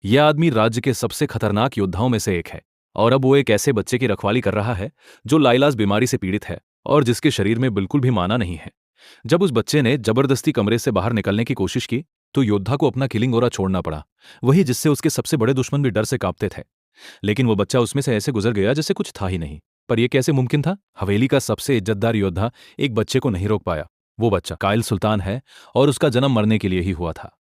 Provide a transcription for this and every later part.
यह आदमी राज्य के सबसे खतरनाक योद्धाओं में से एक है, और अब वो एक ऐसे बच्चे की रखवाली कर रहा है जो लाइलाज बीमारी से पीड़ित है और जिसके शरीर में बिल्कुल भी माना नहीं है। जब उस बच्चे ने जबरदस्ती कमरे से बाहर निकलने की कोशिश की तो योद्धा को अपना किलिंग ओरा छोड़ना पड़ा, वही जिससे उसके सबसे बड़े दुश्मन भी डर से कांपते थे। लेकिन वो बच्चा उसमें से ऐसे गुजर गया जैसे कुछ था ही नहीं। पर यह कैसे मुमकिन था? हवेली का सबसे इज्जतदार योद्धा एक बच्चे को नहीं रोक पाया। वो बच्चा कायल सुल्तान है और उसका जन्म मरने के लिए ही हुआ था।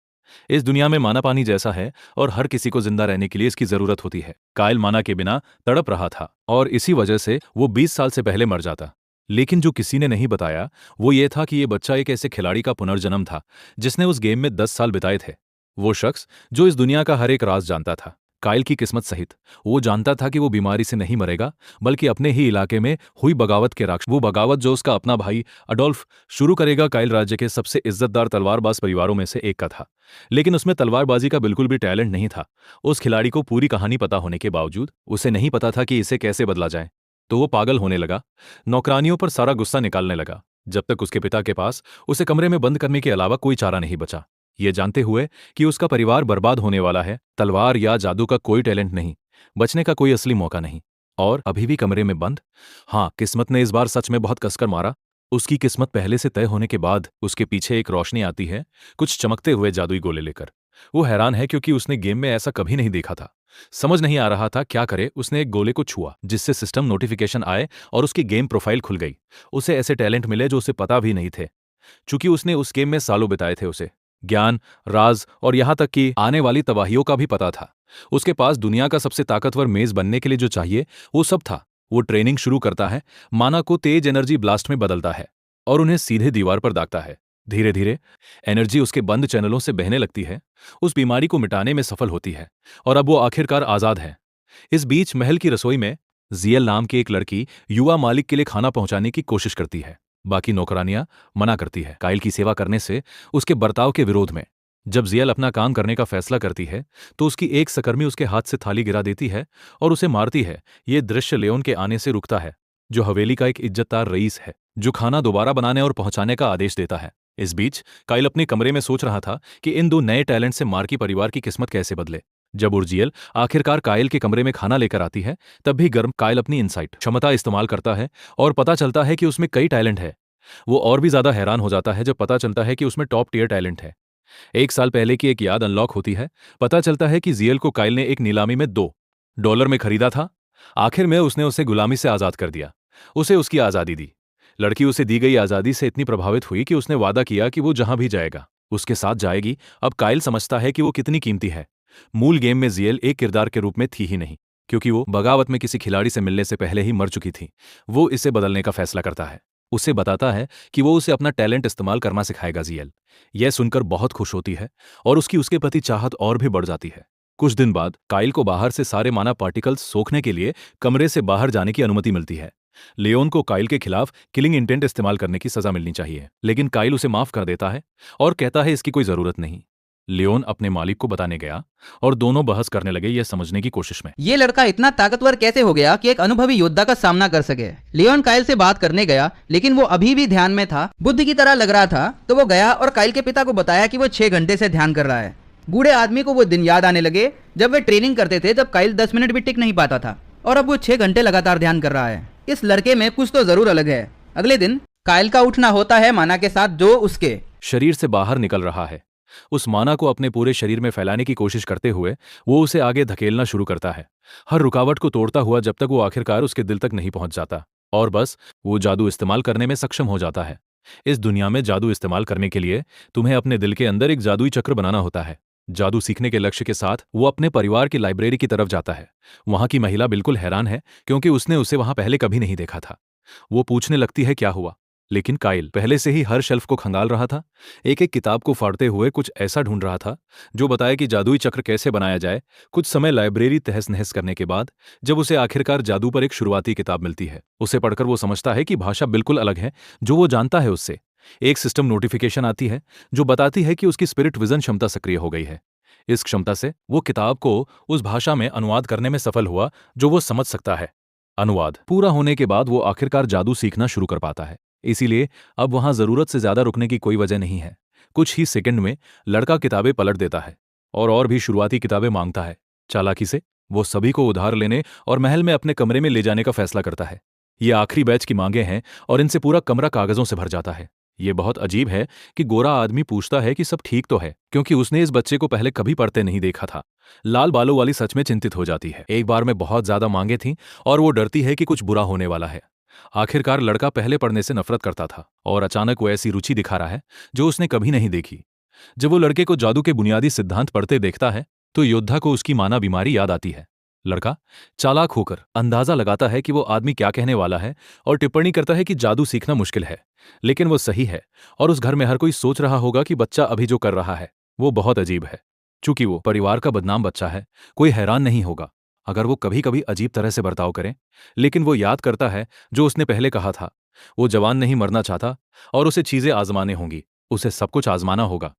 इस दुनिया में माना पानी जैसा है और हर किसी को जिंदा रहने के लिए इसकी जरूरत होती है। कायल माना के बिना तड़प रहा था और इसी वजह से वो 20 साल से पहले मर जाता। लेकिन जो किसी ने नहीं बताया वो ये था कि ये बच्चा एक ऐसे खिलाड़ी का पुनर्जन्म था जिसने उस गेम में 10 साल बिताए थे। वो शख्स जो इस दुनिया का हर एक राज जानता था, कायल की किस्मत सहित। वो जानता था कि वो बीमारी से नहीं मरेगा बल्कि अपने ही इलाके में हुई बगावत के राक्षस, वो बगावत जो उसका अपना भाई अडोल्फ शुरू करेगा, कायल राज्य के सबसे इज्जतदार तलवारबाज परिवारों में से एक का था। लेकिन उसमें तलवारबाजी का बिल्कुल भी टैलेंट नहीं था। उस खिलाड़ी को पूरी कहानी पता होने के बावजूद उसे नहीं पता था कि इसे कैसे बदला जाए। तो वो पागल होने लगा, नौकरानियों पर सारा गुस्सा निकालने लगा, जब तक उसके पिता के पास उसे कमरे में बंद करने के अलावा कोई चारा नहीं बचा। ये जानते हुए कि उसका परिवार बर्बाद होने वाला है, तलवार या जादू का कोई टैलेंट नहीं, बचने का कोई असली मौका नहीं, और अभी भी कमरे में बंद। हाँ, किस्मत ने इस बार सच में बहुत कसकर मारा। उसकी किस्मत पहले से तय होने के बाद उसके पीछे एक रोशनी आती है, कुछ चमकते हुए जादुई गोले लेकर। वो हैरान है क्योंकि उसने गेम में ऐसा कभी नहीं देखा था। समझ नहीं आ रहा था क्या करे। उसने एक गोले को छुआ जिससे सिस्टम नोटिफिकेशन आए और उसकी गेम प्रोफाइल खुल गई। उसे ऐसे टैलेंट मिले जो उसे पता भी नहीं थे। चूंकि उसने उस गेम में सालों बिताए थे, उसे ज्ञान, राज और यहां तक कि आने वाली तबाहियों का भी पता था। उसके पास दुनिया का सबसे ताकतवर मेज बनने के लिए जो चाहिए वो सब था। वो ट्रेनिंग शुरू करता है, माना को तेज एनर्जी ब्लास्ट में बदलता है और उन्हें सीधे दीवार पर दागता है। धीरे धीरे एनर्जी उसके बंद चैनलों से बहने लगती है, उस बीमारी को मिटाने में सफल होती है और अब वो आखिरकार आजाद है। इस बीच महल की रसोई में जियल नाम की एक लड़की युवा मालिक के लिए खाना पहुंचाने की कोशिश करती है। बाकी नौकरानियां मना करती है, कायल की सेवा करने से उसके बर्ताव के विरोध में। जब जियल अपना काम करने का फैसला करती है तो उसकी एक सकर्मी उसके हाथ से थाली गिरा देती है और उसे मारती है। ये दृश्य लियोन के आने से रुकता है, जो हवेली का एक इज्जतदार रईस है, जो खाना दोबारा बनाने और पहुंचाने का आदेश देता है। इस बीच कायल अपने कमरे में सोच रहा था कि इन दो नए टैलेंट से मार्की परिवार की किस्मत कैसे बदले। जब उर्जियल आखिरकार कायल के कमरे में खाना लेकर आती है, तब भी गर्म कायल अपनी इनसाइट क्षमता इस्तेमाल करता है और पता चलता है कि उसमें कई टैलेंट है। वो और भी ज्यादा हैरान हो जाता है जब पता चलता है कि उसमें टॉप टियर टैलेंट है। एक साल पहले की एक याद अनलॉक होती है। पता चलता है कि जियल को कायल ने एक नीलामी में $2 में खरीदा था। आखिर में उसने उसे गुलामी से आजाद कर दिया, उसे उसकी आजादी दी। लड़की उसे दी गई आजादी से इतनी प्रभावित हुई कि उसने वादा किया कि वो जहां भी जाएगा उसके साथ जाएगी। अब कायल समझता है कि वो कितनी कीमती है। मूल गेम में जियल एक किरदार के रूप में थी ही नहीं, क्योंकि वो बगावत में किसी खिलाड़ी से मिलने से पहले ही मर चुकी थी। वो इसे बदलने का फैसला करता है, उसे बताता है कि वो उसे अपना टैलेंट इस्तेमाल करना सिखाएगा। जियल यह सुनकर बहुत खुश होती है और उसके प्रति चाहत और भी बढ़ जाती है। कुछ दिन बाद कायल को बाहर से सारे माना पार्टिकल्स सोखने के लिए कमरे से बाहर जाने की अनुमति मिलती है। लियोन को कायल के खिलाफ किलिंग इंटेंट इस्तेमाल करने की सजा मिलनी चाहिए, लेकिन कायल उसे माफ कर देता है और कहता है इसकी कोई जरूरत नहीं। लियोन अपने मालिक को बताने गया और दोनों बहस करने लगे यह समझने की कोशिश में ये लड़का इतना ताकतवर कैसे हो गया कि एक अनुभवी योद्धा का सामना कर सके। लियोन कायल से बात करने गया, लेकिन वो अभी भी ध्यान में था, बुद्ध की तरह लग रहा था। तो वो गया और कायल के पिता को बताया कि वो 6 घंटे से ध्यान कर रहा है। बूढ़े आदमी को वो दिन याद आने लगे जब वे ट्रेनिंग करते थे, जब कायल 10 मिनट भी टिक नहीं पाता था, और अब वो 6 घंटे लगातार ध्यान कर रहा है। इस लड़के में कुछ तो जरूर अलग है। अगले दिन कायल का उठना होता है माना के साथ, जो उसके शरीर से बाहर निकल रहा है। उस माना को अपने पूरे शरीर में फैलाने की कोशिश करते हुए वो उसे आगे धकेलना शुरू करता है, हर रुकावट को तोड़ता हुआ, जब तक वो आखिरकार उसके दिल तक नहीं पहुंच जाता और बस वो जादू इस्तेमाल करने में सक्षम हो जाता है। इस दुनिया में जादू इस्तेमाल करने के लिए तुम्हें अपने दिल के अंदर एक जादुई चक्र बनाना होता है। जादू सीखने के लक्ष्य के साथ वो अपने परिवार की लाइब्रेरी की तरफ जाता है। वहां की महिला बिल्कुल हैरान है क्योंकि उसने उसे वहां पहले कभी नहीं देखा था। वो पूछने लगती है क्या हुआ, लेकिन कायल पहले से ही हर शेल्फ को खंगाल रहा था, एक एक किताब को फाड़ते हुए कुछ ऐसा ढूंढ रहा था जो बताए कि जादुई चक्र कैसे बनाया जाए। कुछ समय लाइब्रेरी तहस नहस करने के बाद जब उसे आखिरकार जादू पर एक शुरुआती किताब मिलती है, उसे पढ़कर वो समझता है कि भाषा बिल्कुल अलग है जो वो जानता है उससे। एक सिस्टम नोटिफिकेशन आती है जो बताती है कि उसकी स्पिरिट विजन क्षमता सक्रिय हो गई है। इस क्षमता से वो किताब को उस भाषा में अनुवाद करने में सफल हुआ जो वो समझ सकता है। अनुवाद पूरा होने के बाद वो आखिरकार जादू सीखना शुरू कर पाता है। इसीलिए अब वहां जरूरत से ज्यादा रुकने की कोई वजह नहीं है। कुछ ही सेकंड में लड़का किताबें पलट देता है। और भी शुरुआती किताबें मांगता है। चालाकी से वो सभी को उधार लेने और महल में अपने कमरे में ले जाने का फैसला करता है। ये आखिरी बैच की मांगे हैं और इनसे पूरा कमरा कागजों से भर जाता है। ये बहुत अजीब है कि गोरा आदमी पूछता है कि सब ठीक तो है, क्योंकि उसने इस बच्चे को पहले कभी पढ़ते नहीं देखा था। लाल बालों वाली सच में चिंतित हो जाती है। एक बार में बहुत ज्यादा मांगे थीं और वो डरती है कि कुछ बुरा होने वाला है। आखिरकार लड़का पहले पढ़ने से नफरत करता था और अचानक वो ऐसी रुचि दिखा रहा है जो उसने कभी नहीं देखी। जब वो लड़के को जादू के बुनियादी सिद्धांत पढ़ते देखता है तो योद्धा को उसकी माना बीमारी याद आती है। लड़का चालाक होकर अंदाजा लगाता है कि वो आदमी क्या कहने वाला है और टिप्पणी करता है कि जादू सीखना मुश्किल है, लेकिन वो सही है और उस घर में हर कोई सोच रहा होगा कि बच्चा अभी जो कर रहा है वो बहुत अजीब है। चूंकि वो परिवार का बदनाम बच्चा है, कोई हैरान नहीं होगा अगर वो कभी कभी अजीब तरह से बर्ताव करे। लेकिन वो याद करता है जो उसने पहले कहा था, वो जवान नहीं मरना चाहता और उसे चीजें आजमाने होंगी, उसे सब कुछ आजमाना होगा।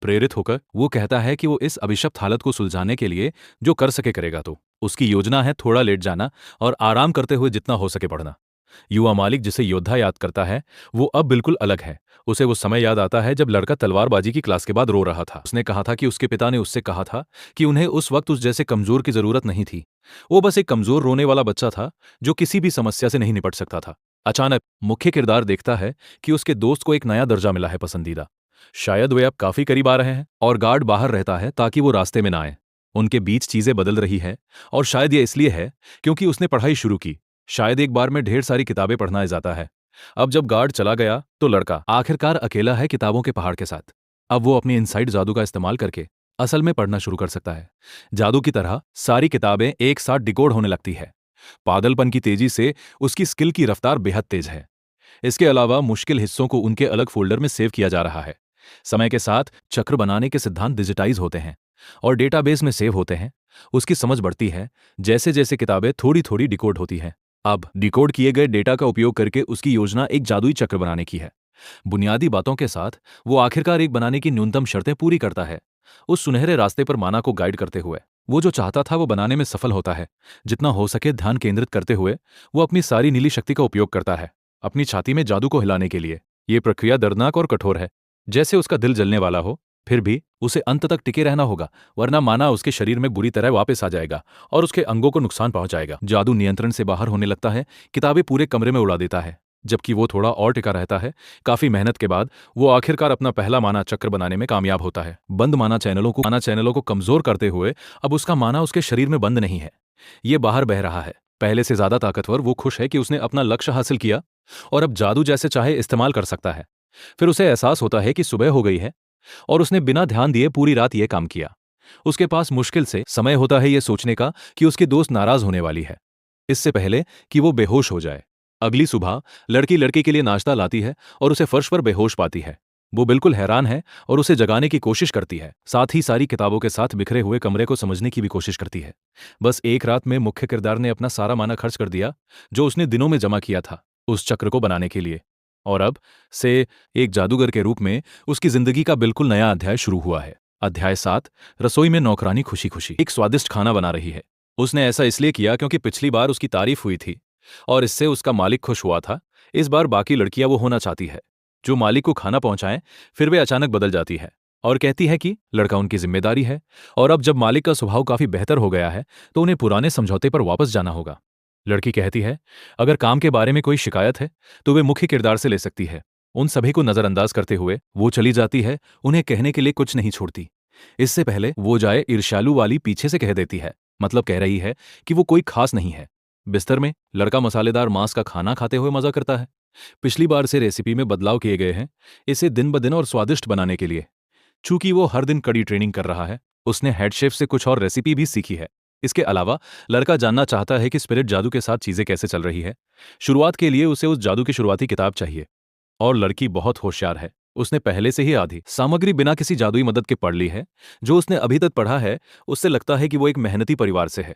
प्रेरित होकर वो कहता है कि वो इस अभिशप्त हालत को सुलझाने के लिए जो कर सके करेगा। तो उसकी योजना है थोड़ा लेट जाना और आराम करते हुए जितना हो सके पढ़ना। युवा मालिक जिसे योद्धा याद करता है वो अब बिल्कुल अलग है। उसे वो समय याद आता है जब लड़का तलवारबाजी की क्लास के बाद रो रहा था। उसने कहा था कि उसके पिता ने उससे कहा था कि उन्हें उस वक्त उस जैसे कमजोर की जरूरत नहीं थी। वो बस एक कमजोर रोने वाला बच्चा था जो किसी भी समस्या से नहीं निपट सकता था। अचानक मुख्य किरदार देखता है कि उसके दोस्त को एक नया दर्जा मिला है, पसंदीदा। शायद वे अब काफी करीब आ रहे हैं और गार्ड बाहर रहता है ताकि वो रास्ते में ना आए। उनके बीच चीजें बदल रही है और शायद ये इसलिए है क्योंकि उसने पढ़ाई शुरू की। शायद एक बार में ढेर सारी किताबें पढ़ना जाता है। अब जब गार्ड चला गया तो लड़का आखिरकार अकेला है किताबों के पहाड़ के साथ। अब वो अपनी इनसाइड जादू का इस्तेमाल करके असल में पढ़ना शुरू कर सकता है। जादू की तरह सारी किताबें एक साथ डिकोड होने लगती है। पागलपन की तेजी से उसकी स्किल की रफ्तार बेहद तेज है। इसके अलावा मुश्किल हिस्सों को उनके अलग फोल्डर में सेव किया जा रहा है। समय के साथ चक्र बनाने के सिद्धांत डिजिटाइज होते हैं और डेटाबेस में सेव होते हैं। उसकी समझ बढ़ती है जैसे जैसे किताबें थोड़ी थोड़ी डिकोड होती हैं। अब डिकोड किए गए डेटा का उपयोग करके उसकी योजना एक जादुई चक्र बनाने की है। बुनियादी बातों के साथ वो आखिरकार एक बनाने की न्यूनतम शर्तें पूरी करता है। उस सुनहरे रास्ते पर माना को गाइड करते हुए वो जो चाहता था वो बनाने में सफल होता है। जितना हो सके ध्यान केंद्रित करते हुए वो अपनी सारी नीली शक्ति का उपयोग करता है अपनी छाती में जादू को हिलाने के लिए। ये प्रक्रिया दर्दनाक और कठोर है, जैसे उसका दिल जलने वाला हो। फिर भी उसे अंत तक टिके रहना होगा, वरना माना उसके शरीर में बुरी तरह वापस आ जाएगा और उसके अंगों को नुकसान पहुंचाएगा। जादू नियंत्रण से बाहर होने लगता है, किताबें पूरे कमरे में उड़ा देता है, जबकि वो थोड़ा और टिका रहता है। काफी मेहनत के बाद वो आखिरकार अपना पहला माना चक्र बनाने में कामयाब होता है। बंद माना चैनलों को कमजोर करते हुए अब उसका माना उसके शरीर में बंद नहीं है, ये बाहर बह रहा है। पहले से ज्यादा ताकतवर वो खुश है कि उसने अपना लक्ष्य हासिल किया और अब जादू जैसे चाहे इस्तेमाल कर सकता है। फिर उसे एहसास होता है कि सुबह हो गई है और उसने बिना ध्यान दिए पूरी रात यह काम किया। उसके पास मुश्किल से समय होता है यह सोचने का कि उसकी दोस्त नाराज होने वाली है, इससे पहले कि वो बेहोश हो जाए। अगली सुबह लड़की लड़के के लिए नाश्ता लाती है और उसे फर्श पर बेहोश पाती है। वो बिल्कुल हैरान है और उसे जगाने की कोशिश करती है, साथ ही सारी किताबों के साथ बिखरे हुए कमरे को समझने की भी कोशिश करती है। बस एक रात में मुख्य किरदार ने अपना सारा माना खर्च कर दिया जो उसने दिनों में जमा किया था उस चक्र को बनाने के लिए। और अब से एक जादूगर के रूप में उसकी जिंदगी का बिल्कुल नया अध्याय शुरू हुआ है। अध्याय 7। रसोई में नौकरानी खुशी खुशी एक स्वादिष्ट खाना बना रही है। उसने ऐसा इसलिए किया क्योंकि पिछली बार उसकी तारीफ हुई थी और इससे उसका मालिक खुश हुआ था। इस बार बाकी लड़कियां वो होना चाहती है जो मालिक को खाना पहुंचाएं। फिर वे अचानक बदल जाती है और कहती है कि लड़का उनकी जिम्मेदारी है और अब जब मालिक का स्वभाव काफी बेहतर हो गया है तो उन्हें पुराने समझौते पर वापस जाना होगा। लड़की कहती है अगर काम के बारे में कोई शिकायत है तो वे मुख्य किरदार से ले सकती है। उन सभी को नजरअंदाज करते हुए वो चली जाती है, उन्हें कहने के लिए कुछ नहीं छोड़ती। इससे पहले वो जाए ईर्ष्यालु वाली पीछे से कह देती है, मतलब कह रही है कि वो कोई खास नहीं है। बिस्तर में लड़का मसालेदार मांस का खाना खाते हुए मजा करता है। पिछली बार से रेसिपी में बदलाव किए गए हैं इसे दिन ब दिन और स्वादिष्ट बनाने के लिए। चूंकि वो हर दिन कड़ी ट्रेनिंग कर रहा है, उसने हेड शेफ से कुछ और रेसिपी भी सीखी है। इसके अलावा लड़का जानना चाहता है कि स्पिरिट जादू के साथ चीजें कैसे चल रही है। शुरुआत के लिए उसे उस जादू की शुरुआती किताब चाहिए और लड़की बहुत होशियार है, उसने पहले से ही आधी सामग्री बिना किसी जादुई मदद के पढ़ ली है। जो उसने अभी तक पढ़ा है उससे लगता है कि वो एक मेहनती परिवार से है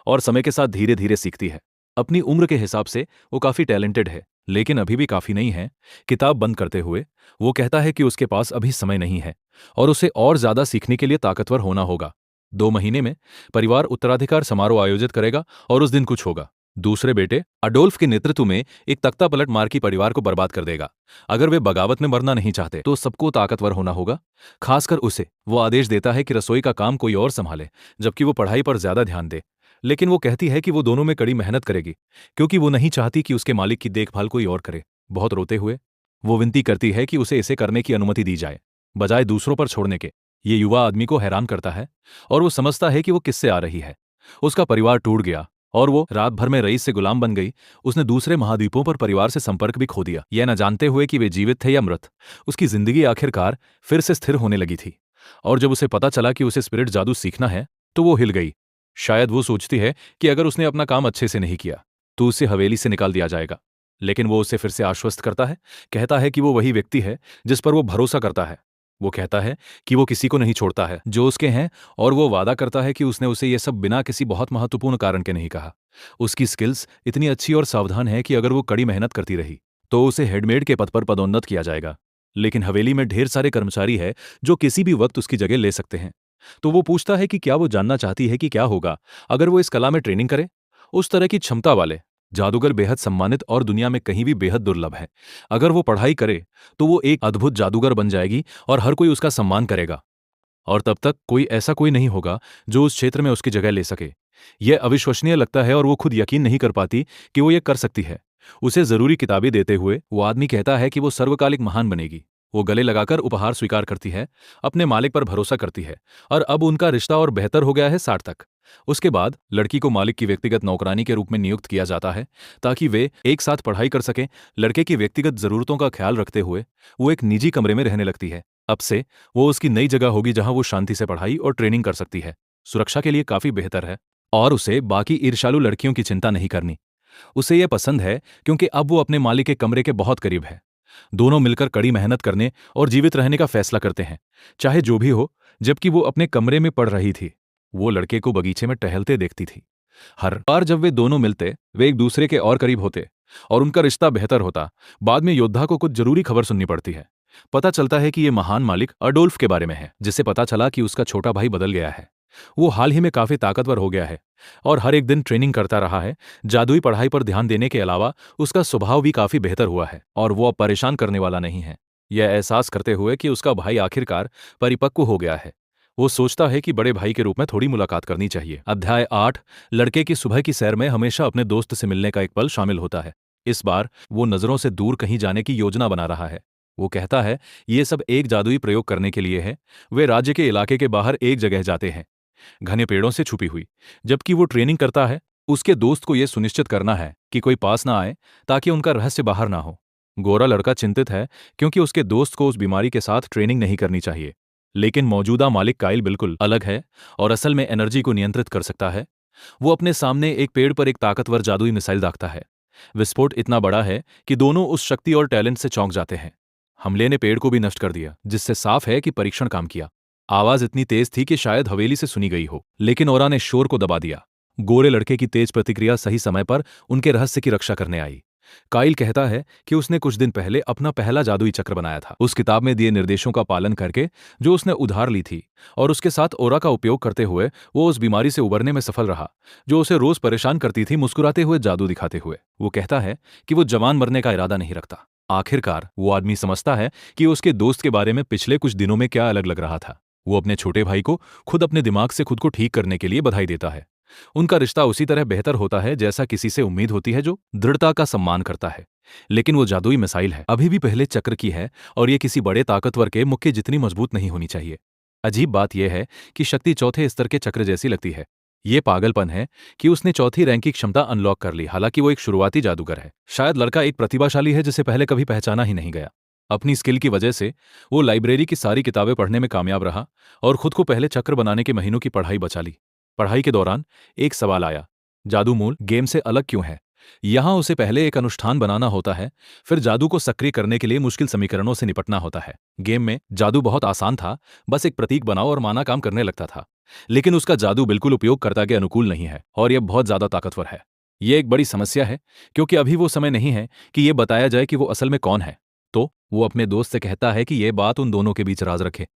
और समय के साथ धीरे धीरे सीखती है। अपनी उम्र के हिसाब से वो काफी टैलेंटेड है, लेकिन अभी भी काफी नहीं है। किताब बंद करते हुए वो कहता है कि उसके पास अभी समय नहीं है और उसे और ज्यादा सीखने के लिए ताकतवर होना होगा। 2 महीने में परिवार उत्तराधिकार समारोह आयोजित करेगा और उस दिन कुछ होगा। दूसरे बेटे अडोल्फ के नेतृत्व में एक तख्ता पलट मार्की परिवार को बर्बाद कर देगा। अगर वे बगावत में मरना नहीं चाहते तो सबको ताकतवर होना होगा, खासकर उसे। वो आदेश देता है कि रसोई का काम कोई और संभाले, जबकि वो पढ़ाई पर ज्यादा ध्यान दे। लेकिन वो कहती है कि वो दोनों में कड़ी मेहनत करेगी, क्योंकि वो नहीं चाहती कि उसके मालिक की देखभाल कोई और करे। बहुत रोते हुए वो विनती करती है कि उसे इसे करने की अनुमति दी जाए, बजाय दूसरों पर छोड़ने के। ये युवा आदमी को हैरान करता है और वो समझता है कि वो किससे आ रही है। उसका परिवार टूट गया और वो रात भर में रईस से गुलाम बन गई। उसने दूसरे महाद्वीपों पर परिवार से संपर्क भी खो दिया, यह न जानते हुए कि वे जीवित थे या मृत। उसकी जिंदगी आखिरकार फिर से स्थिर होने लगी थी, और जब उसे पता चला कि उसे स्पिरिट जादू सीखना है तो वो हिल गई। शायद वो सोचती है कि अगर उसने अपना काम अच्छे से नहीं किया तो उसे हवेली से निकाल दिया जाएगा। लेकिन वो उसे फिर से आश्वस्त करता है, कहता है कि वो वही व्यक्ति है जिस पर वो भरोसा करता है। वो कहता है कि वो किसी को नहीं छोड़ता है जो उसके हैं, और वो वादा करता है कि उसने उसे ये सब बिना किसी बहुत महत्वपूर्ण कारण के नहीं कहा। उसकी स्किल्स इतनी अच्छी और सावधान है कि अगर वो कड़ी मेहनत करती रही तो उसे हेडमेड के पद पर पदोन्नत किया जाएगा। लेकिन हवेली में ढेर सारे कर्मचारी हैं जो किसी भी वक्त उसकी जगह ले सकते हैं। तो वो पूछता है कि क्या वो जानना चाहती है कि क्या होगा अगर वो इस कला में ट्रेनिंग करे। उस तरह की क्षमता वाले जादूगर बेहद सम्मानित और दुनिया में कहीं भी बेहद दुर्लभ है। अगर वो पढ़ाई करे तो वो एक अद्भुत जादूगर बन जाएगी और हर कोई उसका सम्मान करेगा, और तब तक कोई नहीं होगा जो उस क्षेत्र में उसकी जगह ले सके। यह अविश्वसनीय लगता है और वो खुद यकीन नहीं कर पाती कि वो ये कर सकती है। उसे जरूरी किताबें देते हुए वो आदमी कहता है कि वो सर्वकालिक महान बनेगी। वो गले लगाकर उपहार स्वीकार करती है, अपने मालिक पर भरोसा करती है, और अब उनका रिश्ता और बेहतर हो गया है 60 तक। उसके बाद लड़की को मालिक की व्यक्तिगत नौकरानी के रूप में नियुक्त किया जाता है ताकि वे एक साथ पढ़ाई कर सकें। लड़के की व्यक्तिगत जरूरतों का ख्याल रखते हुए वो एक निजी कमरे में रहने लगती है। अब से वो उसकी नई जगह होगी जहां वो शांति से पढ़ाई और ट्रेनिंग कर सकती है। सुरक्षा के लिए काफी बेहतर है, और उसे बाकी ईर्ष्यालु लड़कियों की चिंता नहीं करनी। उसे यह पसंद है क्योंकि अब वो अपने मालिक के कमरे के बहुत करीब है। दोनों मिलकर कड़ी मेहनत करने और जीवित रहने का फैसला करते हैं, चाहे जो भी हो। जबकि वो अपने कमरे में पढ़ रही थी, वो लड़के को बगीचे में टहलते देखती थी। हर बार जब वे दोनों मिलते वे एक दूसरे के और करीब होते और उनका रिश्ता बेहतर होता। बाद में योद्धा को कुछ जरूरी खबर सुननी पड़ती है। पता चलता है कि ये महान मालिक अडोल्फ के बारे में है, जिसे पता चला कि उसका छोटा भाई बदल गया है। वो हाल ही में काफी ताकतवर हो गया है और हर एक दिन ट्रेनिंग करता रहा है। जादुई पढ़ाई पर ध्यान देने के अलावा उसका स्वभाव भी काफी बेहतर हुआ है और वो अब परेशान करने वाला नहीं है। यह एहसास करते हुए कि उसका भाई आखिरकार परिपक्व हो गया है, वो सोचता है कि बड़े भाई के रूप में थोड़ी मुलाकात करनी चाहिए। अध्याय 8। लड़के की सुबह की सैर में हमेशा अपने दोस्त से मिलने का एक पल शामिल होता है। इस बार वो नजरों से दूर कहीं जाने की योजना बना रहा है। वो कहता है ये सब एक जादुई प्रयोग करने के लिए है। वे राज्य के इलाके के बाहर एक जगह जाते हैं, घने पेड़ों से छुपी हुई। जबकि वो ट्रेनिंग करता है, उसके दोस्त को यह सुनिश्चित करना है कि कोई पास ना आए ताकि उनका रहस्य बाहर ना हो। गोरा लड़का चिंतित है क्योंकि उसके दोस्त को उस बीमारी के साथ ट्रेनिंग नहीं करनी चाहिए। लेकिन मौजूदा मालिक काइल बिल्कुल अलग है और असल में एनर्जी को नियंत्रित कर सकता है। वो अपने सामने एक पेड़ पर एक ताकतवर जादुई मिसाइल दागता है। विस्फोट इतना बड़ा है कि दोनों उस शक्ति और टैलेंट से चौंक जाते हैं। हमले ने पेड़ को भी नष्ट कर दिया, जिससे साफ है कि परीक्षण काम किया। आवाज इतनी तेज थी कि शायद हवेली से सुनी गई हो, लेकिन ओरा ने शोर को दबा दिया। गोरे लड़के की तेज प्रतिक्रिया सही समय पर उनके रहस्य की रक्षा करने आई। काइल कहता है कि उसने कुछ दिन पहले अपना पहला जादुई चक्र बनाया था, उस किताब में दिए निर्देशों का पालन करके जो उसने उधार ली थी, और उसके साथ ओरा का उपयोग करते हुए वो उस बीमारी से उबरने में सफल रहा जो उसे रोज परेशान करती थी, मुस्कुराते हुए जादू दिखाते हुए। वो कहता है कि वो जवान मरने का इरादा नहीं रखता। आखिरकार वो आदमी समझता है कि उसके दोस्त के बारे में पिछले कुछ दिनों में क्या अलग लग रहा था। वो अपने छोटे भाई को खुद अपने दिमाग से खुद को ठीक करने के लिए बधाई देता है। उनका रिश्ता उसी तरह बेहतर होता है जैसा किसी से उम्मीद होती है जो दृढ़ता का सम्मान करता है। लेकिन वो जादुई मिसाइल है, अभी भी पहले चक्र की है, और ये किसी बड़े ताकतवर के मुक्के जितनी मजबूत नहीं होनी चाहिए। अजीब बात यह है कि शक्ति चौथे स्तर के चक्र जैसी लगती है। ये पागलपन है कि उसने चौथी रैंक की क्षमता अनलॉक कर ली, हालांकि वो एक शुरुआती जादूगर है। शायद लड़का एक प्रतिभाशाली है जिसे पहले कभी पहचाना ही नहीं गया। अपनी स्किल की वजह से वो लाइब्रेरी की सारी किताबें पढ़ने में कामयाब रहा और खुद को पहले चक्र बनाने के महीनों की पढ़ाई बचा ली। पढ़ाई के दौरान एक सवाल आया, जादू मूल गेम से अलग क्यों है? यहां उसे पहले एक अनुष्ठान बनाना होता है, फिर जादू को सक्रिय करने के लिए मुश्किल समीकरणों से निपटना होता है। गेम में जादू बहुत आसान था, बस एक प्रतीक बनाओ और माना काम करने लगता था। लेकिन उसका जादू बिल्कुल उपयोगकर्ता के अनुकूल नहीं है और यह बहुत ज्यादा ताकतवर है। यह एक बड़ी समस्या है क्योंकि अभी वो समय नहीं है कि यह बताया जाए कि वो असल में कौन है। तो वो अपने दोस्त से कहता है कि यह बात उन दोनों के बीच राज रखे।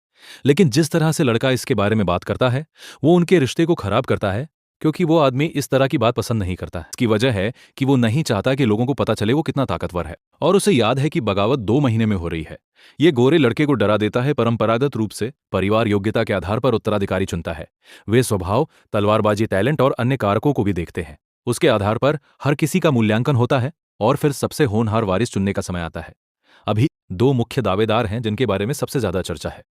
लेकिन जिस तरह से लड़का इसके बारे में बात करता है वो उनके रिश्ते को खराब करता है। क्योंकि वो आदमी इस तरह की बात पसंद नहीं करता है। इसकी वजह है कि वो नहीं चाहता कि लोगों को पता चले वो कितना ताकतवर है, और उसे याद है कि बगावत 2 महीने में हो रही है। ये गोरे लड़के को डरा देता है। परंपरागत रूप से परिवार योग्यता के आधार पर उत्तराधिकारी चुनता है। वे स्वभाव, तलवारबाजी, टैलेंट और अन्य कारकों को भी देखते हैं। उसके आधार पर हर किसी का मूल्यांकन होता है और फिर सबसे होनहार वारिस चुनने का समय आता है। अभी 2 मुख्य दावेदार हैं जिनके बारे में सबसे ज्यादा चर्चा है।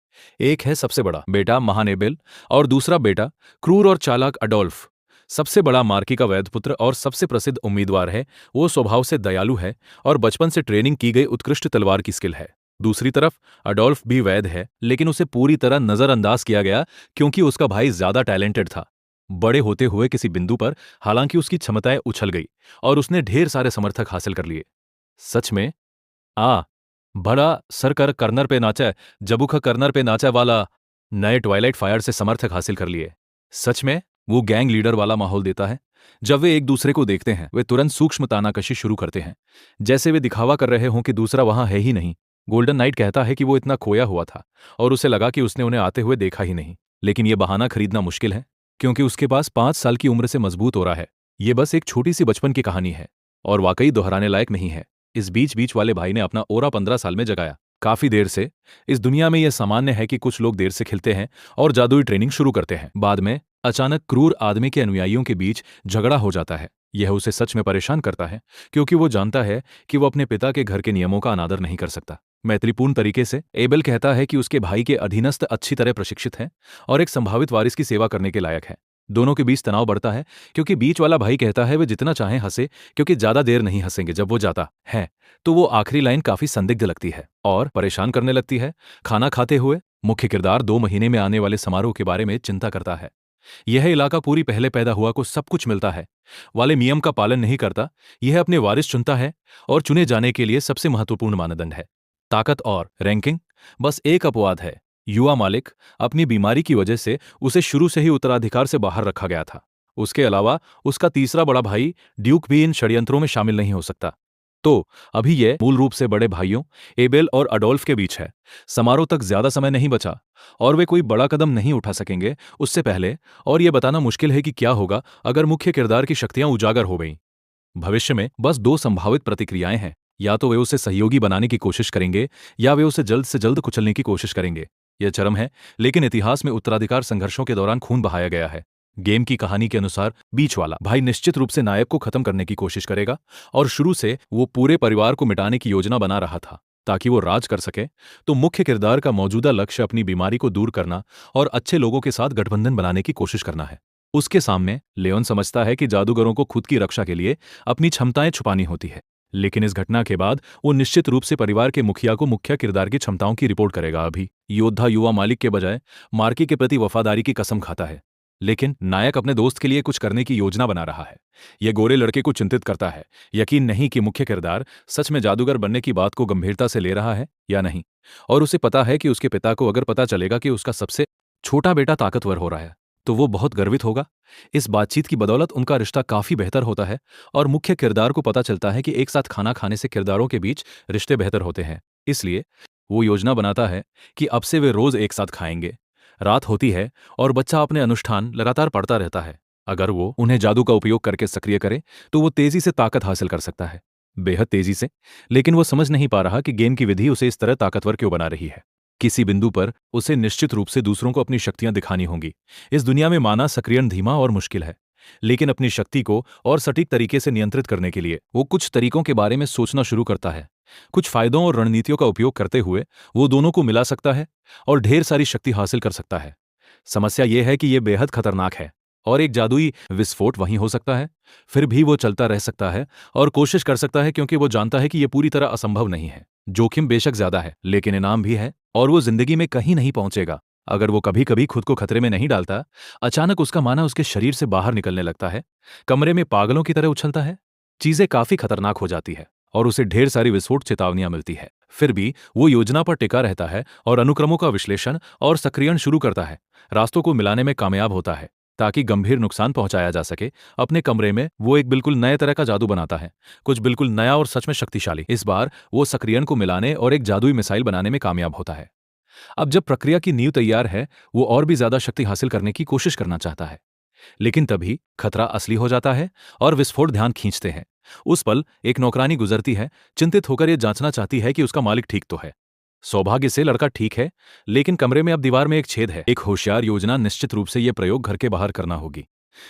एक है सबसे बड़ा बेटा महान एबेल, और दूसरा बेटा क्रूर और चालाक अडोल्फ। सबसे बड़ा मार्की का वैध पुत्र और सबसे प्रसिद्ध उम्मीदवार है। वो स्वभाव से दयालु है और बचपन से ट्रेनिंग की गई उत्कृष्ट तलवार की स्किल है। दूसरी तरफ अडोल्फ भी वैध है, लेकिन उसे पूरी तरह नजरअंदाज किया गया क्योंकि उसका भाई ज्यादा टैलेंटेड था। बड़े होते हुए किसी बिंदु पर हालांकि उसकी क्षमताएं उछल गई और उसने ढेर सारे समर्थक हासिल कर लिए। सच में आ बड़ा सरकर कर्नर पे नाचा, जबुख कर्नर पे नाचा वाला नए ट्वाइलाइट फायर से समर्थक हासिल कर लिए। सच में वो गैंग लीडर वाला माहौल देता है। जब वे एक दूसरे को देखते हैं वे तुरंत सूक्ष्म तानाकशी शुरू करते हैं, जैसे वे दिखावा कर रहे हों कि दूसरा वहां है ही नहीं। गोल्डन नाइट कहता है कि वो इतना खोया हुआ था और उसे लगा कि उसने उन्हें आते हुए देखा ही नहीं। लेकिन ये बहाना खरीदना मुश्किल है क्योंकि उसके पास 5 साल की उम्र से मजबूत हो रहा है। ये बस एक छोटी सी बचपन की कहानी है और वाकई दोहराने लायक नहीं है। इस बीच बीच वाले भाई ने अपना ओरा 15 साल में जगाया। काफी देर से इस दुनिया में यह सामान्य है कि कुछ लोग देर से खिलते हैं और जादुई ट्रेनिंग शुरू करते हैं। बाद में अचानक क्रूर आदमी के अनुयायियों के बीच झगड़ा हो जाता है। यह उसे सच में परेशान करता है क्योंकि वो जानता है कि वो अपने पिता के घर के नियमों का अनादर नहीं कर सकता। मैत्रीपूर्ण तरीके से एबेल कहता है कि उसके भाई के अधीनस्थ अच्छी तरह प्रशिक्षित हैं और एक संभावित वारिस की सेवा करने के लायक है। दोनों के बीच तनाव बढ़ता है क्योंकि बीच वाला भाई कहता है वे जितना चाहें हंसे क्योंकि ज्यादा देर नहीं हंसेंगे। जब वो जाता है तो वो आखिरी लाइन काफी संदिग्ध लगती है और परेशान करने लगती है। खाना खाते हुए मुख्य किरदार 2 महीने में आने वाले समारोह के बारे में चिंता करता है। यह इलाका पूरी पहले पैदा हुआ को सब कुछ मिलता है वाले नियम का पालन नहीं करता। यह अपने वारिस चुनता है और चुने जाने के लिए सबसे महत्वपूर्ण मानदंड है ताकत और रैंकिंग। बस एक अपवाद है, युवा मालिक। अपनी बीमारी की वजह से उसे शुरू से ही उत्तराधिकार से बाहर रखा गया था। उसके अलावा उसका तीसरा बड़ा भाई ड्यूक भी इन षड्यंत्रों में शामिल नहीं हो सकता। तो अभी यह मूल रूप से बड़े भाइयों एबेल और अडोल्फ के बीच है। समारोह तक ज्यादा समय नहीं बचा और वे कोई बड़ा कदम नहीं उठा सकेंगे उससे पहले, और यह बताना मुश्किल है कि क्या होगा अगर मुख्य किरदार की शक्तियां उजागर हो गईं। भविष्य में बस 2 संभावित प्रतिक्रियाएं हैं, या तो वे उसे सहयोगी बनाने की कोशिश करेंगे या वे उसे जल्द से जल्द कुचलने की कोशिश करेंगे। यह चरम है, लेकिन इतिहास में उत्तराधिकार संघर्षों के दौरान खून बहाया गया है। गेम की कहानी के अनुसार बीच वाला भाई निश्चित रूप से नायक को खत्म करने की कोशिश करेगा और शुरू से वो पूरे परिवार को मिटाने की योजना बना रहा था ताकि वो राज कर सके। तो मुख्य किरदार का मौजूदा लक्ष्य अपनी बीमारी को दूर करना और अच्छे लोगों के साथ गठबंधन बनाने की कोशिश करना है। उसके सामने लियोन समझता है कि जादूगरों को खुद की रक्षा के लिए अपनी क्षमताएं छुपानी होती है, लेकिन इस घटना के बाद वो निश्चित रूप से परिवार के मुखिया को मुख्य किरदार की क्षमताओं की रिपोर्ट करेगा। अभी योद्धा युवा मालिक के बजाय मार्की के प्रति वफादारी की कसम खाता है, लेकिन नायक अपने दोस्त के लिए कुछ करने की योजना बना रहा है। यह गोरे लड़के को चिंतित करता है। यकीन नहीं कि मुख्य किरदार सच में जादूगर बनने की बात को गंभीरता से ले रहा है या नहीं, और उसे पता है कि उसके पिता को अगर पता चलेगा कि उसका सबसे छोटा बेटा ताकतवर हो रहा है तो वो बहुत गर्वित होगा। इस बातचीत की बदौलत उनका रिश्ता काफी बेहतर होता है और मुख्य किरदार को पता चलता है कि एक साथ खाना खाने से किरदारों के बीच रिश्ते बेहतर होते हैं। इसलिए वो योजना बनाता है कि अब से वे रोज एक साथ खाएंगे। रात होती है और बच्चा अपने अनुष्ठान लगातार पढ़ता रहता है। अगर वो उन्हें जादू का उपयोग करके सक्रिय करे तो वो तेजी से ताकत हासिल कर सकता है, बेहद तेजी से। लेकिन वो समझ नहीं पा रहा कि गेम की विधि उसे इस तरह ताकतवर क्यों बना रही है। किसी बिंदु पर उसे निश्चित रूप से दूसरों को अपनी शक्तियां दिखानी होंगी। इस दुनिया में माना सक्रियण धीमा और मुश्किल है, लेकिन अपनी शक्ति को और सटीक तरीके से नियंत्रित करने के लिए वो कुछ तरीकों के बारे में सोचना शुरू करता है। कुछ फायदों और रणनीतियों का उपयोग करते हुए वो दोनों को मिला सकता है और ढेर सारी शक्ति हासिल कर सकता है। समस्या यह है कि यह बेहद खतरनाक है और एक जादुई विस्फोट वहीं हो सकता है। फिर भी वो चलता रह सकता है और कोशिश कर सकता है क्योंकि वो जानता है कि यह पूरी तरह असंभव नहीं है। जोखिम बेशक ज्यादा है, लेकिन इनाम भी है और वो जिंदगी में कहीं नहीं पहुंचेगा अगर वो कभी कभी खुद को खतरे में नहीं डालता। अचानक उसका माना उसके शरीर से बाहर निकलने लगता है, कमरे में पागलों की तरह उछलता है। चीजें काफी खतरनाक हो जाती है और उसे ढेर सारी विस्फोट चेतावनियां मिलती है। फिर भी वो योजना पर टिका रहता है और अनुक्रमों का विश्लेषण और सक्रियण शुरू करता है। रास्तों को मिलाने में कामयाब होता है ताकि गंभीर नुकसान पहुंचाया जा सके। अपने कमरे में वो एक बिल्कुल नए तरह का जादू बनाता है, कुछ बिल्कुल नया और सच में शक्तिशाली। इस बार वो सक्रियण को मिलाने और एक जादुई मिसाइल बनाने में कामयाब होता है। अब जब प्रक्रिया की नींव तैयार है, वो और भी ज्यादा शक्ति हासिल करने की कोशिश करना चाहता है। लेकिन तभी खतरा असली हो जाता है और विस्फोट ध्यान खींचते हैं। उस पल एक नौकरानी गुजरती है, चिंतित होकर यह जांचना चाहती है कि उसका मालिक ठीक तो है। सौभाग्य से लड़का ठीक है, लेकिन कमरे में अब दीवार में एक छेद है। एक होशियार योजना निश्चित रूप से यह प्रयोग घर के बाहर करना होगी।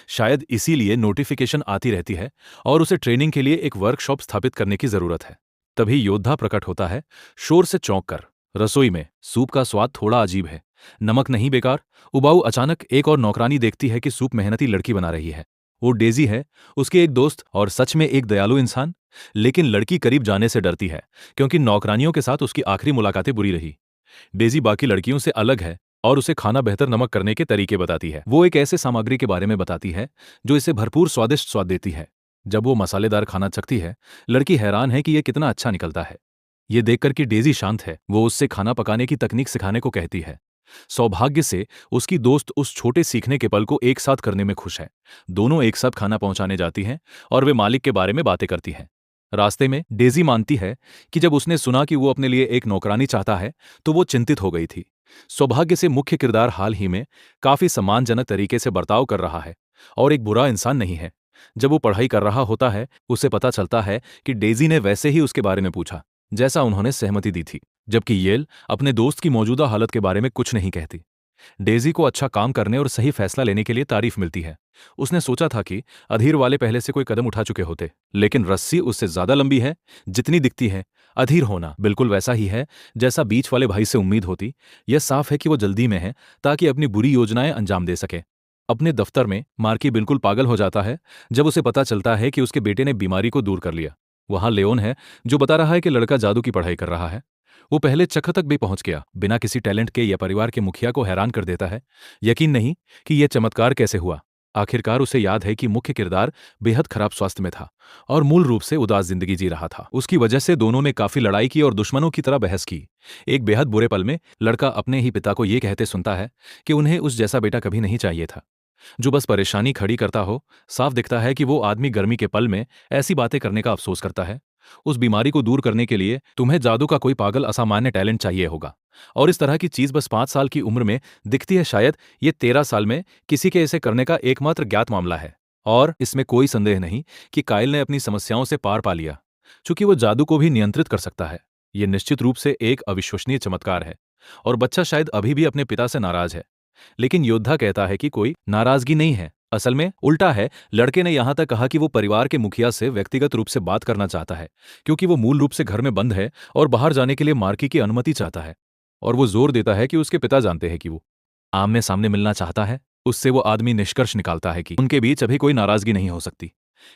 शायद इसीलिए नोटिफिकेशन आती रहती है और उसे ट्रेनिंग के लिए एक वर्कशॉप स्थापित करने की जरूरत है। तभी योद्धा प्रकट होता है, शोर से चौंक कर। रसोई में सूप का स्वाद थोड़ा अजीब है, नमक नहीं बेकार, उबाऊ। अचानक एक और नौकरानी देखती है कि सूप मेहनती लड़की बना रही है। वो डेजी है, उसकी एक दोस्त और सच में एक दयालु इंसान। लेकिन लड़की करीब जाने से डरती है, क्योंकि नौकरानियों के साथ उसकी आखिरी मुलाकातें बुरी रही। डेजी बाकी लड़कियों से अलग है और उसे खाना बेहतर नमक करने के तरीके बताती है। वो एक ऐसे सामग्री के बारे में बताती है जो इसे भरपूर स्वादिष्ट स्वाद देती है। जब वो मसालेदार खाना चखती है, लड़की हैरान है कि यह कितना अच्छा निकलता है। ये देखकर कि डेजी शांत है, वो उससे खाना पकाने की तकनीक सिखाने को कहती है। सौभाग्य से उसकी दोस्त उस छोटे सीखने के पल को एक साथ करने में खुश है। दोनों एक साथ खाना पहुंचाने जाती हैं और वे मालिक के बारे में बातें करती हैं। रास्ते में डेजी मानती है कि जब उसने सुना कि वो अपने लिए एक नौकरानी चाहता है तो वो चिंतित हो गई थी। सौभाग्य से मुख्य किरदार हाल ही में काफी सम्मानजनक तरीके से बर्ताव कर रहा है और एक बुरा इंसान नहीं है। जब वो पढ़ाई कर रहा होता है, उसे पता चलता है कि डेजी ने वैसे ही उसके बारे में पूछा जैसा उन्होंने सहमति दी थी, जबकि येल अपने दोस्त की मौजूदा हालत के बारे में कुछ नहीं कहती। डेजी को अच्छा काम करने और सही फैसला लेने के लिए तारीफ मिलती है। उसने सोचा था कि अधीर वाले पहले से कोई कदम उठा चुके होते, लेकिन रस्सी उससे ज्यादा लंबी है जितनी दिखती है। अधीर होना बिल्कुल वैसा ही है जैसा बीच वाले भाई से उम्मीद होती। यह साफ है कि वो जल्दी में है ताकि अपनी बुरी योजनाएं अंजाम दे सके। अपने दफ्तर में मार्की बिल्कुल पागल हो जाता है जब उसे पता चलता है कि उसके बेटे ने बीमारी को दूर कर लिया। वहां लेओन है जो बता रहा है कि लड़का जादू की पढ़ाई कर रहा है। वो पहले चक्र तक भी पहुंच गया, बिना किसी टैलेंट के। या परिवार के मुखिया को हैरान कर देता है, यकीन नहीं कि यह चमत्कार कैसे हुआ। आखिरकार उसे याद है कि मुख्य किरदार बेहद खराब स्वास्थ्य में था और मूल रूप से उदास जिंदगी जी रहा था। उसकी वजह से दोनों ने काफी लड़ाई की और दुश्मनों की तरह बहस की। एक बेहद बुरे पल में लड़का अपने ही पिता को यह कहते सुनता है कि उन्हें उस जैसा बेटा कभी नहीं चाहिए था, जो बस परेशानी खड़ी करता हो। साफ दिखता है कि वो आदमी गर्मी के पल में ऐसी बातें करने का अफसोस करता है। उस बीमारी को दूर करने के लिए तुम्हें जादू का कोई पागल असामान्य टैलेंट चाहिए होगा, और इस तरह की चीज बस 5 साल की उम्र में दिखती है। शायद ये 13 साल में किसी के इसे करने का एकमात्र ज्ञात मामला है। और इसमें कोई संदेह नहीं कि काइल ने अपनी समस्याओं से पार पा लिया, चूंकि वो जादू को भी नियंत्रित कर सकता है। ये निश्चित रूप से एक अविश्वसनीय चमत्कार है। और बच्चा शायद अभी भी अपने पिता से नाराज है, लेकिन योद्धा कहता है कि कोई नाराजगी नहीं है, असल में उल्टा है। लड़के ने यहां तक कहा कि वो परिवार के मुखिया से व्यक्तिगत रूप से बात करना चाहता है, क्योंकि वो मूल रूप से घर में बंद है और बाहर जाने के लिए मार्की की अनुमति चाहता है। और वो जोर देता है कि उसके पिता जानते हैं कि वो आमने सामने मिलना चाहता है। उससे वो आदमी निष्कर्ष निकालता है कि उनके बीच अभी कोई नाराजगी नहीं हो सकती।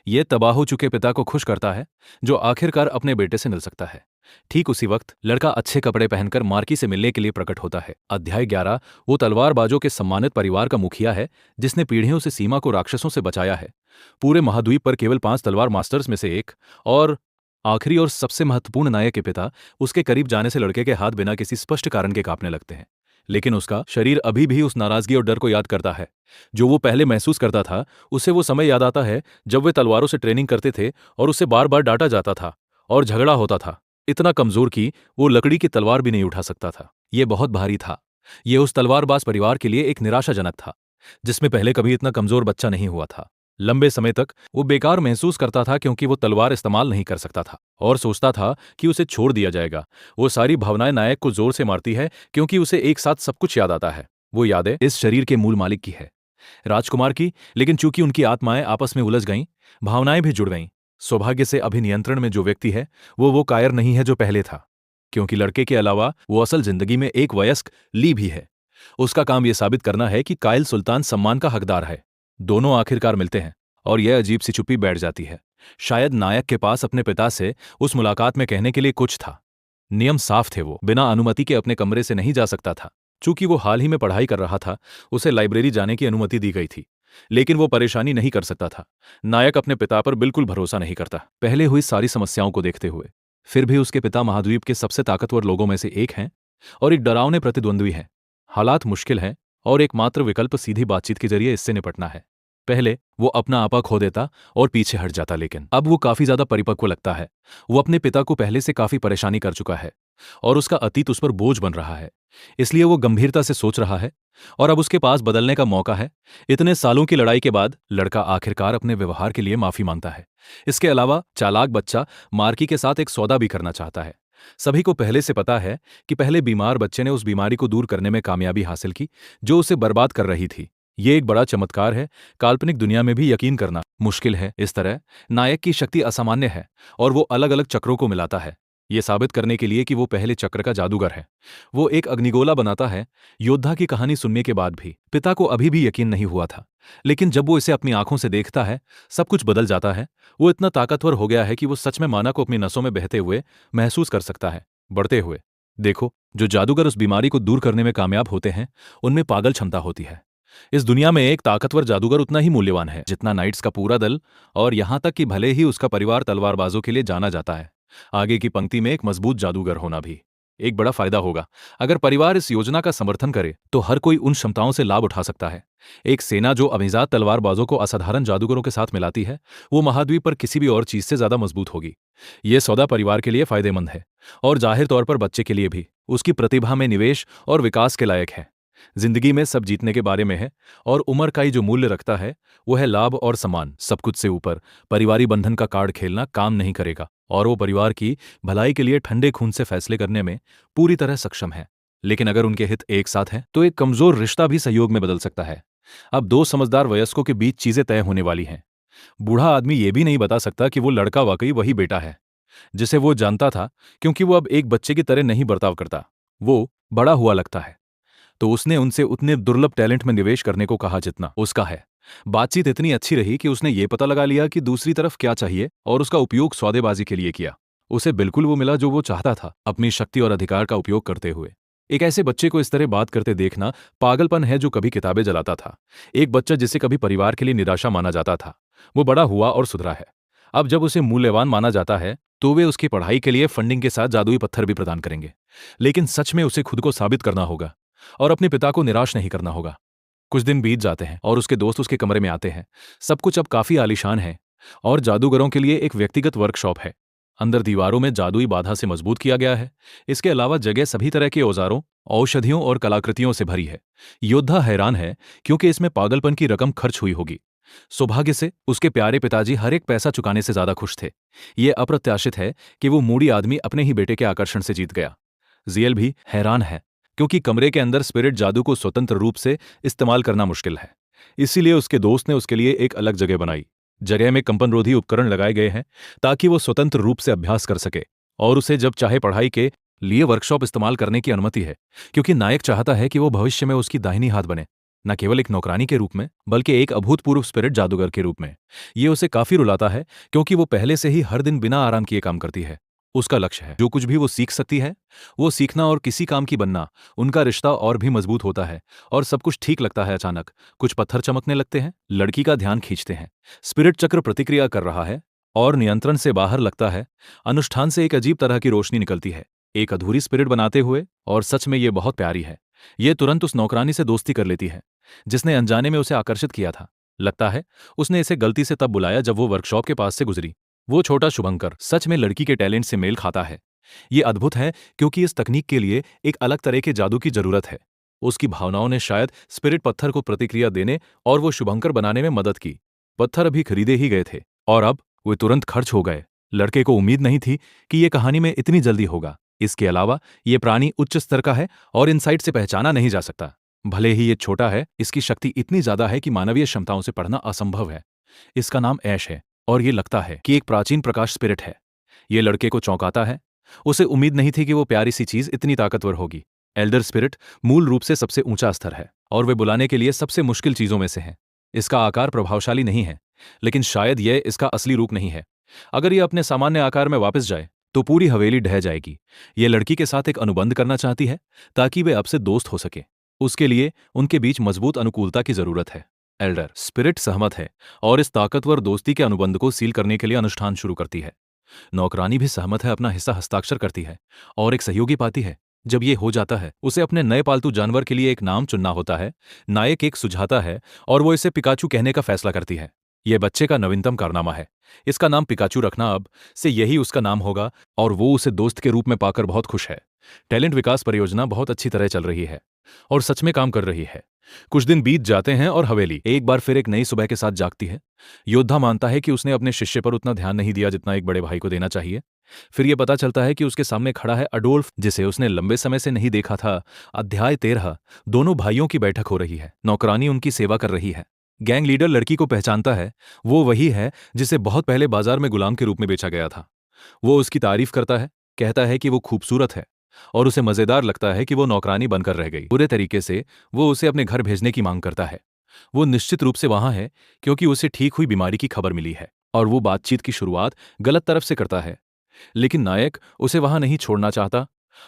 ये तबाह हो चुके पिता को खुश करता है, जो आखिरकार अपने बेटे से मिल सकता है। ठीक उसी वक्त लड़का अच्छे कपड़े पहनकर मार्की से मिलने के लिए प्रकट होता है। अध्याय 11। वो तलवारबाजों के सम्मानित परिवार का मुखिया है, जिसने पीढ़ियों से सीमा को राक्षसों से बचाया है। पूरे महाद्वीप पर केवल 5 तलवार मास्टर्स में से एक, और आखिरी और सबसे महत्वपूर्ण नायक के पिता उसके करीब जाने से लड़के के हाथ बिना किसी स्पष्ट कारण के कांपने लगते हैं। लेकिन उसका शरीर अभी भी उस नाराजगी और डर को याद करता है जो वो पहले महसूस करता था। उसे वो समय याद आता है जब वे तलवारों से ट्रेनिंग करते थे और उसे बार बार डांटा जाता था और झगड़ा होता था। इतना कमजोर कि वो लकड़ी की तलवार भी नहीं उठा सकता था। ये बहुत भारी था। ये उस तलवारबाज परिवार के लिए एक निराशाजनक था, जिसमें पहले कभी इतना कमजोर बच्चा नहीं हुआ था। लंबे समय तक वो बेकार महसूस करता था, क्योंकि वो तलवार इस्तेमाल नहीं कर सकता था और सोचता था कि उसे छोड़ दिया जाएगा। वो सारी भावनाएं नायक को जोर से मारती है, क्योंकि उसे एक साथ सब कुछ याद आता है। वो यादें इस शरीर के मूल मालिक की है, राजकुमार की। लेकिन चूंकि उनकी आत्माएं आपस में उलझ गईं, भावनाएं भी जुड़ गईं। सौभाग्य से अभी नियंत्रण में जो व्यक्ति है वो कायर नहीं है जो पहले था, क्योंकि लड़के के अलावा वो असल जिंदगी में एक वयस्क ली भी है। उसका काम यह साबित करना है कि काइल सुल्तान सम्मान का हकदार है। दोनों आखिरकार मिलते हैं और यह अजीब सी चुप्पी बैठ जाती है। शायद नायक के पास अपने पिता से उस मुलाकात में कहने के लिए कुछ था। नियम साफ थे, वो बिना अनुमति के अपने कमरे से नहीं जा सकता था। चूंकि वो हाल ही में पढ़ाई कर रहा था, उसे लाइब्रेरी जाने की अनुमति दी गई थी, लेकिन वो परेशानी नहीं कर सकता था। नायक अपने पिता पर बिल्कुल भरोसा नहीं करता, पहले हुई सारी समस्याओं को देखते हुए। फिर भी उसके पिता महाद्वीप के सबसे ताकतवर लोगों में से एक हैं और एक डरावने प्रतिद्वंद्वी हैं। हालात मुश्किल हैं और एकमात्र विकल्प सीधी बातचीत के जरिए इससे निपटना है। पहले वो अपना आपा खो देता और पीछे हट जाता, लेकिन अब वो काफी ज्यादा परिपक्व लगता है। वो अपने पिता को पहले से काफी परेशानी कर चुका है। और उसका अतीत उस पर बोझ बन रहा है। इसलिए वो गंभीरता से सोच रहा है और अब उसके पास बदलने का मौका है। इतने सालों की लड़ाई के बाद लड़का आखिरकार अपने व्यवहार के लिए माफी मांगता है। इसके अलावा चालाक बच्चा मार्की के साथ एक सौदा भी करना चाहता है। सभी को पहले से पता है कि पहले बीमार बच्चे ने उस बीमारी को दूर करने में कामयाबी हासिल की जो उसे बर्बाद कर रही थी। ये एक बड़ा चमत्कार है। काल्पनिक दुनिया में भी यकीन करना मुश्किल है। इस तरह नायक की शक्ति असामान्य है और वो अलग अलग चक्रों को मिलाता है, ये साबित करने के लिए कि वो पहले चक्र का जादूगर है। वो एक अग्निगोला बनाता है। योद्धा की कहानी सुनने के बाद भी पिता को अभी भी यकीन नहीं हुआ था, लेकिन जब वो इसे अपनी आंखों से देखता है, सब कुछ बदल जाता है। वो इतना ताकतवर हो गया है कि वो सच में माना को अपनी नसों में बहते हुए महसूस कर सकता है, बढ़ते हुए। देखो, जो जादूगर उस बीमारी को दूर करने में कामयाब होते हैं, उनमें पागल क्षमता होती है। इस दुनिया में एक ताकतवर जादूगर उतना ही मूल्यवान है जितना नाइट्स का पूरा दल, और यहां तक कि भले ही उसका परिवार तलवारबाजों के लिए जाना जाता है। आगे की पंक्ति में एक मजबूत जादूगर होना भी एक बड़ा फायदा होगा। अगर परिवार इस योजना का समर्थन करे तो हर कोई उन क्षमताओं से लाभ उठा सकता है। एक सेना जो अभिजात तलवारबाजों को असाधारण जादूगरों के साथ मिलाती है, वो महाद्वीप पर किसी भी और चीज से ज्यादा मजबूत होगी। ये सौदा परिवार के लिए फायदेमंद है और जाहिर तौर पर बच्चे के लिए भी। उसकी प्रतिभा में निवेश और विकास के लायक है। जिंदगी में सब जीतने के बारे में है और उम्र का ही जो मूल्य रखता है वो है लाभ और सम्मान। सब कुछ से ऊपर परिवारी बंधन का कार्ड खेलना काम नहीं करेगा और वो परिवार की भलाई के लिए ठंडे खून से फैसले करने में पूरी तरह सक्षम है। लेकिन अगर उनके हित एक साथ हैं तो एक कमजोर रिश्ता भी सहयोग में बदल सकता है। अब दो समझदार वयस्कों के बीच चीजें तय होने वाली हैं। बूढ़ा आदमी ये भी नहीं बता सकता कि वो लड़का वाकई वही बेटा है जिसे वो जानता था, क्योंकि वो अब एक बच्चे की तरह नहीं बर्ताव करता। वो बड़ा हुआ लगता है। तो उसने उनसे उतने दुर्लभ टैलेंट में निवेश करने को कहा जितना उसका है। बातचीत इतनी अच्छी रही कि उसने ये पता लगा लिया कि दूसरी तरफ क्या चाहिए और उसका उपयोग सौदेबाजी के लिए किया। उसे बिल्कुल वो मिला जो वो चाहता था, अपनी शक्ति और अधिकार का उपयोग करते हुए। एक ऐसे बच्चे को इस तरह बात करते देखना पागलपन है जो कभी किताबें जलाता था। एक बच्चा जिसे कभी परिवार के लिए निराशा माना जाता था, वो बड़ा हुआ और सुधरा है। अब जब उसे मूल्यवान माना जाता है तो वे उसकी पढ़ाई के लिए फंडिंग के साथ जादुई पत्थर भी प्रदान करेंगे। लेकिन सच में उसे खुद को साबित करना होगा और अपने पिता को निराश नहीं करना होगा। कुछ दिन बीत जाते हैं और उसके दोस्त उसके कमरे में आते हैं। सब कुछ अब काफी आलीशान है और जादूगरों के लिए एक व्यक्तिगत वर्कशॉप है। अंदर दीवारों में जादुई बाधा से मजबूत किया गया है। इसके अलावा जगह सभी तरह के औजारों, औषधियों और कलाकृतियों से भरी है। योद्धा हैरान है क्योंकि इसमें पागलपन की रकम खर्च हुई होगी। सौभाग्य से उसके प्यारे पिताजी हर एक पैसा चुकाने से ज्यादा खुश थे। ये अप्रत्याशित है कि वो मूडी आदमी अपने ही बेटे के आकर्षण से जीत गया। जियल भी हैरान है क्योंकि कमरे के अंदर स्पिरिट जादू को स्वतंत्र रूप से इस्तेमाल करना मुश्किल है। इसीलिए उसके दोस्त ने उसके लिए एक अलग जगह बनाई। जगह में कंपनरोधी उपकरण लगाए गए हैं ताकि वो स्वतंत्र रूप से अभ्यास कर सके और उसे जब चाहे पढ़ाई के लिए वर्कशॉप इस्तेमाल करने की अनुमति है, क्योंकि नायक चाहता है कि वो भविष्य में उसकी दाहिनी हाथ बने, न केवल एक नौकरानी के रूप में बल्कि एक अभूतपूर्व स्पिरिट जादूगर के रूप में। ये उसे काफी रुलाता है क्योंकि वो पहले से ही हर दिन बिना आराम किए काम करती है। उसका लक्ष्य है जो कुछ भी वो सीख सकती है वो सीखना और किसी काम की बनना। उनका रिश्ता और भी मजबूत होता है और सब कुछ ठीक लगता है। अचानक कुछ पत्थर चमकने लगते हैं, लड़की का ध्यान खींचते हैं। स्पिरिट चक्र प्रतिक्रिया कर रहा है और नियंत्रण से बाहर लगता है। अनुष्ठान से एक अजीब तरह की रोशनी निकलती है, एक अधूरी स्पिरिट बनाते हुए, और सच में ये बहुत प्यारी है। ये तुरंत उस नौकरानी से दोस्ती कर लेती है जिसने अनजाने में उसे आकर्षित किया था। लगता है उसने इसे गलती से तब बुलाया जब वो वर्कशॉप के पास से गुजरी। वो छोटा शुभंकर सच में लड़की के टैलेंट से मेल खाता है। ये अद्भुत है क्योंकि इस तकनीक के लिए एक अलग तरह के जादू की जरूरत है। उसकी भावनाओं ने शायद स्पिरिट पत्थर को प्रतिक्रिया देने और वो शुभंकर बनाने में मदद की। पत्थर अभी खरीदे ही गए थे और अब वे तुरंत खर्च हो गए। लड़के को उम्मीद नहीं थी कि ये कहानी में इतनी जल्दी होगा। इसके अलावा ये प्राणी उच्च स्तर का है और इनसाइट से पहचाना नहीं जा सकता। भले ही ये छोटा है, इसकी शक्ति इतनी ज्यादा है कि मानवीय क्षमताओं से पढ़ना असंभव है। इसका नाम ऐश है और ये लगता है कि एक प्राचीन प्रकाश स्पिरिट है। ये लड़के को चौंकाता है। उसे उम्मीद नहीं थी कि वो प्यारी सी चीज इतनी ताकतवर होगी। एल्डर स्पिरिट मूल रूप से सबसे ऊंचा स्तर है और वे बुलाने के लिए सबसे मुश्किल चीजों में से है। इसका आकार प्रभावशाली नहीं है, लेकिन शायद यह इसका असली रूप नहीं है। अगर यह अपने सामान्य आकार में वापस जाए तो पूरी हवेली ढह जाएगी। यह लड़की के साथ एक अनुबंध करना चाहती है ताकि वे अब से दोस्त हो सके। उसके लिए उनके बीच मजबूत अनुकूलता की जरूरत है। एल्डर स्पिरिट सहमत है और इस ताकतवर दोस्ती के अनुबंध को सील करने के लिए अनुष्ठान शुरू करती है। नौकरानी भी सहमत है, अपना हिस्सा हस्ताक्षर करती है और एक सहयोगी पाती है। जब ये हो जाता है उसे अपने नए पालतू जानवर के लिए एक नाम चुनना होता है। नायक एक सुझाता है और वो इसे पिकाचू कहने का फैसला करती है। यह बच्चे का नवीनतम कारनामा है। इसका नाम पिकाचू रखना अब से यही उसका नाम होगा और वो उसे दोस्त के रूप में पाकर बहुत खुश है। टैलेंट विकास परियोजना बहुत अच्छी तरह चल रही है और सच में काम कर रही है। कुछ दिन बीत जाते हैं और हवेली एक बार फिर एक नई सुबह के साथ जागती है। योद्धा मानता है कि उसने अपने शिष्य पर उतना ध्यान नहीं दिया जितना एक बड़े भाई को देना चाहिए। फिर यह पता चलता है कि उसके सामने खड़ा है अडोल्फ, जिसे उसने लंबे समय से नहीं देखा था। अध्याय 13। दोनों भाइयों की बैठक हो रही है। नौकरानी उनकी सेवा कर रही है। गैंग लीडर लड़की को पहचानता है। वो वही है जिसे बहुत पहले बाजार में गुलाम के रूप में बेचा गया था। वो उसकी तारीफ करता है, कहता है कि वो खूबसूरत है और उसे मजेदार लगता है कि वो नौकरानी बनकर रह गई। बुरे तरीके से वो उसे अपने घर भेजने की मांग करता है। वो निश्चित रूप से वहां है क्योंकि उसे ठीक हुई बीमारी की खबर मिली है और वो बातचीत की शुरुआत गलत तरफ से करता है। लेकिन नायक उसे वहां नहीं छोड़ना चाहता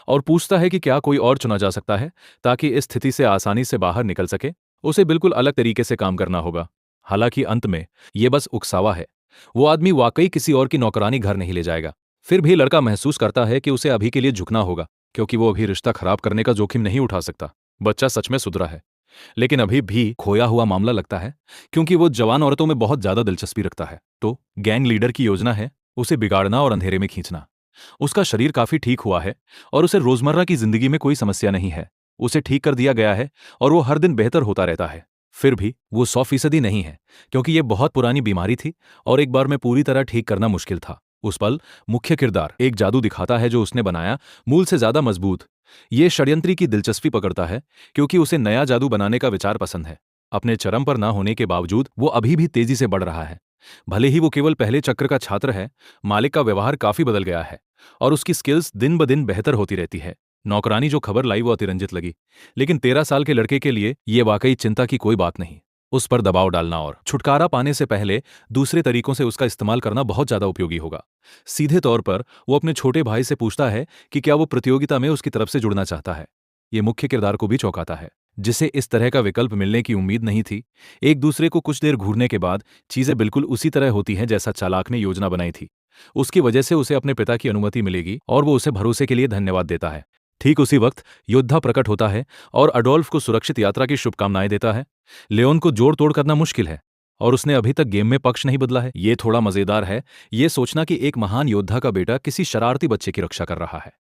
और पूछता है कि क्या कोई और चुना जा सकता है ताकि इस स्थिति से आसानी से बाहर निकल सके। उसे बिल्कुल अलग तरीके से काम करना होगा। हालांकि अंत में यह बस उकसावा है। वो आदमी वाकई किसी और की नौकरानी घर नहीं ले जाएगा। फिर भी लड़का महसूस करता है कि उसे अभी के लिए झुकना होगा क्योंकि वो अभी रिश्ता खराब करने का जोखिम नहीं उठा सकता। बच्चा सच में सुधरा है लेकिन अभी भी खोया हुआ मामला लगता है क्योंकि वो जवान औरतों में बहुत ज्यादा दिलचस्पी रखता है। तो गैंग लीडर की योजना है उसे बिगाड़ना और अंधेरे में खींचना। उसका शरीर काफी ठीक हुआ है और उसे रोजमर्रा की जिंदगी में कोई समस्या नहीं है। उसे ठीक कर दिया गया है और वो हर दिन बेहतर होता रहता है। फिर भी वो 100% नहीं है क्योंकि ये बहुत पुरानी बीमारी थी और एक बार में पूरी तरह ठीक करना मुश्किल था। उस पल मुख्य किरदार एक जादू दिखाता है जो उसने बनाया, मूल से ज्यादा मजबूत। ये षड्यंत्री की दिलचस्पी पकड़ता है क्योंकि उसे नया जादू बनाने का विचार पसंद है। अपने चरम पर ना होने के बावजूद वो अभी भी तेजी से बढ़ रहा है। भले ही वो केवल पहले चक्र का छात्र है, मालिक का व्यवहार काफी बदल गया है और उसकी स्किल्स दिन ब दिन बेहतर होती रहती है। नौकरानी जो खबर लाई वो अतिरंजित लगी, लेकिन 13 साल के लड़के के लिए ये वाकई चिंता की कोई बात नहीं। उस पर दबाव डालना और छुटकारा पाने से पहले दूसरे तरीकों से उसका इस्तेमाल करना बहुत ज्यादा उपयोगी होगा। सीधे तौर पर वो अपने छोटे भाई से पूछता है कि क्या वो प्रतियोगिता में उसकी तरफ से जुड़ना चाहता है। ये मुख्य किरदार को भी चौंकाता है, जिसे इस तरह का विकल्प मिलने की उम्मीद नहीं थी। एक दूसरे को कुछ देर घूरने के बाद चीजें बिल्कुल उसी तरह होती हैं जैसा चालाक ने योजना बनाई थी। उसकी वजह से उसे अपने पिता की अनुमति मिलेगी और वो उसे भरोसे के लिए धन्यवाद देता है। ठीक उसी वक्त योद्धा प्रकट होता है और अडोल्फ को सुरक्षित यात्रा की शुभकामनाएं देता है। लियोन को जोड़ तोड़ करना मुश्किल है और उसने अभी तक गेम में पक्ष नहीं बदला है। ये थोड़ा मजेदार है, ये सोचना कि एक महान योद्धा का बेटा किसी शरारती बच्चे की रक्षा कर रहा है।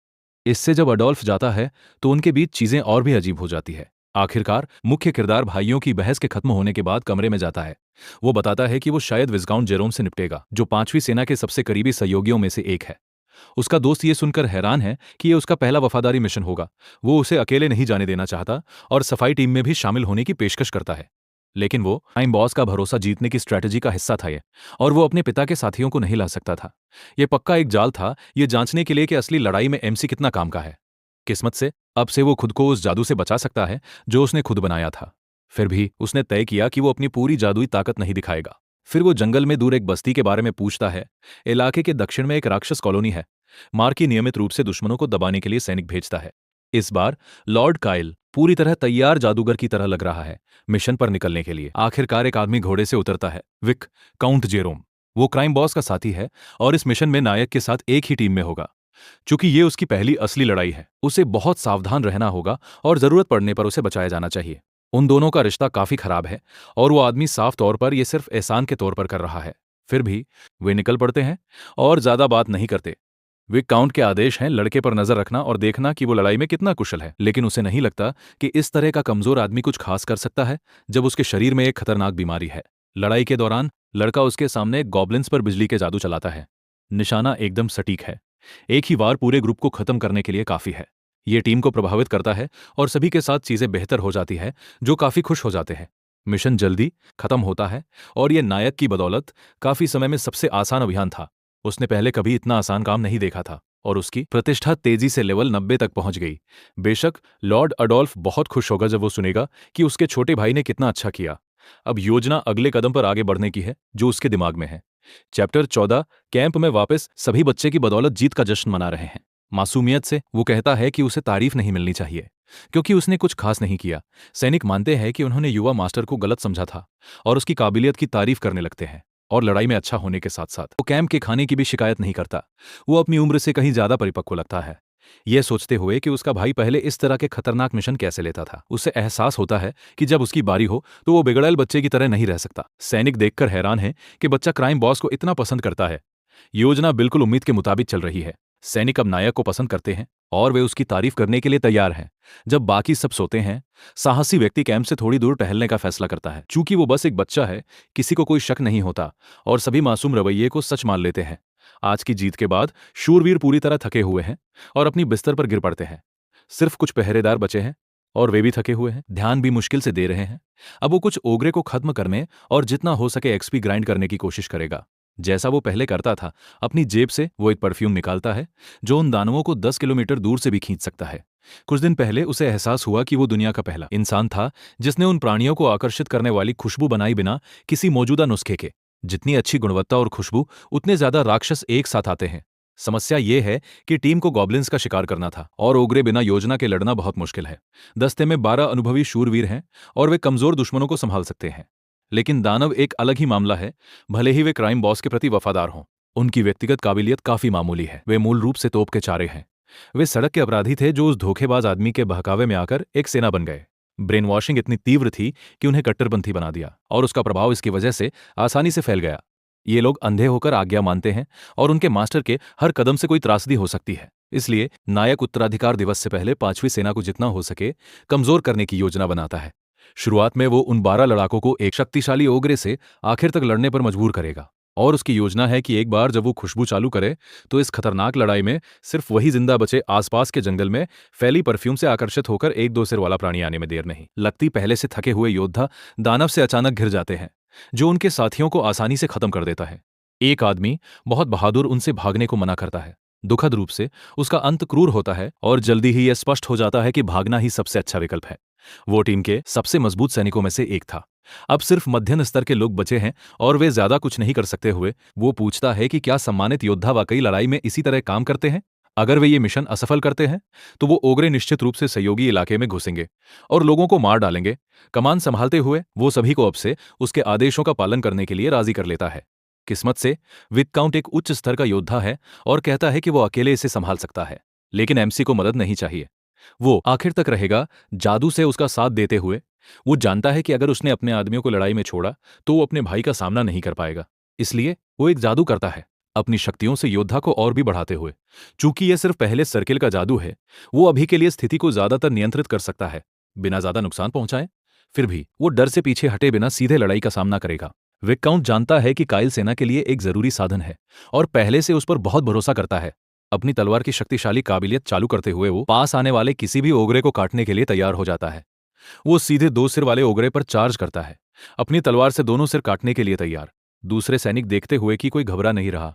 इससे जब अडोल्फ जाता है तो उनके बीच चीजें और भी अजीब हो जाती है। आखिरकार मुख्य किरदार भाइयों की बहस के खत्म होने के बाद कमरे में जाता है। वो बताता है कि वो शायद विस्काउंट जेरोम से निपटेगा, जो 5वीं सेना के सबसे करीबी सहयोगियों में से एक है। उसका दोस्त ये सुनकर हैरान है कि ये उसका पहला वफादारी मिशन होगा। वो उसे अकेले नहीं जाने देना चाहता और सफाई टीम में भी शामिल होने की पेशकश करता है। लेकिन वो टाइम बॉस का भरोसा जीतने की स्ट्रैटेजी का हिस्सा था ये, और वो अपने पिता के साथियों को नहीं ला सकता था। ये पक्का एक जाल था, ये जांचने के लिए कि असली लड़ाई में एमसी कितना काम का है। किस्मत से अब से वो खुद को उस जादू से बचा सकता है जो उसने खुद बनाया था। फिर भी उसने तय किया कि वो अपनी पूरी जादुई ताकत नहीं दिखाएगा। फिर वो जंगल में दूर एक बस्ती के बारे में पूछता है। इलाके के दक्षिण में एक राक्षस कॉलोनी है। मार्की नियमित रूप से दुश्मनों को दबाने के लिए सैनिक भेजता है। इस बार लॉर्ड काइल पूरी तरह तैयार जादूगर की तरह लग रहा है मिशन पर निकलने के लिए। आखिरकार एक आदमी घोड़े से उतरता है, विक, काउंट जेरोम। वो क्राइम बॉस का साथी है और इस मिशन में नायक के साथ एक ही टीम में होगा। चूंकि ये उसकी पहली असली लड़ाई है, उसे बहुत सावधान रहना होगा और जरूरत पड़ने पर उसे बचाया जाना चाहिए। उन दोनों का रिश्ता काफी खराब है और वो आदमी साफ तौर पर यह सिर्फ एहसान के तौर पर कर रहा है। फिर भी वे निकल पड़ते हैं और ज्यादा बात नहीं करते। वे काउंट के आदेश हैं लड़के पर नजर रखना और देखना कि वो लड़ाई में कितना कुशल है, लेकिन उसे नहीं लगता कि इस तरह का कमजोर आदमी कुछ खास कर सकता है जब उसके शरीर में एक खतरनाक बीमारी है। लड़ाई के दौरान लड़का उसके सामने गॉब्लिन्स पर बिजली के जादू चलाता है। निशाना एकदम सटीक है, एक ही वार पूरे ग्रुप को खत्म करने के लिए काफी है। ये टीम को प्रभावित करता है और सभी के साथ चीजें बेहतर हो जाती है, जो काफी खुश हो जाते हैं। मिशन जल्दी खत्म होता है और ये नायक की बदौलत काफी समय में सबसे आसान अभियान था। उसने पहले कभी इतना आसान काम नहीं देखा था और उसकी प्रतिष्ठा तेजी से लेवल 90 तक पहुंच गई। बेशक लॉर्ड अडोल्फ बहुत खुश होगा जब वो सुनेगा कि उसके छोटे भाई ने कितना अच्छा किया। अब योजना अगले कदम पर आगे बढ़ने की है जो उसके दिमाग में है। चैप्टर 14। कैंप में वापस सभी बच्चे की बदौलत जीत का जश्न मना रहे हैं। मासूमियत से वो कहता है कि उसे तारीफ नहीं मिलनी चाहिए क्योंकि उसने कुछ खास नहीं किया। सैनिक मानते हैं कि उन्होंने युवा मास्टर को गलत समझा था और उसकी काबिलियत की तारीफ करने लगते हैं। और लड़ाई में अच्छा होने के साथ साथ वो कैंप के खाने की भी शिकायत नहीं करता। वो अपनी उम्र से कहीं ज्यादा परिपक्व लगता है। यह सोचते हुए कि उसका भाई पहले इस तरह के खतरनाक मिशन कैसे लेता था, उसे एहसास होता है कि जब उसकी बारी हो तो वो बिगड़ैल बच्चे की तरह नहीं रह सकता। सैनिक देखकर हैरान है कि बच्चा क्राइम बॉस को इतना पसंद करता है। योजना बिल्कुल उम्मीद के मुताबिक चल रही है। सैनिक अब नायक को पसंद करते हैं और वे उसकी तारीफ करने के लिए तैयार हैं। जब बाकी सब सोते हैं, साहसी व्यक्ति कैंप से थोड़ी दूर टहलने का फैसला करता है। चूंकि वो बस एक बच्चा है, किसी को कोई शक नहीं होता और सभी मासूम रवैये को सच मान लेते हैं। आज की जीत के बाद शूरवीर पूरी तरह थके हुए हैं और अपनी बिस्तर पर गिर पड़ते हैं। सिर्फ कुछ पहरेदार बचे हैं और वे भी थके हुए हैं, ध्यान भी मुश्किल से दे रहे हैं। अब वो कुछ ओगरे को खत्म करने और जितना हो सके एक्सपी ग्राइंड करने की कोशिश करेगा, जैसा वो पहले करता था। अपनी जेब से वो एक परफ्यूम निकालता है जो उन दानवों को 10 किलोमीटर दूर से भी खींच सकता है। कुछ दिन पहले उसे एहसास हुआ कि वो दुनिया का पहला इंसान था जिसने उन प्राणियों को आकर्षित करने वाली खुशबू बनाई बिना किसी मौजूदा नुस्खे के। जितनी अच्छी गुणवत्ता और खुशबू, उतने ज्यादा राक्षस एक साथ आते हैं। समस्या ये है कि टीम को गॉब्लिन्स का शिकार करना था और ओगरे बिना योजना के लड़ना बहुत मुश्किल है। दस्ते में 12 अनुभवी शूरवीर हैं और वे कमजोर दुश्मनों को संभाल सकते हैं। लेकिन दानव एक अलग ही मामला है। भले ही वे क्राइम बॉस के प्रति वफादार हों, उनकी व्यक्तिगत काबिलियत काफी मामूली है। वे मूल रूप से तोप के चारे हैं। वे सड़क के अपराधी थे जो उस धोखेबाज आदमी के बहकावे में आकर एक सेना बन गए। ब्रेन वॉशिंग इतनी तीव्र थी कि उन्हें कट्टरपंथी बना दिया और उसका प्रभाव इसकी वजह से आसानी से फैल गया। ये लोग अंधे होकर आज्ञा मानते हैं और उनके मास्टर के हर कदम से कोई त्रासदी हो सकती है। इसलिए नायक उत्तराधिकार दिवस से पहले 5वीं सेना को जितना हो सके कमजोर करने की योजना बनाता है। शुरुआत में वो उन 12 लड़ाकों को एक शक्तिशाली ओगरे से आखिर तक लड़ने पर मजबूर करेगा और उसकी योजना है कि एक बार जब वो खुशबू चालू करे तो इस खतरनाक लड़ाई में सिर्फ वही जिंदा बचे। आसपास के जंगल में फैली परफ्यूम से आकर्षित होकर एक दो सिर वाला प्राणी आने में देर नहीं लगती। पहले से थके हुए योद्धा दानव से अचानक घिर जाते हैं जो उनके साथियों को आसानी से खत्म कर देता है। एक आदमी बहुत बहादुर उनसे भागने को मना करता है। दुखद रूप से उसका अंत क्रूर होता है और जल्दी ही यह स्पष्ट हो जाता है कि भागना ही सबसे अच्छा विकल्प है। वो टीम के सबसे मजबूत सैनिकों में से एक था। अब सिर्फ मध्यम स्तर के लोग बचे हैं और वे ज्यादा कुछ नहीं कर सकते हुए वो पूछता है कि क्या सम्मानित योद्धा वाकई लड़ाई में इसी तरह काम करते हैं। अगर वे ये मिशन असफल करते हैं तो वो ओगरे निश्चित रूप से सहयोगी इलाके में घुसेंगे और लोगों को मार डालेंगे। कमान संभालते हुए वो सभी को अब से उसके आदेशों का पालन करने के लिए राजी कर लेता है। किस्मत से विस्काउंट एक उच्च स्तर का योद्धा है और कहता है कि वो अकेले इसे संभाल सकता है, लेकिन एमसी को मदद नहीं चाहिए। वो आखिर तक रहेगा, जादू से उसका साथ देते हुए। वो जानता है कि अगर उसने अपने आदमियों को लड़ाई में छोड़ा तो वो अपने भाई का सामना नहीं कर पाएगा। इसलिए वो एक जादू करता है, अपनी शक्तियों से योद्धा को और भी बढ़ाते हुए। चूंकि यह सिर्फ पहले सर्किल का जादू है, वो अभी के लिए स्थिति को ज्यादातर नियंत्रित कर सकता है बिना ज्यादा नुकसान पहुंचाए। फिर भी वो डर से पीछे हटे बिना सीधे लड़ाई का सामना करेगा। विस्काउंट जानता है कि काइल सेना के लिए एक जरूरी साधन है और पहले से उस पर बहुत भरोसा करता है। अपनी तलवार की शक्तिशाली काबिलियत चालू करते हुए वो पास आने वाले किसी भी ओगरे को काटने के लिए तैयार हो जाता है। वो सीधे 2 सिर वाले ओगरे पर चार्ज करता है, अपनी तलवार से दोनों सिर काटने के लिए तैयार। दूसरे सैनिक देखते हुए कि कोई घबरा नहीं रहा,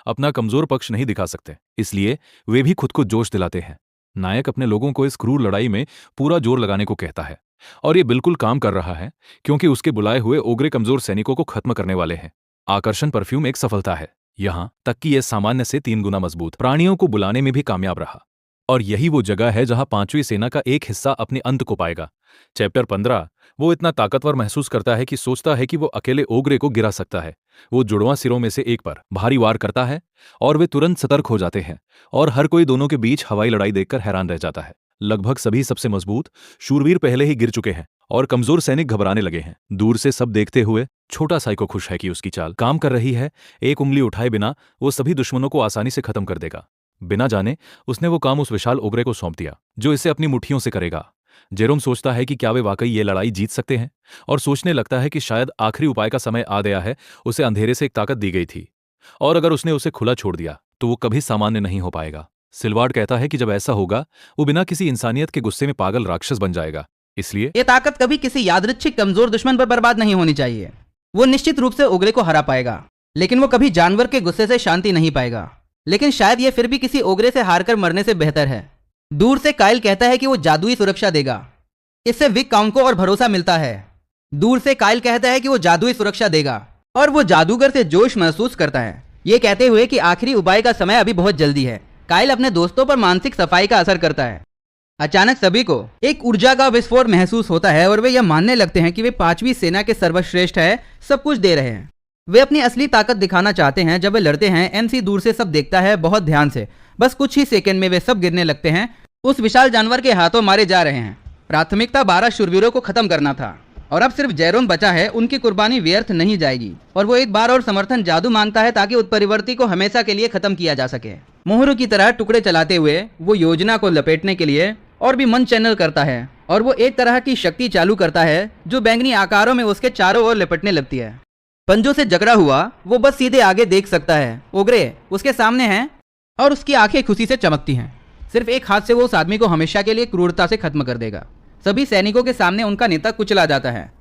अपना कमजोर पक्ष नहीं दिखा सकते, इसलिए वे भी खुद को जोश दिलाते हैं। नायक अपने लोगों को इस क्रूर लड़ाई में पूरा जोर लगाने को कहता है और ये बिल्कुल काम कर रहा है क्योंकि उसके बुलाए हुए ओगरे कमजोर सैनिकों को खत्म करने वाले हैं। आकर्षण परफ्यूम एक सफलता है, यहां तक कि यह सामान्य से 3 गुना मजबूत प्राणियों को बुलाने में भी कामयाब रहा। और यही वो जगह है जहां 5वीं सेना का एक हिस्सा अपने अंत को पाएगा। चैप्टर 15। वो इतना ताकतवर महसूस करता है कि सोचता है कि वो अकेले ओगरे को गिरा सकता है। वो जुड़वां सिरों में से एक पर भारी वार करता है और वे तुरंत सतर्क हो जाते हैं और हर कोई दोनों के बीच हवाई लड़ाई देखकर हैरान रह जाता है। लगभग सभी सबसे मजबूत शूरवीर पहले ही गिर चुके हैं और कमजोर सैनिक घबराने लगे हैं। दूर से सब देखते हुए छोटा साइको खुश है कि उसकी चाल काम कर रही है। एक उंगली उठाए बिना वो सभी दुश्मनों को आसानी से खत्म कर देगा। बिना जाने उसने वो काम उस विशाल ओगरे को सौंप दिया जो इसे अपनी मुट्ठियों से करेगा। जेरोम सोचता है कि क्या वे वाकई ये लड़ाई जीत सकते हैं और सोचने लगता है कि शायद आखिरी उपाय का समय आ गया है। उसे अंधेरे से एक ताकत दी गई थी और अगर उसने उसे खुला छोड़ दिया तो वो कभी सामान्य नहीं हो पाएगा। सिलवार्ड कहता है कि जब ऐसा होगा वो बिना किसी इंसानियत के गुस्से में पागल राक्षस बन जाएगा। इसलिए ये ताकत कभी किसी यादृच्छिक कमजोर दुश्मन पर बर्बाद नहीं होनी चाहिए। वो निश्चित रूप से ओगरे को हरा पाएगा, लेकिन वो कभी जानवर के गुस्से से शांति नहीं पाएगा। लेकिन शायद ये फिर भी किसी ओगरे से हारकर मरने से बेहतर है। दूर से काइल कहता है कि वो जादुई सुरक्षा देगा। इससे विस्काउंट को और भरोसा मिलता है। दूर से काइल कहता है कि वो जादुई सुरक्षा देगा और वो जादूगर से जोश महसूस करता है, ये कहते हुए कि आखिरी उपाय का समय अभी बहुत जल्दी है। काइल अपने दोस्तों पर मानसिक सफाई का असर करता है। अचानक सभी को एक ऊर्जा का विस्फोट महसूस होता है और वे यह मानने लगते हैं कि वे 5वीं सेना के सर्वश्रेष्ठ है, सब कुछ दे रहे हैं। वे अपनी असली ताकत दिखाना चाहते हैं। जब वे लड़ते हैं, एमसी दूर से सब देखता है बहुत ध्यान से। बस कुछ ही सेकंड में वे सब गिरने लगते हैं। उस विशाल जानवर के हाथों मारे जा रहे हैं। प्राथमिकता 12 शूरवीरों को खत्म करना था और अब सिर्फ जैरोम बचा है। उनकी कुर्बानी व्यर्थ नहीं जाएगी और वो एक बार और समर्थन जादू मांगता है ताकि उत्परिवर्ती को हमेशा के लिए खत्म किया जा सके। मोहरू की तरह टुकड़े चलाते हुए वो योजना को लपेटने के लिए और भी मन चैनल करता है और वो एक तरह की शक्ति चालू करता है जो बैंगनी आकारों में उसके चारों ओर लपेटने लगती है। पंजों से जकड़ा हुआ वो बस सीधे आगे देख सकता है। ओग्रे उसके सामने है और उसकी आंखें खुशी से चमकती हैं। सिर्फ एक हाथ से वो उस आदमी को हमेशा के लिए क्रूरता से खत्म कर देगा। सभी सैनिकों के सामने उनका नेता कुचला जाता है।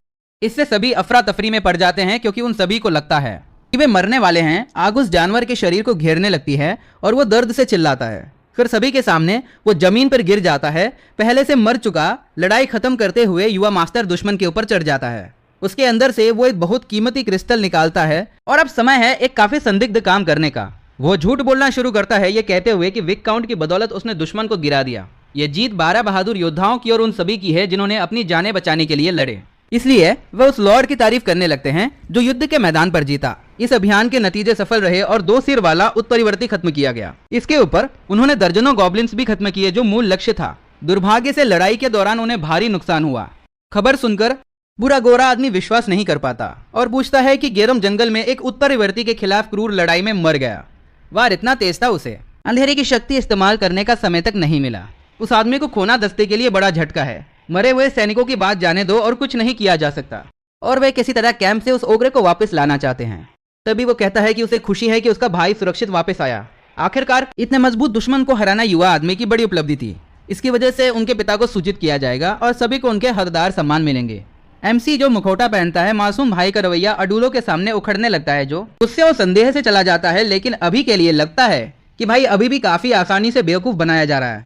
इससे सभी अफरा तफरी में पड़ जाते हैं क्योंकि उन सभी को लगता है कि वे मरने वाले हैं। आग उस जानवर के शरीर को घेरने लगती है और वो दर्द से चिल्लाता है। फिर सभी के सामने वो जमीन पर गिर जाता है। पहले से मर चुका, लड़ाई खत्म करते हुए युवा मास्टर दुश्मन के ऊपर चढ़ जाता है। उसके अंदर से वो एक बहुत कीमती क्रिस्टल निकालता है और अब समय है एक काफी संदिग्ध काम करने का। वो झूठ बोलना शुरू करता है, ये कहते हुए कि विक काउंट की बदौलत उसने दुश्मन को गिरा दिया। ये जीत 12 बहादुर योद्धाओं की और उन सभी की है जिन्होंने अपनी जानें बचाने के लिए लड़े। इसलिए वह उस लॉर्ड की तारीफ करने लगते हैं जो युद्ध के मैदान पर जीता। इस अभियान के नतीजे सफल रहे और 2 सिर वाला उत्परिवर्ती खत्म किया गया। इसके ऊपर उन्होंने दर्जनों गॉब्लिन्स भी खत्म किए जो मूल लक्ष्य था। दुर्भाग्य से लड़ाई के दौरान उन्हें भारी नुकसान हुआ। खबर सुनकर बुरा गोरा आदमी विश्वास नहीं कर पाता और पूछता है कि गेरम जंगल में एक उत्परिवर्ती के खिलाफ क्रूर लड़ाई में मर गया। वार इतना तेज था उसे अंधेरे की शक्ति इस्तेमाल करने का समय तक नहीं मिला। उस आदमी को खोना दस्ते के लिए बड़ा झटका है। मरे हुए सैनिकों की बात जाने दो और कुछ नहीं किया जा सकता और वे किसी तरह कैंप से उस ओग्रे को वापस लाना चाहते हैं। तभी वो कहता है कि उसे खुशी है कि उसका भाई सुरक्षित वापस आया। आखिरकार इतने मजबूत दुश्मन को हराना युवा आदमी की बड़ी उपलब्धि थी। इसकी वजह से उनके पिता को सूचित किया जाएगा और सभी को उनके हकदार सम्मान मिलेंगे। एमसी जो मुखौटा पहनता है, मासूम भाई का रवैया अडूलों के सामने उखड़ने लगता है जो उससे वो संदेह से चला जाता है। लेकिन अभी के लिए लगता है कि भाई अभी भी काफी आसानी से बेवकूफ बनाया जा रहा है।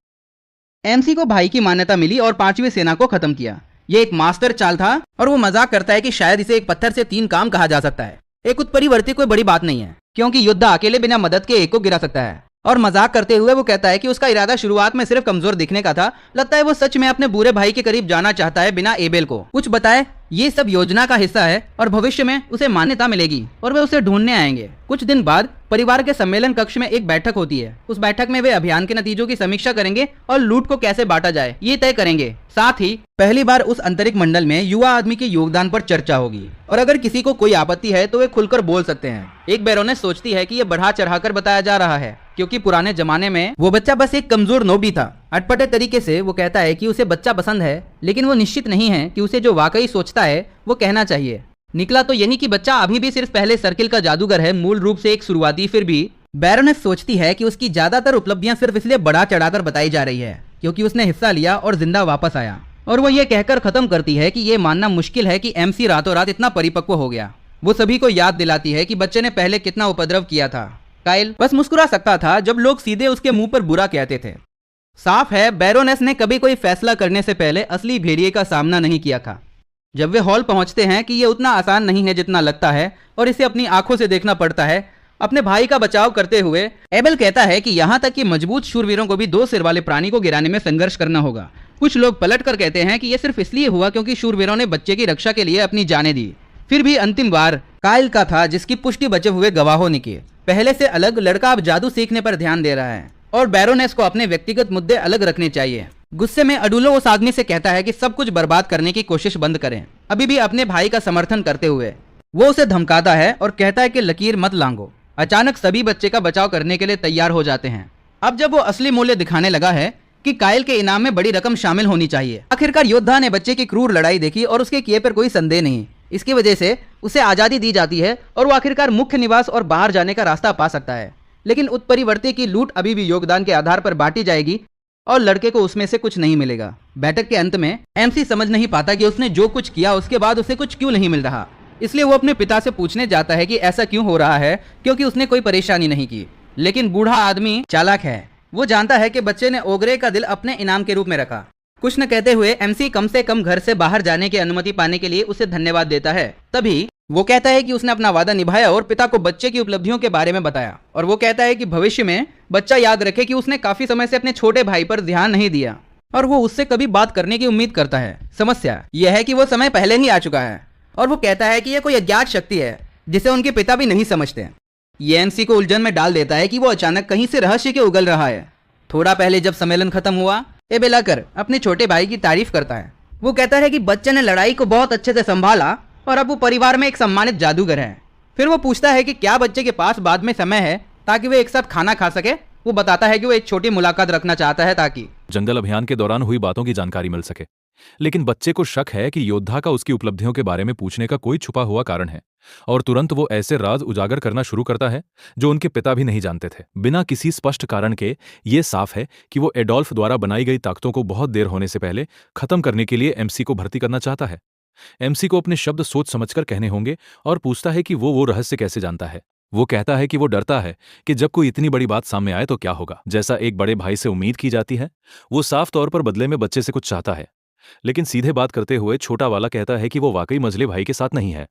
एमसी को भाई की मान्यता मिली और 5वीं सेना को खत्म किया। ये एक मास्टर चाल था और वो मजाक करता है कि शायद इसे एक पत्थर से 3 काम कहा जा सकता है। एक उत्परिवर्ती कोई बड़ी बात नहीं है क्योंकि योद्धा अकेले बिना मदद के एक को गिरा सकता है। और मजाक करते हुए वो कहता है कि उसका इरादा शुरुआत में सिर्फ कमजोर दिखने का था। लगता है वो सच में अपने बुरे भाई के करीब जाना चाहता है बिना एबेल को कुछ बताए। ये सब योजना का हिस्सा है और भविष्य में उसे मान्यता मिलेगी और वे उसे ढूंढने आएंगे। कुछ दिन बाद परिवार के सम्मेलन कक्ष में एक बैठक होती है। उस बैठक में वे अभियान के नतीजों की समीक्षा करेंगे और लूट को कैसे बांटा जाए ये तय करेंगे। साथ ही पहली बार उस अंतरिक्ष मंडल में युवा आदमी के योगदान पर चर्चा होगी और अगर किसी को कोई आपत्ति है तो वे खुलकर बोल सकते हैं। एक बैरोनेस सोचती है कि यह बढ़ा चढ़ाकर बताया जा रहा है क्योंकि पुराने जमाने में वो बच्चा बस एक कमजोर नोबी था। अटपटे तरीके से वो कहता है कि उसे बच्चा पसंद है लेकिन वो निश्चित नहीं है कि उसे जो वाकई सोचता है वो कहना चाहिए। निकला तो यही कि बच्चा अभी भी सिर्फ पहले सर्किल का जादूगर है, मूल रूप से एक शुरुआती। फिर भी बैरोनेस सोचती है कि उसकी ज्यादातर उपलब्धियां सिर्फ इसलिए बढ़ा चढ़ाकर बताई जा रही है क्योंकि उसने हिस्सा लिया और जिंदा वापस आया। और वो ये कहकर खत्म करती है कि ये मानना मुश्किल है कि एमसी रातों रात इतना परिपक्व हो गया। वो सभी को याद दिलाती है कि बच्चे ने पहले कितना उपद्रव किया था। काइल बस मुस्कुरा सकता था जब लोग सीधे उसके मुंह पर बुरा कहते थे। साफ है बैरोनेस ने कभी कोई फैसला करने से पहले असली भेड़िए का सामना नहीं किया था। जब वे हॉल पहुंचते हैं कि ये उतना आसान नहीं है जितना लगता है और इसे अपनी आंखों से देखना पड़ता है। अपने भाई का बचाव करते हुए एबेल कहता है कि यहाँ तक कि मजबूत शूरवीरों को भी 2 सिर वाले प्राणी को गिराने में संघर्ष करना होगा। कुछ लोग पलट कर कहते हैं कि यह सिर्फ इसलिए हुआ क्योंकि शूरवीरों ने बच्चे की रक्षा के लिए अपनी जानें दी। फिर भी अंतिम बार काइल का था जिसकी पुष्टि बचे हुए गवाहों ने की। पहले से अलग लड़का अब जादू सीखने पर ध्यान दे रहा है और बैरोनेस को अपने व्यक्तिगत मुद्दे अलग रखने चाहिए। गुस्से में अडूलो उस आदमी से कहता है कि सब कुछ बर्बाद करने की कोशिश बंद करें। अभी भी अपने भाई का समर्थन करते हुए वो उसे धमकाता है और कहता है कि लकीर मत लांघो। अचानक सभी बच्चे का बचाव करने के लिए तैयार हो जाते हैं। अब जब वो असली मूल्य दिखाने लगा है कि काइल के इनाम में बड़ी रकम शामिल होनी चाहिए। आखिरकार योद्धा ने बच्चे की क्रूर लड़ाई देखी और उसके किए पर कोई संदेह नहीं। इसकी वजह से उसे आजादी दी जाती है और वो आखिरकार मुख्य निवास और बाहर जाने का रास्ता पा सकता है। लेकिन उत्परिवर्ती की लूट अभी भी योगदान के आधार पर बांटी जाएगी और लड़के को उसमें से कुछ नहीं मिलेगा। बैठक के अंत में एमसी समझ नहीं पाता कि उसने जो कुछ किया उसके बाद उसे कुछ क्यों नहीं मिल रहा। इसलिए वो अपने पिता से पूछने जाता है कि ऐसा क्यों हो रहा है क्योंकि उसने कोई परेशानी नहीं की। लेकिन बूढ़ा आदमी चालाक है। वो जानता है कि बच्चे ने ओगरे का दिल अपने इनाम के रूप में रखा। कुछ न कहते हुए एमसी कम से कम घर से बाहर जाने की अनुमति पाने के लिए उसे धन्यवाद देता है। तभी वो कहता है कि उसने अपना वादा निभाया और पिता को बच्चे की उपलब्धियों के बारे में बताया। और वो कहता है कि भविष्य में बच्चा याद रखे कि उसने काफी समय से अपने छोटे भाई पर ध्यान नहीं दिया और वो उससे कभी बात करने की उम्मीद करता है। समस्या यह है कि वो समय पहले ही आ चुका है और वो कहता है कि यह कोई अज्ञात शक्ति है जिसे उनके पिता भी नहीं समझते। ये एमसी को उलझन में डाल देता है कि वो अचानक कहीं से रहस्य के उगल रहा है। थोड़ा पहले जब सम्मेलन खत्म हुआ, एबेल आकर अपने छोटे भाई की तारीफ करता है। वो कहता है कि बच्चे ने लड़ाई को बहुत अच्छे से संभाला और अब वो परिवार में एक सम्मानित जादूगर है। फिर वो पूछता है कि क्या बच्चे के पास बाद में समय है ताकि वे एक साथ खाना खा सके। वो बताता है कि वो एक छोटी मुलाकात रखना चाहता है ताकि जंगल अभियान के दौरान हुई बातों की जानकारी मिल सके। लेकिन बच्चे को शक है कि योद्धा का उसकी उपलब्धियों के बारे में पूछने का कोई छुपा हुआ कारण है, और तुरंत वो ऐसे राज उजागर करना शुरू करता है जो उनके पिता भी नहीं जानते थे। बिना किसी स्पष्ट कारण के ये साफ है कि वो एडोल्फ द्वारा बनाई गई ताकतों को बहुत देर होने से पहले खत्म करने के लिए एमसी को भर्ती करना चाहता है। एमसी को अपने शब्द सोच समझकर कहने होंगे और पूछता है कि वो रहस्य कैसे जानता है। वो कहता है कि वो डरता है कि जब कोई इतनी बड़ी बात सामने आए तो क्या होगा। जैसा एक बड़े भाई से उम्मीद की जाती है, वो साफ तौर पर बदले में बच्चे से कुछ चाहता है। लेकिन सीधे बात करते हुए छोटा वाला कहता है कि वो वाकई मझले भाई के साथ नहीं है।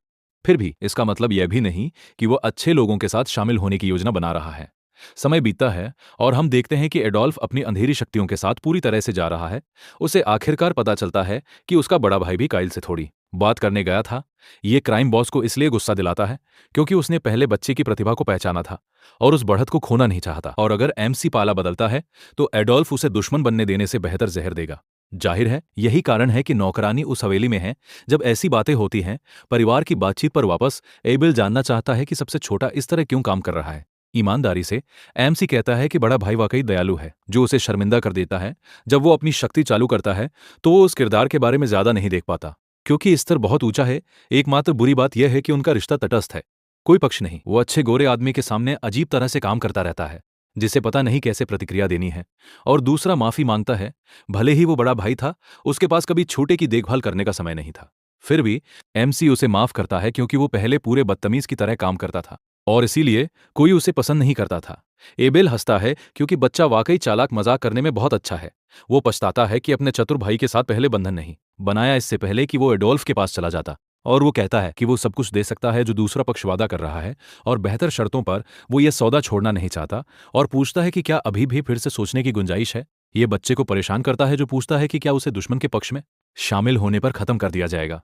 फिर भी इसका मतलब यह भी नहीं कि वो अच्छे लोगों के साथ शामिल होने की योजना बना रहा है। समय बीतता है और हम देखते हैं कि एडोल्फ अपनी अंधेरी शक्तियों के साथ पूरी तरह से जा रहा है। उसे आखिरकार पता चलता है कि उसका बड़ा भाई भी काइल से थोड़ी बात करने गया था। ये क्राइम बॉस को इसलिए गुस्सा दिलाता है क्योंकि उसने पहले बच्चे की प्रतिभा को पहचाना था और उस बढ़त को खोना नहीं चाहता। और अगर एमसी पाला बदलता है तो एडोल्फ उसे दुश्मन बनने देने से बेहतर जहर देगा। जाहिर है यही कारण है कि नौकरानी उस हवेली में है। जब ऐसी बातें होती हैं परिवार की बातचीत पर वापस, एबेल जानना चाहता है कि सबसे छोटा इस तरह क्यों काम कर रहा है। ईमानदारी से एमसी कहता है कि बड़ा भाई वाकई दयालु है, जो उसे शर्मिंदा कर देता है। जब वो अपनी शक्ति चालू करता है तो वो उस किरदार के बारे में ज्यादा नहीं देख पाता क्योंकि स्तर बहुत ऊंचा है। एकमात्र बुरी बात यह है कि उनका रिश्ता तटस्थ है, कोई पक्ष नहीं। वो अच्छे गोरे आदमी के सामने अजीब तरह से काम करता रहता है जिसे पता नहीं कैसे प्रतिक्रिया देनी है, और दूसरा माफी मांगता है। भले ही वो बड़ा भाई था, उसके पास कभी छोटे की देखभाल करने का समय नहीं था। फिर भी एमसी उसे माफ करता है क्योंकि वो पहले पूरे बदतमीज की तरह काम करता था और इसीलिए कोई उसे पसंद नहीं करता था। एबेल हंसता है क्योंकि बच्चा वाकई चालाक मजाक करने में बहुत अच्छा है। वो पछताता है कि अपने चतुर भाई के साथ पहले बंधन नहीं बनाया इससे पहले कि वो एडोल्फ के पास चला जाता, और वो कहता है कि वो सब कुछ दे सकता है जो दूसरा पक्ष वादा कर रहा है और बेहतर शर्तों पर वो ये सौदा छोड़ना नहीं चाहता, और पूछता है कि क्या अभी भी फिर से सोचने की गुंजाइश है। ये बच्चे को परेशान करता है जो पूछता है कि क्या उसे दुश्मन के पक्ष में शामिल होने पर खत्म कर दिया जाएगा।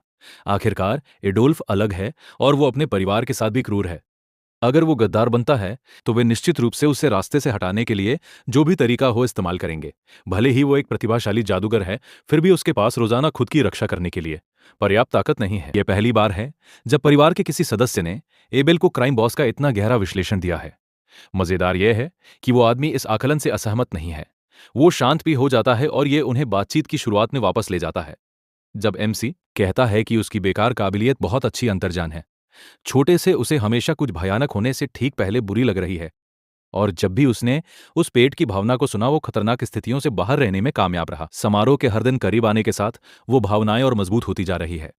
आखिरकार एडोल्फ अलग है और वो अपने परिवार के साथ भी क्रूर है। अगर वो गद्दार बनता है तो वे निश्चित रूप से उसे रास्ते से हटाने के लिए जो भी तरीका हो इस्तेमाल करेंगे। भले ही वो एक प्रतिभाशाली जादूगर है, फिर भी उसके पास रोजाना खुद की रक्षा करने के लिए पर्याप्त ताकत नहीं है। यह पहली बार है जब परिवार के किसी सदस्य ने एबेल को क्राइम बॉस का इतना गहरा विश्लेषण दिया है। मजेदार यह है कि वो आदमी इस आकलन से असहमत नहीं है। वो शांत भी हो जाता है और ये उन्हें बातचीत की शुरुआत में वापस ले जाता है जब एमसी कहता है कि उसकी बेकार काबिलियत बहुत अच्छी अंतर्जान है। छोटे से उसे हमेशा कुछ भयानक होने से ठीक पहले बुरी लग रही है, और जब भी उसने उस पेट की भावना को सुना वो खतरनाक स्थितियों से बाहर रहने में कामयाब रहा। समारोह के हर दिन करीब आने के साथ वो भावनाएं और मजबूत होती जा रही है।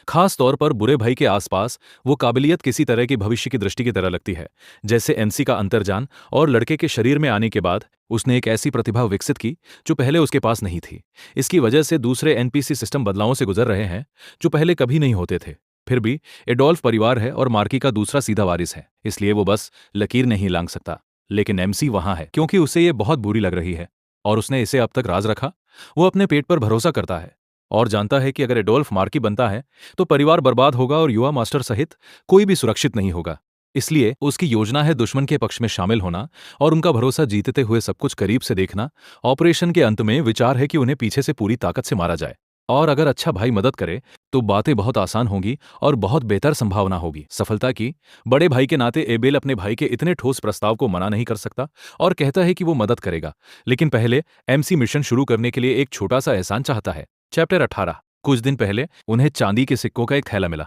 खास तौर पर बुरे भाई के आसपास वो काबिलियत किसी तरह की भविष्य की दृष्टि की तरह लगती है, जैसे एमसी का अंतर्जान, और लड़के के शरीर में आने के बाद उसने एक ऐसी प्रतिभा विकसित की जो पहले उसके पास नहीं थी। इसकी वजह से दूसरे एनपीसी सिस्टम बदलावों से गुजर रहे हैं जो पहले कभी नहीं होते थे। फिर भी एडोल्फ परिवार है और मार्की का दूसरा सीधा वारिस है, इसलिए वो बस लकीर नहीं लांघ सकता। लेकिन एमसी वहां है क्योंकि उसे ये बहुत बुरी लग रही है और उसने इसे अब तक राज रखा। वो अपने पेट पर भरोसा करता है और जानता है कि अगर एडोल्फ मार्की बनता है तो परिवार बर्बाद होगा और युवा मास्टर सहित कोई भी सुरक्षित नहीं होगा। इसलिए उसकी योजना है दुश्मन के पक्ष में शामिल होना और उनका भरोसा जीतते हुए सब कुछ करीब से देखना। ऑपरेशन के अंत में विचार है कि उन्हें पीछे से पूरी ताकत से मारा जाए, और अगर अच्छा भाई मदद करे तो बातें बहुत आसान होंगी और बहुत बेहतर संभावना होगी सफलता की। बड़े भाई के नाते एबेल अपने भाई के इतने ठोस प्रस्ताव को मना नहीं कर सकता और कहता है कि वो मदद करेगा, लेकिन पहले एमसी मिशन शुरू करने के लिए एक छोटा सा एहसान चाहता है। चैप्टर 18। कुछ दिन पहले उन्हें चांदी के सिक्कों का एक थैला मिला,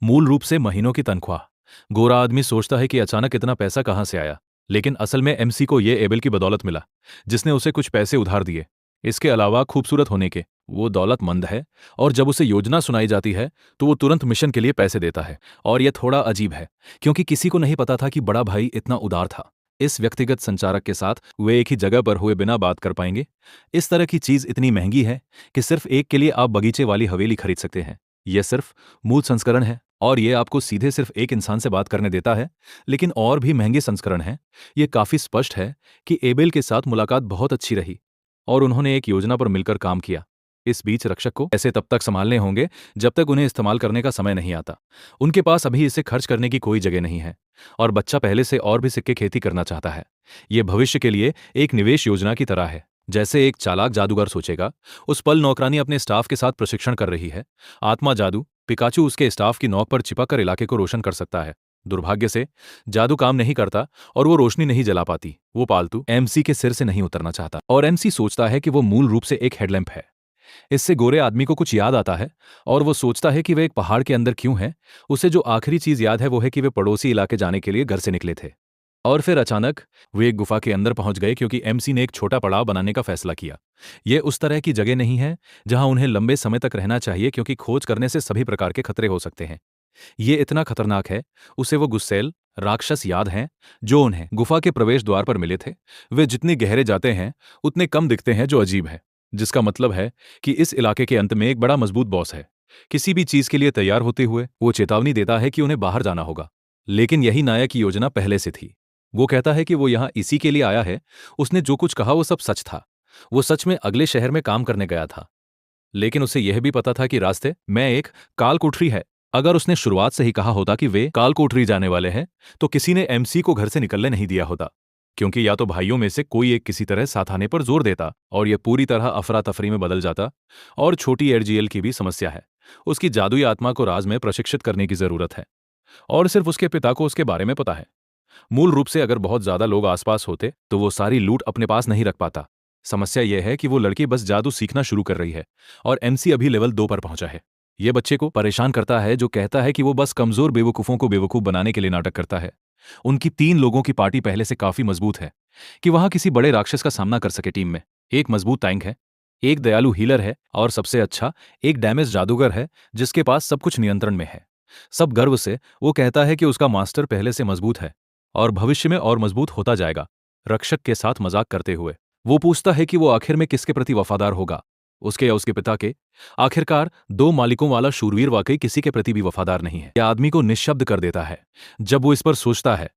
मूल रूप से महीनों की तनख्वाह। गोरा आदमी सोचता है कि अचानक इतना पैसा कहां से आया, लेकिन असल में एमसी को ये एबेल की बदौलत मिला, जिसने उसे कुछ पैसे उधार दिए। इसके अलावा खूबसूरत होने के वो दौलतमंद है, और जब उसे योजना सुनाई जाती है तो वो तुरंत मिशन के लिए पैसे देता है। और यह थोड़ा अजीब है क्योंकि किसी को नहीं पता था कि बड़ा भाई इतना उदार था। इस व्यक्तिगत संचारक के साथ वे एक ही जगह पर हुए बिना बात कर पाएंगे। इस तरह की चीज इतनी महंगी है कि सिर्फ एक के लिए आप बगीचे वाली हवेली खरीद सकते हैं। यह सिर्फ मूल संस्करण है और यह आपको सीधे सिर्फ एक इंसान से बात करने देता है, लेकिन और भी महंगे संस्करण हैं। यह काफी स्पष्ट है कि एबेल के साथ मुलाकात बहुत अच्छी रही और उन्होंने एक योजना पर मिलकर काम किया। इस बीच रक्षक को ऐसे तब तक संभालने होंगे जब तक उन्हें इस्तेमाल करने का समय नहीं आता। उनके पास अभी इसे खर्च करने की कोई जगह नहीं है और बच्चा पहले से और भी सिक्के खेती करना चाहता है। ये भविष्य के लिए एक निवेश योजना की तरह है। जैसे एक चालाक जादूगर सोचेगा। उस पल नौकरानी अपने स्टाफ के साथ प्रशिक्षण कर रही है। आत्मा जादू पिकाचू उसके स्टाफ की नोक पर चिपक इलाके को रोशन कर सकता है। दुर्भाग्य से जादू काम नहीं करता और वो रोशनी नहीं जला पाती। वो पालतू एमसी के सिर से नहीं उतरना चाहता और एमसी सोचता है कि वो मूल रूप से एक हेडलैम्प है। इससे गोरे आदमी को कुछ याद आता है और वो सोचता है कि वे एक पहाड़ के अंदर क्यों है। उसे जो आखिरी चीज याद है वो है कि वे पड़ोसी इलाके जाने के लिए घर से निकले थे और फिर अचानक वे एक गुफा के अंदर पहुंच गए क्योंकि एमसी ने एक छोटा पड़ाव बनाने का फैसला किया। ये उस तरह की जगह नहीं है जहां उन्हें लंबे समय तक रहना चाहिए क्योंकि खोज करने से सभी प्रकार के खतरे हो सकते हैं। ये इतना खतरनाक है उसे वो गुस्सैल राक्षस याद हैं जो उन्हें गुफा के प्रवेश द्वार पर मिले थे। वे जितने गहरे जाते हैं उतने कम दिखते हैं, जो अजीब है, जिसका मतलब है कि इस इलाके के अंत में एक बड़ा मजबूत बॉस है। किसी भी चीज के लिए तैयार होते हुए वो चेतावनी देता है कि उन्हें बाहर जाना होगा। लेकिन यही नायक की योजना पहले से थी। वो कहता है कि वो यहां इसी के लिए आया है। उसने जो कुछ कहा वो सब सच था। वो सच में अगले शहर में काम करने गया था, लेकिन उसे यह भी पता था कि रास्ते में एक काल कोठरी है। अगर उसने शुरुआत से ही कहा होता कि वे काल कोठरी जाने वाले हैं तो किसी ने एमसी को घर से निकलने नहीं दिया होता, क्योंकि या तो भाइयों में से कोई एक किसी तरह साथ आने पर जोर देता और यह पूरी तरह अफरा तफरी में बदल जाता। और छोटी एडजीएल की भी समस्या है। उसकी जादुई आत्मा को राज में प्रशिक्षित करने की जरूरत है और सिर्फ उसके पिता को उसके बारे में पता है। मूल रूप से अगर बहुत ज्यादा लोग आसपास होते तो वो सारी लूट अपने पास नहीं रख पाता। समस्या यह है कि वो लड़की बस जादू सीखना शुरू कर रही है और एमसी अभी लेवल 2 पर पहुंचा है। यह बच्चे को परेशान करता है, जो कहता है कि वो बस कमजोर बेवकूफों को बेवकूफ बनाने के लिए नाटक करता है। उनकी 3 लोगों की पार्टी पहले से काफी मजबूत है कि वहां किसी बड़े राक्षस का सामना कर सके। टीम में एक मजबूत टैंक है, एक दयालु हीलर है और सबसे अच्छा एक डैमेज जादूगर है जिसके पास सब कुछ नियंत्रण में है। सब गर्व से वो कहता है कि उसका मास्टर पहले से मजबूत है और भविष्य में और मजबूत होता जाएगा। रक्षक के साथ मजाक करते हुए वो पूछता है कि वो आखिर में किसके प्रति वफादार होगा, उसके या उसके पिता के। आखिरकार 2 मालिकों वाला शूरवीर वाकई किसी के प्रति भी वफादार नहीं है। यह आदमी को निःशब्द कर देता है जब वो इस पर सोचता है।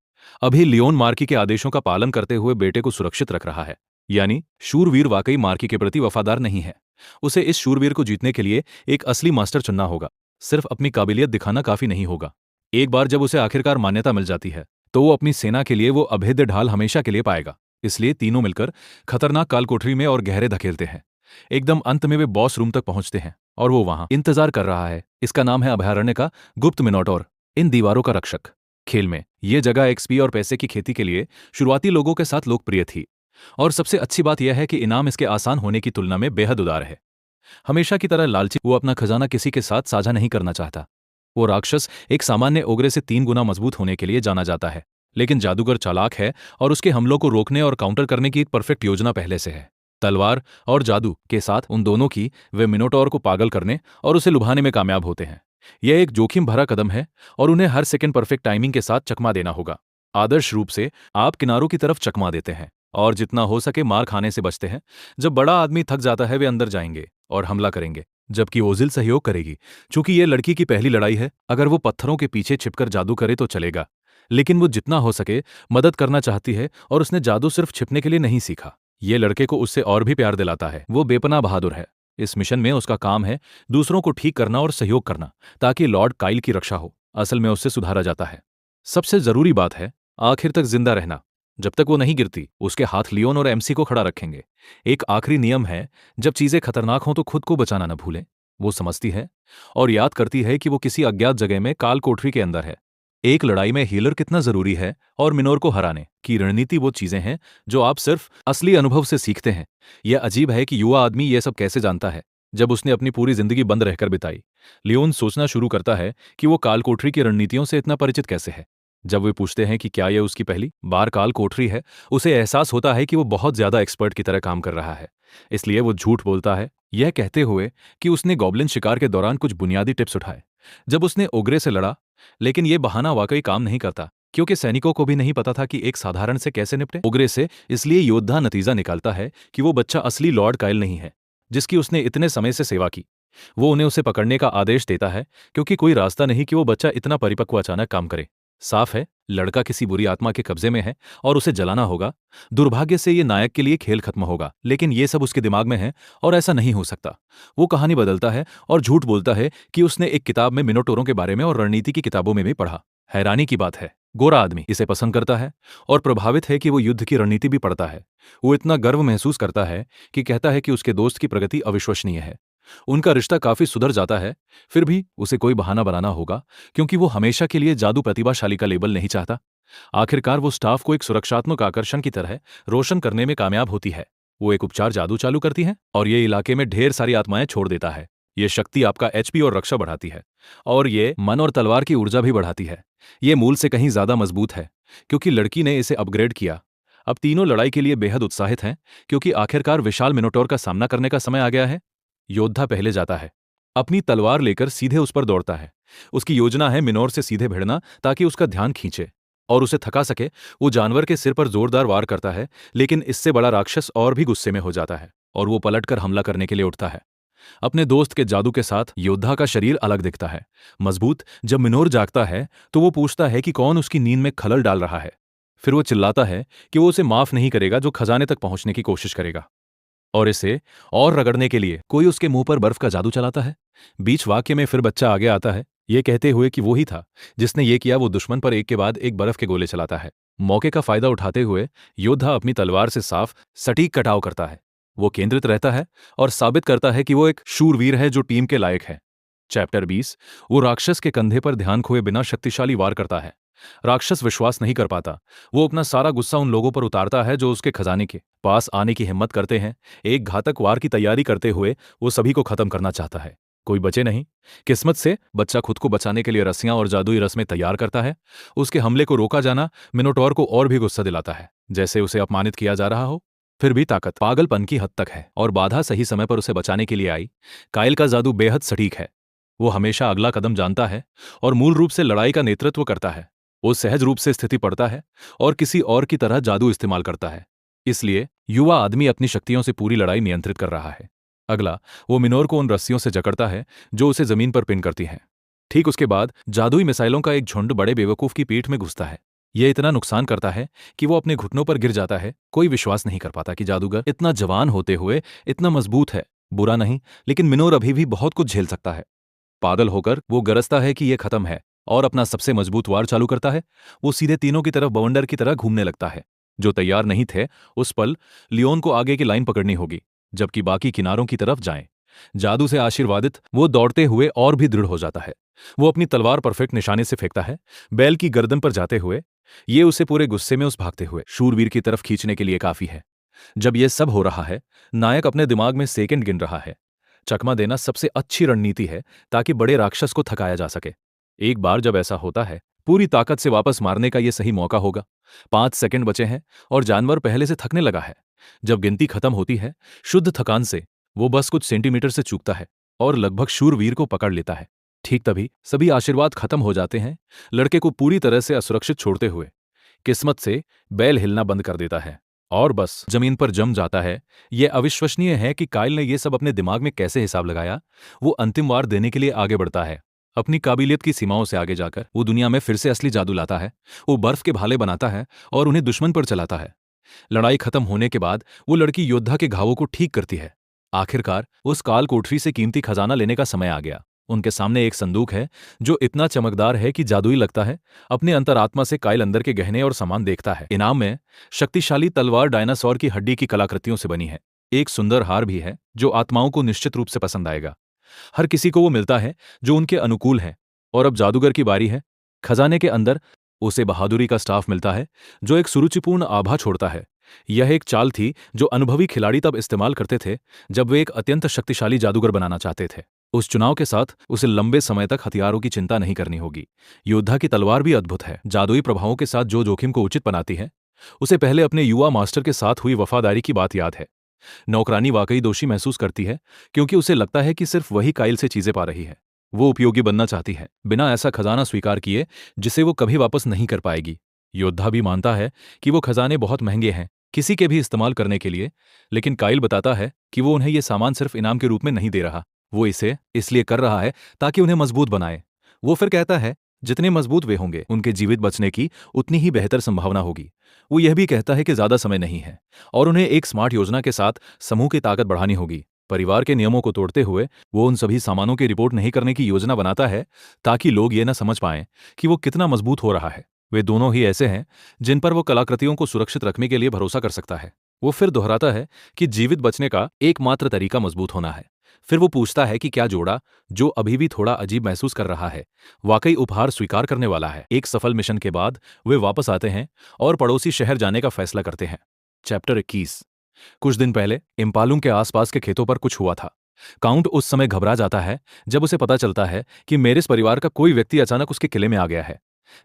अभी लियोन मार्की के आदेशों का पालन करते हुए बेटे को सुरक्षित रख रहा है, यानी शूरवीर वाकई मार्की के प्रति वफादार नहीं है। उसे इस शूरवीर को जीतने के लिए एक असली मास्टर चुनना होगा। सिर्फ अपनी काबिलियत दिखाना काफी नहीं होगा। एक बार जब उसे आखिरकार मान्यता मिल जाती है तो वो अपनी सेना के लिए वो अभेद्य ढाल हमेशा के लिए पाएगा। इसलिए तीनों मिलकर खतरनाक कालकोठरी में और गहरे धकेलते हैं। एकदम अंत में वे बॉस रूम तक पहुंचते हैं और वो वहां इंतजार कर रहा है। इसका नाम है अभयारण्य का गुप्त मिनोटोर, इन दीवारों का रक्षक। खेल में ये जगह एक्सपी और पैसे की खेती के लिए शुरुआती लोगों के साथ लोकप्रिय थी और सबसे अच्छी बात यह है कि इनाम इसके आसान होने की तुलना में बेहद उदार है। हमेशा की तरह लालची वो अपना खजाना किसी के साथ साझा नहीं करना चाहता। वो राक्षस एक सामान्य ओगरे से 3 गुना मजबूत होने के लिए जाना जाता है, लेकिन जादूगर चालाक है और उसके हमलों को रोकने और काउंटर करने की एक परफेक्ट योजना पहले से है। तलवार और जादू के साथ उन दोनों की वे मिनोटोर को पागल करने और उसे लुभाने में कामयाब होते हैं। यह एक जोखिम भरा कदम है और उन्हें हर सेकंड परफेक्ट टाइमिंग के साथ चकमा देना होगा। आदर्श रूप से आप किनारों की तरफ चकमा देते हैं और जितना हो सके मार खाने से बचते हैं। जब बड़ा आदमी थक जाता है वे अंदर जाएंगे और हमला करेंगे, जबकि ओजिल सहयोग करेगी। चूंकि यह लड़की की पहली लड़ाई है, अगर वो पत्थरों के पीछे छिपकर जादू करे तो चलेगा, लेकिन वो जितना हो सके मदद करना चाहती है और उसने जादू सिर्फ छिपने के लिए नहीं सीखा। ये लड़के को उससे और भी प्यार दिलाता है। वो बेपनाह बहादुर है। इस मिशन में उसका काम है दूसरों को ठीक करना और सहयोग करना ताकि लॉर्ड काइल की रक्षा हो। असल में उससे सुधारा जाता है। सबसे जरूरी बात है आखिर तक जिंदा रहना। जब तक वो नहीं गिरती उसके हाथ लियोन और एमसी को खड़ा रखेंगे। एक आखिरी नियम है, जब चीजें खतरनाक हों तो खुद को बचाना न भूलें। वो समझती है और याद करती है कि वो किसी अज्ञात जगह में काल कोठरी के अंदर है। एक लड़ाई में हीलर कितना जरूरी है और मिनोर को हराने की रणनीति वो चीजें हैं जो आप सिर्फ असली अनुभव से सीखते हैं। यह अजीब है कि युवा आदमी यह सब कैसे जानता है जब उसने अपनी पूरी जिंदगी बंद रहकर बिताई। लियोन सोचना शुरू करता है कि वो काल कोठरी की रणनीतियों से इतना परिचित कैसे है। जब वे पूछते हैं कि क्या यह उसकी पहली बार काल कोठरी है, उसे एहसास होता है कि वो बहुत ज्यादा एक्सपर्ट की तरह काम कर रहा है। इसलिए वो झूठ बोलता है, यह कहते हुए कि उसने गॉब्लिन शिकार के दौरान कुछ बुनियादी टिप्स उठाए जब उसने ओगरे से लड़ा। लेकिन यह बहाना वाकई काम नहीं करता, क्योंकि सैनिकों को भी नहीं पता था कि एक साधारण से कैसे निपटे ओगरे से। इसलिए योद्धा नतीजा निकालता है कि वो बच्चा असली लॉर्ड काइल नहीं है जिसकी उसने इतने समय से सेवा की। वो उन्हें उसे पकड़ने का आदेश देता है क्योंकि कोई रास्ता नहीं कि वो बच्चा इतना परिपक्व अचानक काम करे। साफ है, लड़का किसी बुरी आत्मा के कब्जे में है और उसे जलाना होगा। दुर्भाग्य से ये नायक के लिए खेल खत्म होगा, लेकिन ये सब उसके दिमाग में है और ऐसा नहीं हो सकता। वो कहानी बदलता है और झूठ बोलता है कि उसने एक किताब में मिनोटोरों के बारे में और रणनीति की किताबों में भी पढ़ा। हैरानी की बात है, गोरा आदमी इसे पसंद करता है और प्रभावित है कि वो युद्ध की रणनीति भी पढ़ता है। वो इतना गर्व महसूस करता है कि कहता है कि उसके दोस्त की प्रगति अविश्वसनीय है। उनका रिश्ता काफी सुधर जाता है, फिर भी उसे कोई बहाना बनाना होगा, क्योंकि वो हमेशा के लिए जादू प्रतिभाशाली का लेबल नहीं चाहता। आखिरकार वो स्टाफ को एक सुरक्षात्मक आकर्षण की तरह रोशन करने में कामयाब होती है। वो एक उपचार जादू चालू करती है और ये इलाके में ढेर सारी आत्माएं छोड़ देता है। ये शक्ति आपका एचपी और रक्षा बढ़ाती है और ये मन और तलवार की ऊर्जा भी बढ़ाती है। ये मूल से कहीं ज्यादा मजबूत है, क्योंकि लड़की ने इसे अपग्रेड किया। अब तीनों लड़ाई के लिए बेहद उत्साहित हैं, क्योंकि आखिरकार विशाल मिनोटोर का सामना करने का समय आ गया है। योद्धा पहले जाता है, अपनी तलवार लेकर सीधे उस पर दौड़ता है। उसकी योजना है मिनोर से सीधे भिड़ना, ताकि उसका ध्यान खींचे और उसे थका सके। वो जानवर के सिर पर जोरदार वार करता है, लेकिन इससे बड़ा राक्षस और भी गुस्से में हो जाता है और वो पलटकर हमला करने के लिए उठता है। अपने दोस्त के जादू के साथ योद्धा का शरीर अलग दिखता है, मजबूत। जब मिनोर जागता है तो वो पूछता है कि कौन उसकी नींद में खलल डाल रहा है। फिर वो चिल्लाता है कि वो उसे माफ नहीं करेगा जो खजाने तक पहुंचने की कोशिश करेगा, और इसे और रगड़ने के लिए कोई उसके मुंह पर बर्फ का जादू चलाता है। बीच वाक्य में फिर बच्चा आगे आता है, ये कहते हुए कि वो ही था जिसने ये किया। वो दुश्मन पर एक के बाद एक बर्फ के गोले चलाता है। मौके का फायदा उठाते हुए योद्धा अपनी तलवार से साफ सटीक कटाव करता है। वो केंद्रित रहता है और साबित करता है कि वो एक शूरवीर है जो टीम के लायक है। चैप्टर 20। वो राक्षस के कंधे पर ध्यान खोए बिना शक्तिशाली वार करता है। राक्षस विश्वास नहीं कर पाता। वो अपना सारा गुस्सा उन लोगों पर उतारता है जो उसके खजाने के पास आने की हिम्मत करते हैं। एक घातक वार की तैयारी करते हुए वो सभी को खत्म करना चाहता है, कोई बचे नहीं। किस्मत से बच्चा खुद को बचाने के लिए रस्सियां और जादुई रस्में तैयार करता है। उसके हमले को रोका जाना मिनोटोर को और भी गुस्सा दिलाता है, जैसे उसे अपमानित किया जा रहा हो। फिर भी ताकत पागलपन की हद तक है और बाधा सही समय पर उसे बचाने के लिए आई। काइल का जादू बेहद सटीक है। वो हमेशा अगला कदम जानता है और मूल रूप से लड़ाई का नेतृत्व करता है। वो सहज रूप से स्थिति पढ़ता है और किसी और की तरह जादू इस्तेमाल करता है। इसलिए युवा आदमी अपनी शक्तियों से पूरी लड़ाई नियंत्रित कर रहा है। अगला, वो मिनोर को उन रस्सियों से जकड़ता है जो उसे जमीन पर पिन करती हैं। ठीक उसके बाद जादुई मिसाइलों का एक झुंड बड़े बेवकूफ की पीठ में घुसता है। यह इतना नुकसान करता है कि वो अपने घुटनों पर गिर जाता है। कोई विश्वास नहीं कर पाता कि जादूगर इतना जवान होते हुए इतना मजबूत है। बुरा नहीं, लेकिन मिनोर अभी भी बहुत कुछ झेल सकता है। पागल होकर वो गरजता है कि यह खत्म है और अपना सबसे मजबूत वार चालू करता है। वो सीधे तीनों की तरफ बवंडर की तरह घूमने लगता है। जो तैयार नहीं थे, उस पल लियोन को आगे की लाइन पकड़नी होगी, जबकि बाकी किनारों की तरफ जाएं। जादू से आशीर्वादित वो दौड़ते हुए और भी दृढ़ हो जाता है। वो अपनी तलवार परफेक्ट निशाने से फेंकता है, बैल की गर्दन पर जाते हुए। ये उसे पूरे गुस्से में उस भागते हुए शूरवीर की तरफ खींचने के लिए काफी है। जब यह सब हो रहा है, नायक अपने दिमाग में सेकंड गिन रहा है। चकमा देना सबसे अच्छी रणनीति है, ताकि बड़े राक्षस को थकाया जा सके। एक बार जब ऐसा होता है, पूरी ताकत से वापस मारने का यह सही मौका होगा। 5 सेकंड बचे हैं और जानवर पहले से थकने लगा है। जब गिनती खत्म होती है, शुद्ध थकान से वो बस कुछ सेंटीमीटर से चूकता है और लगभग शूरवीर को पकड़ लेता है। ठीक तभी सभी आशीर्वाद खत्म हो जाते हैं, लड़के को पूरी तरह से असुरक्षित छोड़ते हुए। किस्मत से बैल हिलना बंद कर देता है और बस जमीन पर जम जाता है। यह अविश्वसनीय है कि काइल ने यह सब अपने दिमाग में कैसे हिसाब लगाया। वो अंतिम वार देने के लिए आगे बढ़ता है, अपनी काबिलियत की सीमाओं से आगे जाकर। वो दुनिया में फिर से असली जादू लाता है। वो बर्फ के भाले बनाता है और उन्हें दुश्मन पर चलाता है। लड़ाई खत्म होने के बाद वो लड़की योद्धा के घावों को ठीक करती है। आखिरकार उस काल कोठरी से कीमती खजाना लेने का समय आ गया। उनके सामने एक संदूक है जो इतना चमकदार है कि जादुई लगता है। अपने अंतरात्मा से काइल अंदर के गहने और सामान देखता है। इनाम में शक्तिशाली तलवार डायनासोर की हड्डी की कलाकृतियों से बनी है। एक सुंदर हार भी है जो आत्माओं को निश्चित रूप से पसंद आएगा। हर किसी को वो मिलता है जो उनके अनुकूल है। और अब जादूगर की बारी है। खजाने के अंदर उसे बहादुरी का स्टाफ मिलता है जो एक सुरुचिपूर्ण आभा छोड़ता है। यह एक चाल थी जो अनुभवी खिलाड़ी तब इस्तेमाल करते थे जब वे एक अत्यंत शक्तिशाली जादूगर बनाना चाहते थे। उस चुनाव के साथ उसे लंबे समय तक हथियारों की चिंता नहीं करनी होगी। योद्धा की तलवार भी अद्भुत है, जादुई प्रभावों के साथ जो जोखिम को उचित बनाती है। उसे पहले अपने युवा मास्टर के साथ हुई वफादारी की बात याद है। नौकरानी वाकई दोषी महसूस करती है, क्योंकि उसे लगता है कि सिर्फ वही काइल से चीजें पा रही है। वो उपयोगी बनना चाहती है, बिना ऐसा खजाना स्वीकार किए जिसे वो कभी वापस नहीं कर पाएगी। योद्धा भी मानता है कि वो खजाने बहुत महंगे हैं किसी के भी इस्तेमाल करने के लिए, लेकिन काइल बताता है कि वो उन्हें ये सामान सिर्फ इनाम के रूप में नहीं दे रहा। वो इसे इसलिए कर रहा है ताकि उन्हें मजबूत बनाए। वो फिर कहता है जितने मजबूत वे होंगे उनके जीवित बचने की उतनी ही बेहतर संभावना होगी। वो यह भी कहता है कि ज्यादा समय नहीं है और उन्हें एक स्मार्ट योजना के साथ समूह की ताकत बढ़ानी होगी। परिवार के नियमों को तोड़ते हुए वो उन सभी सामानों की रिपोर्ट नहीं करने की योजना बनाता है ताकि लोग ये न समझ पाएं कि वो कितना मजबूत हो रहा है। वे दोनों ही ऐसे हैं जिन पर वो कलाकृतियों को सुरक्षित रखने के लिए भरोसा कर सकता है। वो फिर दोहराता है कि जीवित बचने का एकमात्र तरीका मजबूत होना है। फिर वो पूछता है कि क्या जोड़ा, जो अभी भी थोड़ा अजीब महसूस कर रहा है, वाकई उपहार स्वीकार करने वाला है। एक सफल मिशन के बाद वे वापस आते हैं और पड़ोसी शहर जाने का फैसला करते हैं। चैप्टर 21। कुछ दिन पहले इम्पालुम के आसपास के खेतों पर कुछ हुआ था। काउंट उस समय घबरा जाता है जब उसे पता चलता है कि मेरिस परिवार का कोई व्यक्ति अचानक उसके किले में आ गया है।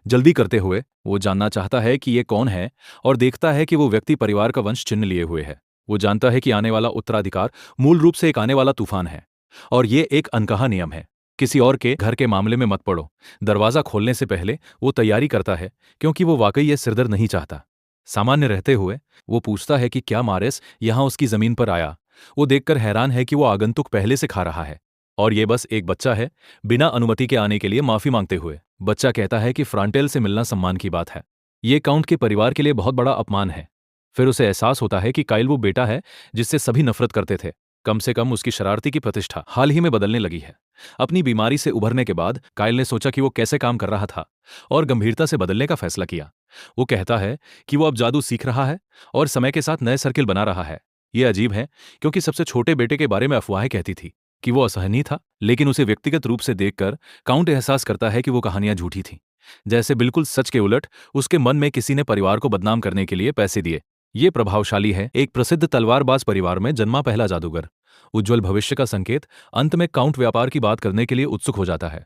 जल्दी करते हुए वो जानना चाहता है कि ये कौन है और देखता है कि वो व्यक्ति परिवार का वंश चिन्ह लिए हुए है। वो जानता है कि आने वाला उत्तराधिकार मूल रूप से एक आने वाला तूफान है और ये एक अनकहा नियम है। किसी और के घर के मामले में मत पड़ो। दरवाजा खोलने से पहले वो तैयारी करता है क्योंकि वो वाकई ये सिरदर्द नहीं चाहता। सामान्य रहते हुए वो पूछता है कि क्या मारिस यहां उसकी जमीन पर आया। वो देखकर हैरान है कि वो आगंतुक पहले से खा रहा है और ये बस एक बच्चा है, बिना अनुमति के आने के लिए माफी मांगते हुए। बच्चा कहता है कि फ्रांटेल से मिलना सम्मान की बात है। ये काउंट के परिवार के लिए बहुत बड़ा अपमान है। फिर उसे एहसास होता है कि काइल वो बेटा है जिससे सभी नफरत करते थे। कम से कम उसकी शरारती की प्रतिष्ठा हाल ही में बदलने लगी है। अपनी बीमारी से उभरने के बाद काइल ने सोचा कि वो कैसे काम कर रहा था और गंभीरता से बदलने का फैसला किया। वो कहता है कि वो अब जादू सीख रहा है और समय के साथ नए सर्किल बना रहा है। ये अजीब है क्योंकि सबसे छोटे बेटे के बारे में अफवाहें कहती थी कि वो असहनीय था, लेकिन उसे व्यक्तिगत रूप से देखकर काउंट एहसास करता है कि वो कहानियां झूठी थीं। जैसे बिल्कुल सच के उलट उसके मन में किसी ने परिवार को बदनाम करने के लिए पैसे दिए। ये प्रभावशाली है, एक प्रसिद्ध तलवारबाज परिवार में जन्मा पहला जादूगर। उज्जवल भविष्य का संकेत। अंत में काउंट व्यापार की बात करने के लिए उत्सुक हो जाता है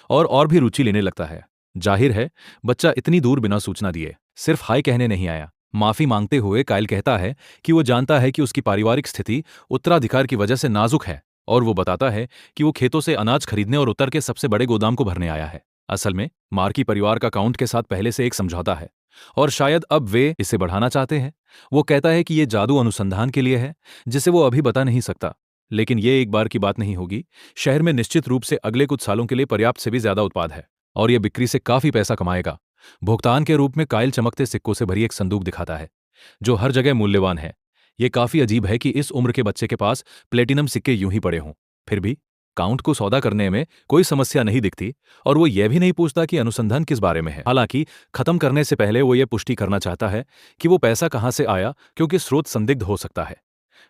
और भी रुचि लेने लगता है। जाहिर है बच्चा इतनी दूर बिना सूचना दिए सिर्फ हाय कहने नहीं आया। माफी मांगते हुए काइल कहता है कि वो जानता है कि उसकी पारिवारिक स्थिति उत्तराधिकार की वजह से नाजुक है और वो बताता है कि वो खेतों से अनाज खरीदने और उत्तर के सबसे बड़े गोदाम को भरने आया है। असल में मार्की परिवार का काउंट के साथ पहले से एक समझौता है और शायद अब वे इसे बढ़ाना चाहते हैं। वो कहता है कि ये जादू अनुसंधान के लिए है जिसे वो अभी बता नहीं सकता, लेकिन ये एक बार की बात नहीं होगी। शहर में निश्चित रूप से अगले कुछ सालों के लिए पर्याप्त से भी ज्यादा उत्पाद है और ये बिक्री से काफी पैसा कमाएगा। भुगतान के रूप में काइल चमकते सिक्कों से भरी एक संदूक दिखाता है जो हर जगह मूल्यवान है। ये काफी अजीब है कि इस उम्र के बच्चे के पास प्लेटिनम सिक्के यूं ही पड़े हों। फिर भी काउंट को सौदा करने में कोई समस्या नहीं दिखती और वो ये भी नहीं पूछता कि अनुसंधान किस बारे में है। हालांकि खत्म करने से पहले वो ये पुष्टि करना चाहता है कि वो पैसा कहां से आया, क्योंकि स्रोत संदिग्ध हो सकता है।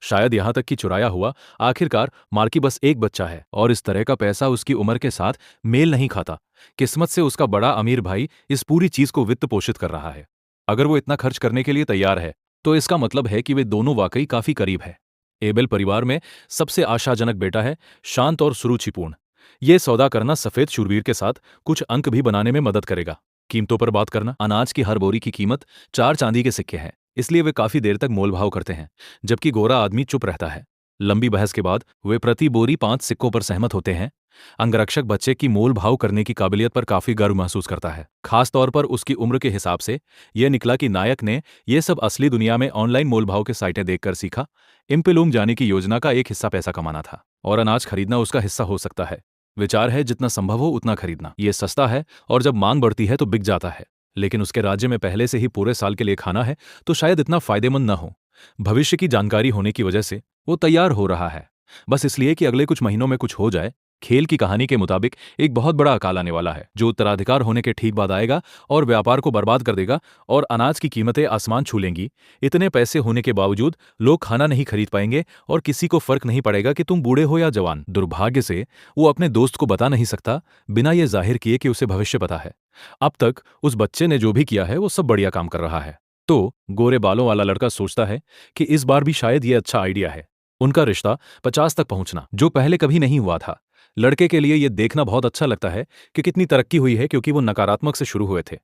शायद यहां तक कि चुराया हुआ। आखिरकार मार्की बस एक बच्चा है और इस तरह का पैसा उसकी उम्र के साथ मेल नहीं खाता। किस्मत से उसका बड़ा अमीर भाई इस पूरी चीज को वित्त पोषित कर रहा है। अगर वो इतना खर्च करने के लिए तैयार है तो इसका मतलब है कि वे दोनों वाकई काफी करीब है। एबेल परिवार में सबसे आशाजनक बेटा है, शांत और सुरुचिपूर्ण। यह सौदा करना सफेद शूरवीर के साथ कुछ अंक भी बनाने में मदद करेगा। कीमतों पर बात करना। अनाज की हर बोरी की कीमत 4 चांदी के सिक्के हैं, इसलिए वे काफी देर तक मोलभाव करते हैं, जबकि गोरा आदमी चुप रहता है। लंबी बहस के बाद वे प्रति बोरी 5 सिक्कों पर सहमत होते हैं। अंगरक्षक बच्चे की मोल भाव करने की काबिलियत पर काफी गर्व महसूस करता है, खासतौर पर उसकी उम्र के हिसाब से। यह निकला कि नायक ने यह सब असली दुनिया में ऑनलाइन मोलभाव के साइटें देखकर सीखा। इम्पेलूम जाने की योजना का एक हिस्सा पैसा कमाना था और अनाज खरीदना उसका हिस्सा हो सकता है। विचार है जितना संभव हो उतना खरीदना। ये सस्ता है और जब मांग बढ़ती है तो बिक जाता है, लेकिन उसके राज्य में पहले से ही पूरे साल के लिए खाना है तो शायद इतना फायदेमंद न हो। भविष्य की जानकारी होने की वजह से वो तैयार हो रहा है, बस इसलिए कि अगले कुछ महीनों में कुछ हो जाए। खेल की कहानी के मुताबिक एक बहुत बड़ा अकाल आने वाला है जो उत्तराधिकार होने के ठीक बाद आएगा और व्यापार को बर्बाद कर देगा और अनाज की कीमतें आसमान छू लेंगी। इतने पैसे होने के बावजूद लोग खाना नहीं खरीद पाएंगे और किसी को फर्क नहीं पड़ेगा कि तुम बूढ़े हो या जवान। दुर्भाग्य से वो अपने दोस्त को बता नहीं सकता, बिना ये जाहिर किए कि उसे भविष्य पता है। अब तक उस बच्चे ने जो भी किया है वो सब बढ़िया काम कर रहा है। तो गोरे बालों वाला लड़का सोचता है कि इस बार भी शायद ये अच्छा आइडिया है। उनका रिश्ता 50 तक पहुंचना, जो पहले कभी नहीं हुआ था। लड़के के लिए यह देखना बहुत अच्छा लगता है कि कितनी तरक्की हुई है, क्योंकि वो नकारात्मक से शुरू हुए थे।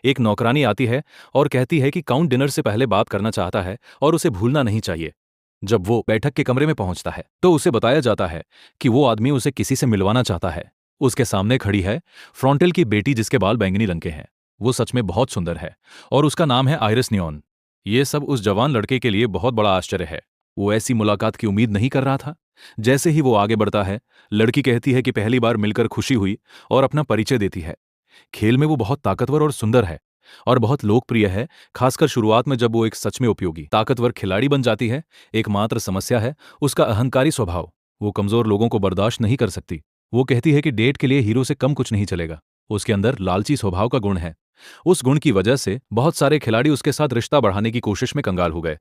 एक नौकरानी आती है और कहती है कि काउंट डिनर से पहले बात करना चाहता है और उसे भूलना नहीं चाहिए। जब वो बैठक के कमरे में पहुंचता है तो उसे बताया जाता है कि वो आदमी उसे किसी से मिलवाना चाहता है। उसके सामने खड़ी है फ्रॉन्टेल की बेटी, जिसके बाल बैंगनी रंग के हैं। वो सच में बहुत सुंदर है और उसका नाम है आइरिस नियॉन। ये सब उस जवान लड़के के लिए बहुत बड़ा आश्चर्य है। वो ऐसी मुलाकात की उम्मीद नहीं कर रहा था। जैसे ही वो आगे बढ़ता है, लड़की कहती है कि पहली बार मिलकर खुशी हुई और अपना परिचय देती है। खेल में वो बहुत ताकतवर और सुंदर है और बहुत लोकप्रिय है, खासकर शुरुआत में जब वो एक सच में उपयोगी ताकतवर खिलाड़ी बन जाती है। एकमात्र समस्या है उसका अहंकारी स्वभाव। वो कमजोर लोगों को बर्दाश्त नहीं कर सकती। वो कहती है कि डेट के लिए हीरो से कम कुछ नहीं चलेगा। उसके अंदर लालची स्वभाव का गुण है। उस गुण की वजह से बहुत सारे खिलाड़ी उसके साथ रिश्ता बढ़ाने की कोशिश में कंगाल हो गए।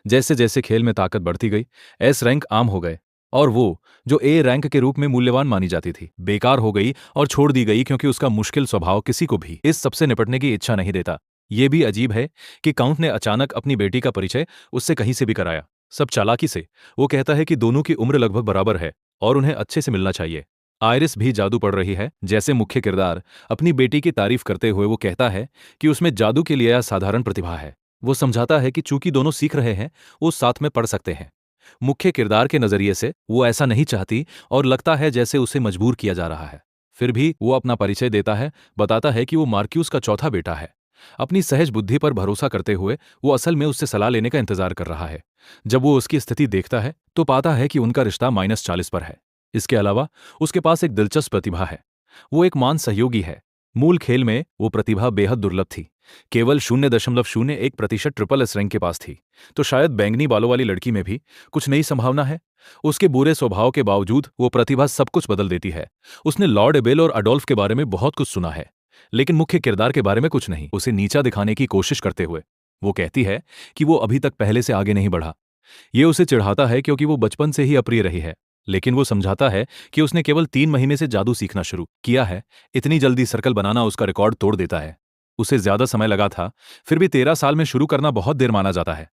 जैसे जैसे खेल में ताकत बढ़ती गई, एस रैंक आम हो गए और वो जो ए रैंक के रूप में मूल्यवान मानी जाती थी बेकार हो गई और छोड़ दी गई, क्योंकि उसका मुश्किल स्वभाव किसी को भी इस सबसे निपटने की इच्छा नहीं देता। ये भी अजीब है कि काउंट ने अचानक अपनी बेटी का परिचय उससे कहीं से भी कराया, सब चालाकी से। वो कहता है कि दोनों की उम्र लगभग बराबर है और उन्हें अच्छे से मिलना चाहिए। आयरिस भी जादू पढ़ रही है। जैसे मुख्य किरदार अपनी बेटी की तारीफ करते हुए वो कहता है कि उसमें जादू के लिए असाधारण प्रतिभा है। वो समझाता है कि चूंकि दोनों सीख रहे हैं, वो साथ में पढ़ सकते हैं। मुख्य किरदार के नजरिए से वो ऐसा नहीं चाहती और लगता है जैसे उसे मजबूर किया जा रहा है। फिर भी वो अपना परिचय देता है, बताता है कि वो मार्क्यूस का चौथा बेटा है। अपनी सहज बुद्धि पर भरोसा करते हुए वो असल में उससे सलाह लेने का इंतजार कर रहा है। जब वो उसकी स्थिति देखता है तो पाता है कि उनका रिश्ता -40 पर है। इसके अलावा उसके पास एक दिलचस्प प्रतिभा है। वो एक मान सहयोगी है। मूल खेल में वो प्रतिभा बेहद दुर्लभ थी। केवल 0.01% ट्रिपल एस रैंक के पास थी। तो शायद बैंगनी बालों वाली लड़की में भी कुछ नई संभावना है। उसके बुरे स्वभाव के बावजूद वो प्रतिभा सब कुछ बदल देती है। उसने लॉर्ड एबेल और अडोल्फ के बारे में बहुत कुछ सुना है, लेकिन मुख्य किरदार के बारे में कुछ नहीं। उसे नीचा दिखाने की कोशिश करते हुए वो कहती है कि वो अभी तक पहले से आगे नहीं बढ़ा। ये उसे चिढ़ाता है क्योंकि वो बचपन से ही अप्रिय रही है, लेकिन वो समझाता है कि उसने केवल 3 महीने से जादू सीखना शुरू किया है। इतनी जल्दी सर्कल बनाना उसका रिकॉर्ड तोड़ देता है। उसे ज्यादा समय लगा था, फिर भी 13 साल में शुरू करना बहुत देर माना जाता है,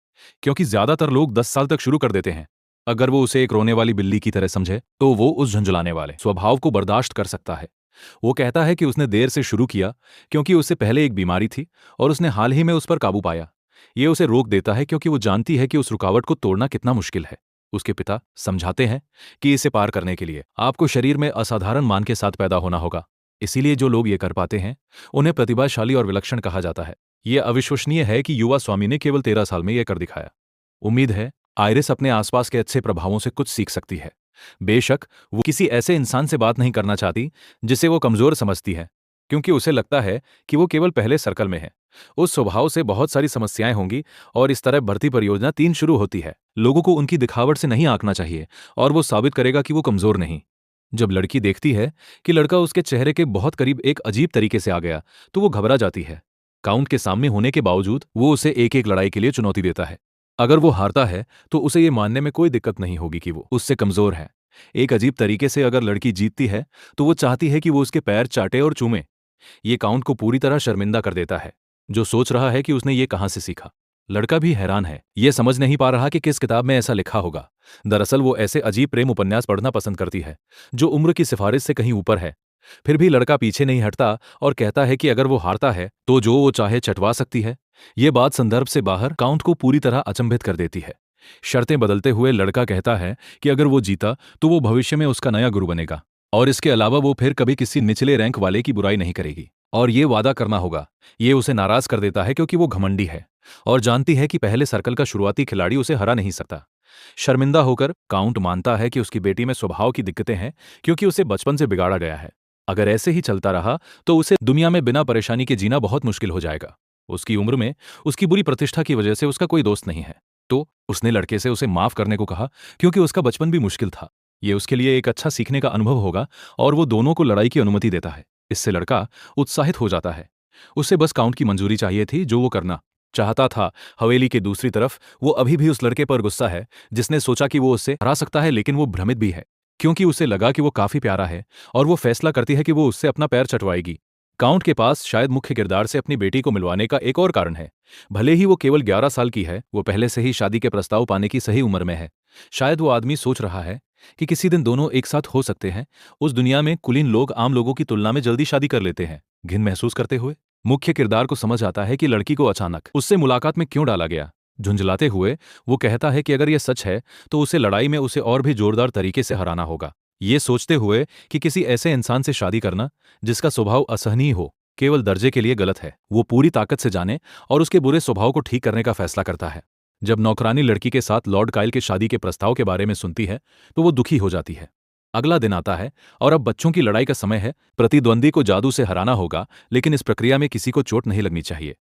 क्योंकि ज्यादातर लोग 10 साल तक शुरू कर देते हैं। अगर वो उसे एक रोने वाली बिल्ली की तरह समझे तो वो उस झुंझुलाने वाले स्वभाव को बर्दाश्त कर सकता है। वो कहता है कि उसने देर से शुरू किया क्योंकि उससे पहले एक बीमारी थी और उसने हाल ही में उस पर काबू पाया। ये उसे रोक देता है क्योंकि वो जानती है कि उस रुकावट को तोड़ना कितना मुश्किल है। उसके पिता समझाते हैं कि इसे पार करने के लिए आपको शरीर में असाधारण मान के साथ पैदा होना होगा। इसीलिए जो लोग ये कर पाते हैं उन्हें प्रतिभाशाली और विलक्षण कहा जाता है। यह अविश्वसनीय है कि युवा स्वामी ने केवल 13 साल में यह कर दिखाया। उम्मीद है आइरिस अपने आसपास के अच्छे प्रभावों से कुछ सीख सकती है। बेशक वो किसी ऐसे इंसान से बात नहीं करना चाहती जिसे वो कमजोर समझती है, क्योंकि उसे लगता है कि वो केवल पहले सर्कल में है। उस स्वभाव से बहुत सारी समस्याएं होंगी और इस तरह भर्ती परियोजना 3 शुरू होती है। लोगों को उनकी दिखावट से नहीं आंकना चाहिए और वो साबित करेगा कि वो कमजोर नहीं। जब लड़की देखती है कि लड़का उसके चेहरे के बहुत करीब एक अजीब तरीके से आ गया तो वो घबरा जाती है। काउंट के सामने होने के बावजूद वो उसे एक एक लड़ाई के लिए चुनौती देता है। अगर वो हारता है तो उसे ये मानने में कोई दिक्कत नहीं होगी कि वो उससे कमजोर है। एक अजीब तरीके से अगर लड़की जीतती है तो वो चाहती है कि वो उसके पैर चाटे और चूमे। ये काउंट को पूरी तरह शर्मिंदा कर देता है, जो सोच रहा है कि उसने ये कहां से सीखा। लड़का भी हैरान है, ये समझ नहीं पा रहा कि किस किताब में ऐसा लिखा होगा। दरअसल वो ऐसे अजीब प्रेम उपन्यास पढ़ना पसंद करती है जो उम्र की सिफारिश से कहीं ऊपर है। फिर भी लड़का पीछे नहीं हटता और कहता है कि अगर वो हारता है तो जो वो चाहे चटवा सकती है। ये बात संदर्भ से बाहर काउंट को पूरी तरह अचंभित कर देती है। शर्तें बदलते हुए लड़का कहता है कि अगर वो जीता तो वो भविष्य में उसका नया गुरु बनेगा और इसके अलावा वो फिर कभी किसी निचले रैंक वाले की बुराई नहीं करेगी और ये वादा करना होगा। ये उसे नाराज कर देता है क्योंकि वो घमंडी है और जानती है कि पहले सर्कल का शुरुआती खिलाड़ी उसे हरा नहीं सकता। शर्मिंदा होकर काउंट मानता है कि उसकी बेटी में स्वभाव की दिक्कतें हैं क्योंकि उसे बचपन से बिगाड़ा गया है। अगर ऐसे ही चलता रहा तो उसे दुनिया में बिना परेशानी के जीना बहुत मुश्किल हो जाएगा। उसकी उम्र में उसकी बुरी प्रतिष्ठा की वजह से उसका कोई दोस्त नहीं है। तो उसने लड़के से उसे माफ करने को कहा क्योंकि उसका बचपन भी मुश्किल था। ये उसके लिए एक अच्छा सीखने का अनुभव होगा और वो दोनों को लड़ाई की अनुमति देता है। इससे लड़का उत्साहित हो जाता है। उसे बस काउंट की मंजूरी चाहिए थी जो वो करना चाहता था। हवेली के दूसरी तरफ वो अभी भी उस लड़के पर गुस्सा है जिसने सोचा कि वो उससे हरा सकता है, लेकिन वो भ्रमित भी है क्योंकि उसे लगा कि वो काफी प्यारा है और वो फैसला करती है कि वो उससे अपना पैर चटवाएगी। काउंट के पास शायद मुख्य किरदार से अपनी बेटी को मिलवाने का एक और कारण है। भले ही वो केवल 11 साल की है, वो पहले से ही शादी के प्रस्ताव पाने की सही उम्र में है। शायद वो आदमी सोच रहा है कि किसी दिन दोनों एक साथ हो सकते हैं। उस दुनिया में कुलीन लोग आम लोगों की तुलना में जल्दी शादी कर लेते हैं। घिन महसूस करते हुए मुख्य किरदार को समझ आता है कि लड़की को अचानक उससे मुलाकात में क्यों डाला गया। झुंझलाते हुए वो कहता है कि अगर यह सच है तो उसे लड़ाई में उसे और भी जोरदार तरीके से हराना होगा। ये सोचते हुए कि किसी ऐसे इंसान से शादी करना जिसका स्वभाव असहनीय हो केवल दर्जे के लिए गलत है, वो पूरी ताकत से जाने और उसके बुरे स्वभाव को ठीक करने का फैसला करता है। जब नौकरानी लड़की के साथ लॉर्ड काइल के शादी के प्रस्ताव के बारे में सुनती है तो वो दुखी हो जाती है। अगला दिन आता है और अब बच्चों की लड़ाई का समय है। प्रतिद्वंदी को जादू से हराना होगा, लेकिन इस प्रक्रिया में किसी को चोट नहीं लगनी चाहिए।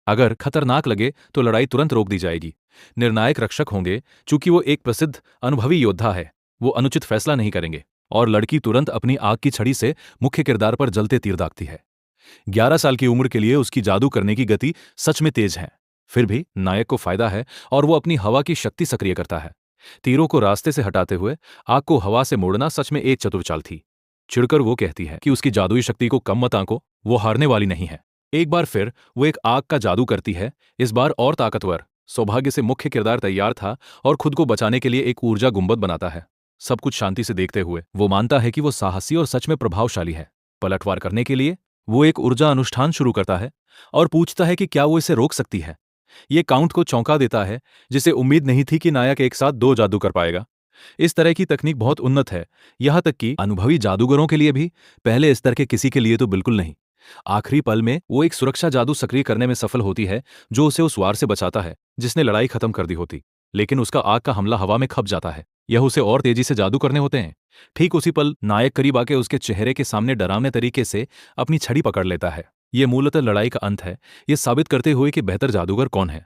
अगर खतरनाक लगे तो लड़ाई तुरंत रोक दी जाएगी। निर्णायक रक्षक होंगे, चूंकि वो एक प्रसिद्ध अनुभवी योद्धा है, वो अनुचित फैसला नहीं करेंगे। और लड़की तुरंत अपनी आग की छड़ी से मुख्य किरदार पर जलते तीर दागती है। 11 साल की उम्र के लिए उसकी जादू करने की गति सच में तेज है। फिर भी नायक को फायदा है और वो अपनी हवा की शक्ति सक्रिय करता है। तीरों को रास्ते से हटाते हुए आग को हवा से मोड़ना सच में एक चतुर चाल थी। चिढ़कर वो कहती है कि उसकी जादुई शक्ति को कम मत आंको, वो हारने वाली नहीं है। एक बार फिर वो एक आग का जादू करती है, इस बार और ताकतवर। सौभाग्य से मुख्य किरदार तैयार था और खुद को बचाने के लिए एक ऊर्जा गुंबद बनाता है। सब कुछ शांति से देखते हुए वो मानता है कि वो साहसी और सच में प्रभावशाली है। पलटवार करने के लिए वो एक ऊर्जा अनुष्ठान शुरू करता है और पूछता है कि क्या वो इसे रोक सकती है। ये काउंट को चौंका देता है, जिसे उम्मीद नहीं थी कि नायक एक साथ 2 जादू कर पाएगा। इस तरह की तकनीक बहुत उन्नत है, यहां तक कि अनुभवी जादूगरों के लिए भी, पहले स्तर के किसी के लिए तो बिल्कुल नहीं। आखिरी पल में वो एक सुरक्षा जादू सक्रिय करने में सफल होती है, जो उसे उस वार से बचाता है जिसने लड़ाई खत्म कर दी होती। लेकिन उसका आग का हमला हवा में खप जाता है। यह उसे और तेजी से जादू करने होते हैं। ठीक उसी पल नायक करीब आके उसके चेहरे के सामने डरावने तरीके से अपनी छड़ी पकड़ लेता है। ये मूलतः लड़ाई का अंत है, ये साबित करते हुए कि बेहतर जादूगर कौन है।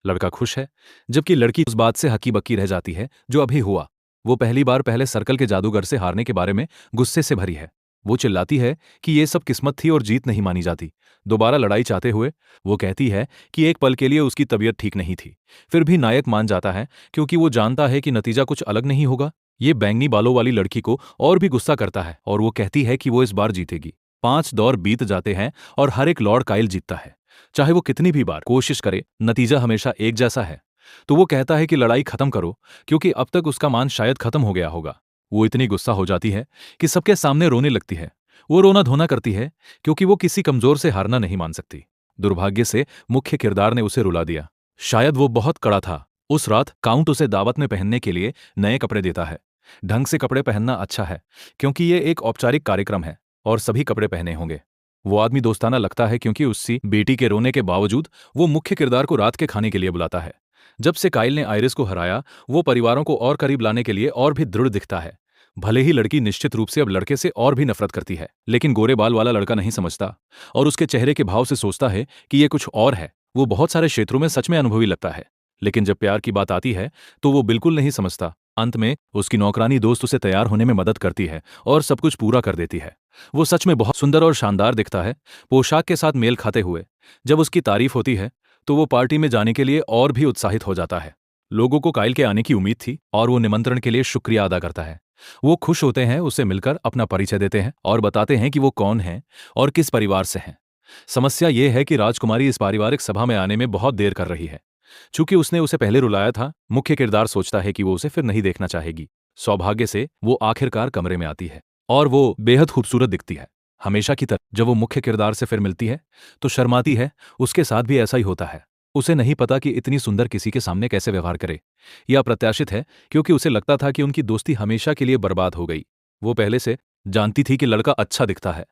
लड़का खुश है, जबकि लड़की उस बात से हकी बक्की रह जाती है जो अभी हुआ। वो पहली बार पहले सर्कल के जादूगर से हारने के बारे में गुस्से से भरी है। वो चिल्लाती है कि ये सब किस्मत थी और जीत नहीं मानी जाती। दोबारा लड़ाई चाहते हुए वो कहती है कि एक पल के लिए उसकी तबीयत ठीक नहीं थी। फिर भी नायक मान जाता है, क्योंकि वो जानता है कि नतीजा कुछ अलग नहीं होगा। ये बैंगनी बालों वाली लड़की को और भी गुस्सा करता है और वो कहती है कि वो इस बार जीतेगी। 5 दौर बीत जाते हैं और हर एक लॉर्ड काइल जीतता है। चाहे वो कितनी भी बार कोशिश करे, नतीजा हमेशा एक जैसा है। तो वो कहता है कि लड़ाई खत्म करो, क्योंकि अब तक उसका मान शायद खत्म हो गया होगा। वो इतनी गुस्सा हो जाती है कि सबके सामने रोने लगती है। वो रोना धोना करती है, क्योंकि वो किसी कमजोर से हारना नहीं मान सकती। दुर्भाग्य से मुख्य किरदार ने उसे रुला दिया। शायद वो बहुत कड़ा था। उस रात काउंट उसे दावत में पहनने के लिए नए कपड़े देता है। ढंग से कपड़े पहनना अच्छा है, क्योंकि ये एक औपचारिक कार्यक्रम है और सभी कपड़े पहने होंगे। वो आदमी दोस्ताना लगता है, क्योंकि उसकी बेटी के रोने के बावजूद वो मुख्य किरदार को रात के खाने के लिए बुलाता है। जब से काइल ने आइरिस को हराया, वो परिवारों को और करीब लाने के लिए और भी दृढ़ दिखता है। भले ही लड़की निश्चित रूप से अब लड़के से और भी नफरत करती है, लेकिन गोरे बाल वाला लड़का नहीं समझता और उसके चेहरे के भाव से सोचता है कि ये कुछ और है। वो बहुत सारे क्षेत्रों में सच में अनुभवी लगता है, लेकिन जब प्यार की बात आती है तो वो बिल्कुल नहीं समझता। अंत में उसकी नौकरानी दोस्त उसे तैयार होने में मदद करती है और सब कुछ पूरा कर देती है। वो सच में बहुत सुंदर और शानदार दिखता है, पोशाक के साथ मेल खाते हुए। जब उसकी तारीफ होती है तो वो पार्टी में जाने के लिए और भी उत्साहित हो जाता है। लोगों को काइल के आने की उम्मीद थी और वो निमंत्रण के लिए शुक्रिया अदा करता है। वो खुश होते हैं, उससे मिलकर अपना परिचय देते हैं और बताते हैं कि वो कौन हैं और किस परिवार से हैं। समस्या ये है कि राजकुमारी इस पारिवारिक सभा में आने में बहुत देर कर रही है। चूंकि उसने उसे पहले रुलाया था, मुख्य किरदार सोचता है कि वो उसे फिर नहीं देखना चाहेगी। सौभाग्य से वो आखिरकार कमरे में आती है और वो बेहद खूबसूरत दिखती है। हमेशा की तरह जब वो मुख्य किरदार से फिर मिलती है तो शर्माती है। उसके साथ भी ऐसा ही होता है। उसे नहीं पता कि इतनी सुंदर किसी के सामने कैसे व्यवहार करे। यह अप्रत्याशित है, क्योंकि उसे लगता था कि उनकी दोस्ती हमेशा के लिए बर्बाद हो गई। वो पहले से जानती थी कि लड़का अच्छा दिखता है,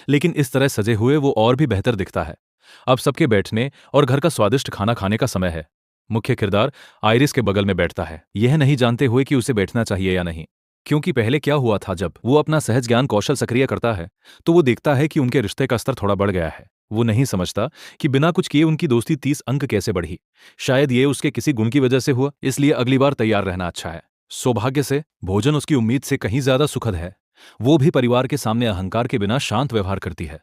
लेकिन इस तरह सजे हुए वो और भी बेहतर दिखता है। अब सबके बैठने और घर का स्वादिष्ट खाना खाने का समय है। मुख्य किरदार आइरिस के बगल में बैठता है, यह नहीं जानते हुए कि उसे बैठना चाहिए या नहीं। क्योंकि पहले क्या हुआ था, जब वो अपना सहज ज्ञान कौशल सक्रिय करता है तो वो देखता है कि उनके रिश्ते का स्तर थोड़ा बढ़ गया है। वो नहीं समझता कि बिना कुछ किए उनकी दोस्ती 30 अंक कैसे बढ़ी। शायद ये उसके किसी गुण की वजह से हुआ, इसलिए अगली बार तैयार रहना अच्छा है। सौभाग्य से भोजन उसकी उम्मीद से कहीं ज्यादा सुखद है। वो भी परिवार के सामने अहंकार के बिना शांत व्यवहार करती है।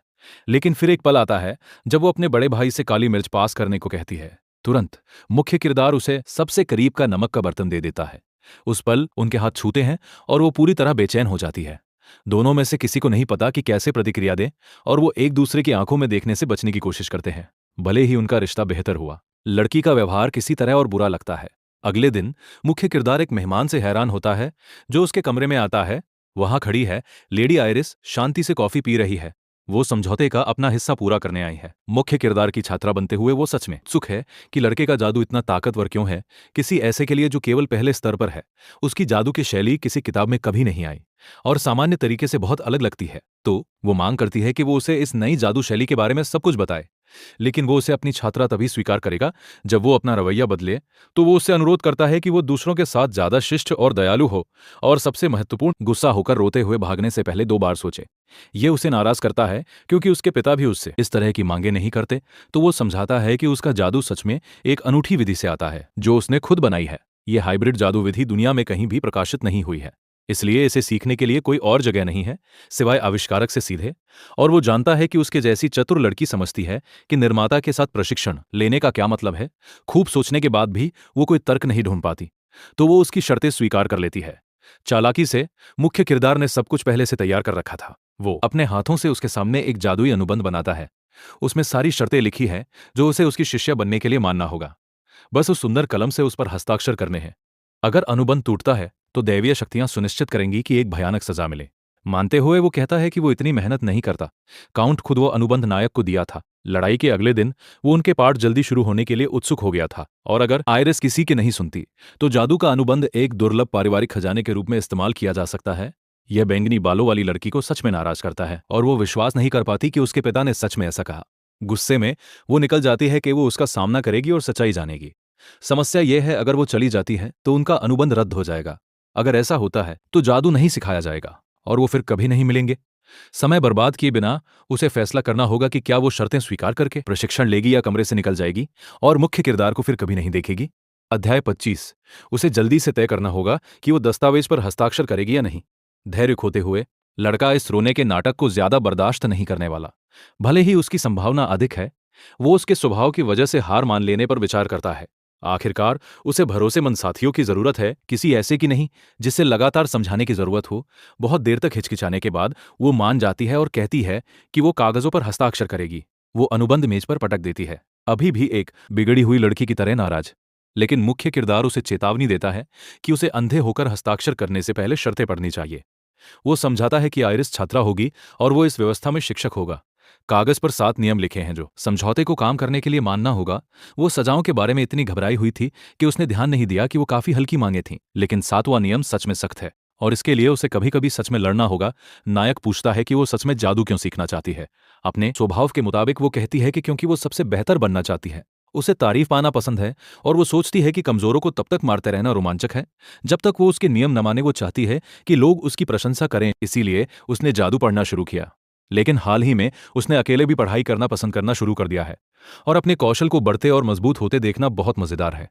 लेकिन फिर एक पल आता है जब वो अपने बड़े भाई से काली मिर्च पास करने को कहती है। तुरंत मुख्य किरदार उसे सबसे करीब का नमक का बर्तन दे देता है। उस पल उनके हाथ छूते हैं और वो पूरी तरह बेचैन हो जाती है। दोनों में से किसी को नहीं पता कि कैसे प्रतिक्रिया दें और वो एक दूसरे की आंखों में देखने से बचने की कोशिश करते हैं। भले ही उनका रिश्ता बेहतर हुआ, लड़की का व्यवहार किसी तरह और बुरा लगता है। अगले दिन मुख्य किरदार एक मेहमान से हैरान होता है जो उसके कमरे में आता है। वहां खड़ी है लेडी आइरिस, शांति से कॉफी पी रही है। वो समझौते का अपना हिस्सा पूरा करने आई है। मुख्य किरदार की छात्रा बनते हुए वो सच में उत्सुक है कि लड़के का जादू इतना ताकतवर क्यों है, किसी ऐसे के लिए जो केवल पहले स्तर पर है। उसकी जादू की शैली किसी किताब में कभी नहीं आई और सामान्य तरीके से बहुत अलग लगती है। तो वो मांग करती है कि वो उसे इस नई जादू शैली के बारे में सब कुछ बताए। लेकिन वो उसे अपनी छात्रा तभी स्वीकार करेगा जब वो अपना रवैया बदले। तो वो उससे अनुरोध करता है कि वो दूसरों के साथ ज्यादा शिष्ट और दयालु हो, और सबसे महत्वपूर्ण, गुस्सा होकर रोते हुए भागने से पहले 2 बार सोचे। ये उसे नाराज करता है क्योंकि उसके पिता भी उससे इस तरह की मांगे नहीं करते। तो वो समझाता है कि उसका जादू सच में एक अनूठी विधि से आता है जो उसने खुद बनाई है। ये हाइब्रिड जादू विधि दुनिया में कहीं भी प्रकाशित नहीं हुई है, इसलिए इसे सीखने के लिए कोई और जगह नहीं है सिवाय आविष्कारक से सीधे। और वो जानता है कि उसके जैसी चतुर लड़की समझती है कि निर्माता के साथ प्रशिक्षण लेने का क्या मतलब है। खूब सोचने के बाद भी वो कोई तर्क नहीं ढूंढ पाती, तो वो उसकी शर्तें स्वीकार कर लेती है। चालाकी से मुख्य किरदार ने सब कुछ पहले से तैयार कर रखा था। वो अपने हाथों से उसके सामने एक जादुई अनुबंध बनाता है। उसमें सारी शर्तें लिखी हैं जो उसे उसकी शिष्या बनने के लिए मानना होगा। बस उस सुंदर कलम से उस पर हस्ताक्षर करने हैं। अगर अनुबंध टूटता है तो दैवीय शक्तियां सुनिश्चित करेंगी कि एक भयानक सजा मिले। मानते हुए वो कहता है कि वो इतनी मेहनत नहीं करता। काउंट खुद वो अनुबंध नायक को दिया था। लड़ाई के अगले दिन वो उनके पाठ जल्दी शुरू होने के लिए उत्सुक हो गया था, और अगर आयरिस किसी की नहीं सुनती तो जादू का अनुबंध एक दुर्लभ पारिवारिक खजाने के रूप में इस्तेमाल किया जा सकता है। यह बैंगनी बालों वाली लड़की को सच में नाराज करता है, और वो विश्वास नहीं कर पाती कि उसके पिता ने सच में ऐसा कहा। गुस्से में वो निकल जाती है कि वो उसका सामना करेगी और सच्चाई जानेगी। समस्या यह है, अगर वो चली जाती है तो उनका अनुबंध रद्द हो जाएगा। अगर ऐसा होता है तो जादू नहीं सिखाया जाएगा और वो फिर कभी नहीं मिलेंगे। समय बर्बाद किए बिना उसे फैसला करना होगा कि क्या वो शर्तें स्वीकार करके प्रशिक्षण लेगी या कमरे से निकल जाएगी और मुख्य किरदार को फिर कभी नहीं देखेगी। अध्याय 25। उसे जल्दी से तय करना होगा कि वो दस्तावेज पर हस्ताक्षर करेगी या नहीं। धैर्य खोते हुए लड़का इस रोने के नाटक को ज्यादा बर्दाश्त नहीं करने वाला। भले ही उसकी संभावना अधिक है, वो उसके स्वभाव की वजह से हार मान लेने पर विचार करता है। आखिरकार उसे भरोसेमंद साथियों की जरूरत है, किसी ऐसे की नहीं जिससे लगातार समझाने की जरूरत हो। बहुत देर तक हिचकिचाने के बाद वो मान जाती है और कहती है कि वो कागजों पर हस्ताक्षर करेगी। वो अनुबंध मेज पर पटक देती है, अभी भी एक बिगड़ी हुई लड़की की तरह नाराज। लेकिन मुख्य किरदार उसे चेतावनी देता है कि उसे अंधे होकर हस्ताक्षर करने से पहले शर्तें पढ़नी चाहिए। वो समझाता है कि आइरिस छात्रा होगी और वो इस व्यवस्था में शिक्षक होगा। कागज पर 7 नियम लिखे हैं जो समझौते को काम करने के लिए मानना होगा। वो सजाओं के बारे में इतनी घबराई हुई थी कि उसने ध्यान नहीं दिया कि वो काफी हल्की मांगे थीं, लेकिन 7वां नियम सच में सख्त है और इसके लिए उसे कभी कभी सच में लड़ना होगा। नायक पूछता है कि वो सच में जादू क्यों सीखना चाहती है। अपने स्वभाव के मुताबिक वो कहती है कि क्योंकि वो सबसे बेहतर बनना चाहती है। उसे तारीफ पाना पसंद है और वो सोचती है कि कमजोरों को तब तक मारते रहना रोमांचक है जब तक वो उसके नियम न माने। वो चाहती है कि लोग उसकी प्रशंसा करें, इसीलिए उसने जादू पढ़ना शुरू किया। लेकिन हाल ही में उसने अकेले भी पढ़ाई करना पसंद करना शुरू कर दिया है और अपने कौशल को बढ़ते और मजबूत होते देखना बहुत मजेदार है।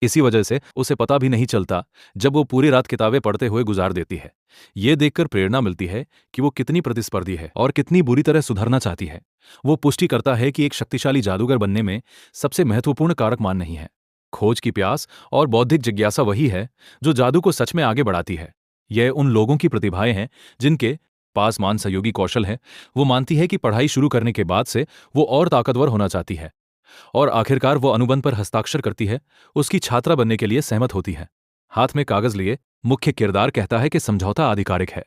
इसी वजह से उसे पता भी नहीं चलता जब वो पूरी रात किताबें पढ़ते हुए गुजार देती है। ये देखकर प्रेरणा मिलती है कि वो कितनी प्रतिस्पर्धी है और कितनी बुरी तरह सुधरना चाहती है। वो पुष्टि करता है कि एक शक्तिशाली जादूगर बनने में सबसे महत्वपूर्ण कारक मान नहीं है। खोज की प्यास और बौद्धिक जिज्ञासा वही है जो जादू को सच में आगे बढ़ाती है। यह उन लोगों की प्रतिभाएं हैं जिनके पास मान सहयोगी कौशल है। वो मानती है कि पढ़ाई शुरू करने के बाद से वो और ताकतवर होना चाहती है और आखिरकार वो अनुबंध पर हस्ताक्षर करती है, उसकी छात्रा बनने के लिए सहमत होती है। हाथ में कागज लिए मुख्य किरदार कहता है कि समझौता आधिकारिक है।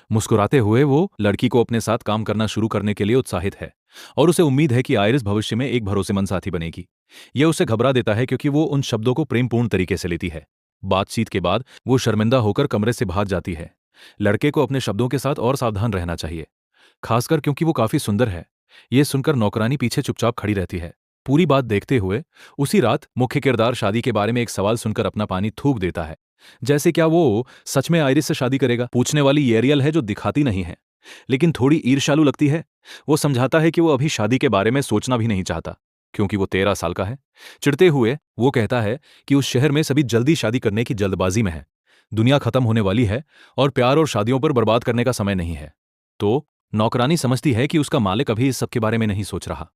मुस्कुराते हुए वो लड़की को अपने साथ काम करना शुरू करने के लिए उत्साहित है और उसे उम्मीद है कि आइरिस भविष्य में एक भरोसेमंद साथी बनेगी। यह उसे घबरा देता है क्योंकि वो उन शब्दों को प्रेमपूर्ण तरीके से लेती है। बातचीत के बाद वो शर्मिंदा होकर कमरे से भाग जाती है। लड़के को अपने शब्दों के साथ और सावधान रहना चाहिए, खासकर क्योंकि वो काफी सुंदर है। ये सुनकर नौकरानी पीछे चुपचाप खड़ी रहती है। पूरी बात देखते हुए उसी रात मुख्य किरदार शादी के बारे में एक सवाल सुनकर अपना पानी थूक देता है, जैसे क्या वो सच में आइरिस से शादी करेगा। पूछने वाली एरियल है जो दिखाती नहीं है लेकिन थोड़ी ईर्ष्यालु लगती है। वो समझाता है कि वो अभी शादी के बारे में सोचना भी नहीं चाहता क्योंकि वो 13 साल का है। चिढ़ते हुए वो कहता है कि उस शहर में सभी जल्दी शादी करने की जल्दबाजी में है। दुनिया खत्म होने वाली है और प्यार और शादियों पर बर्बाद करने का समय नहीं है। तो नौकरानी समझती है कि उसका मालिक अभी इस सब के बारे में नहीं सोच रहा,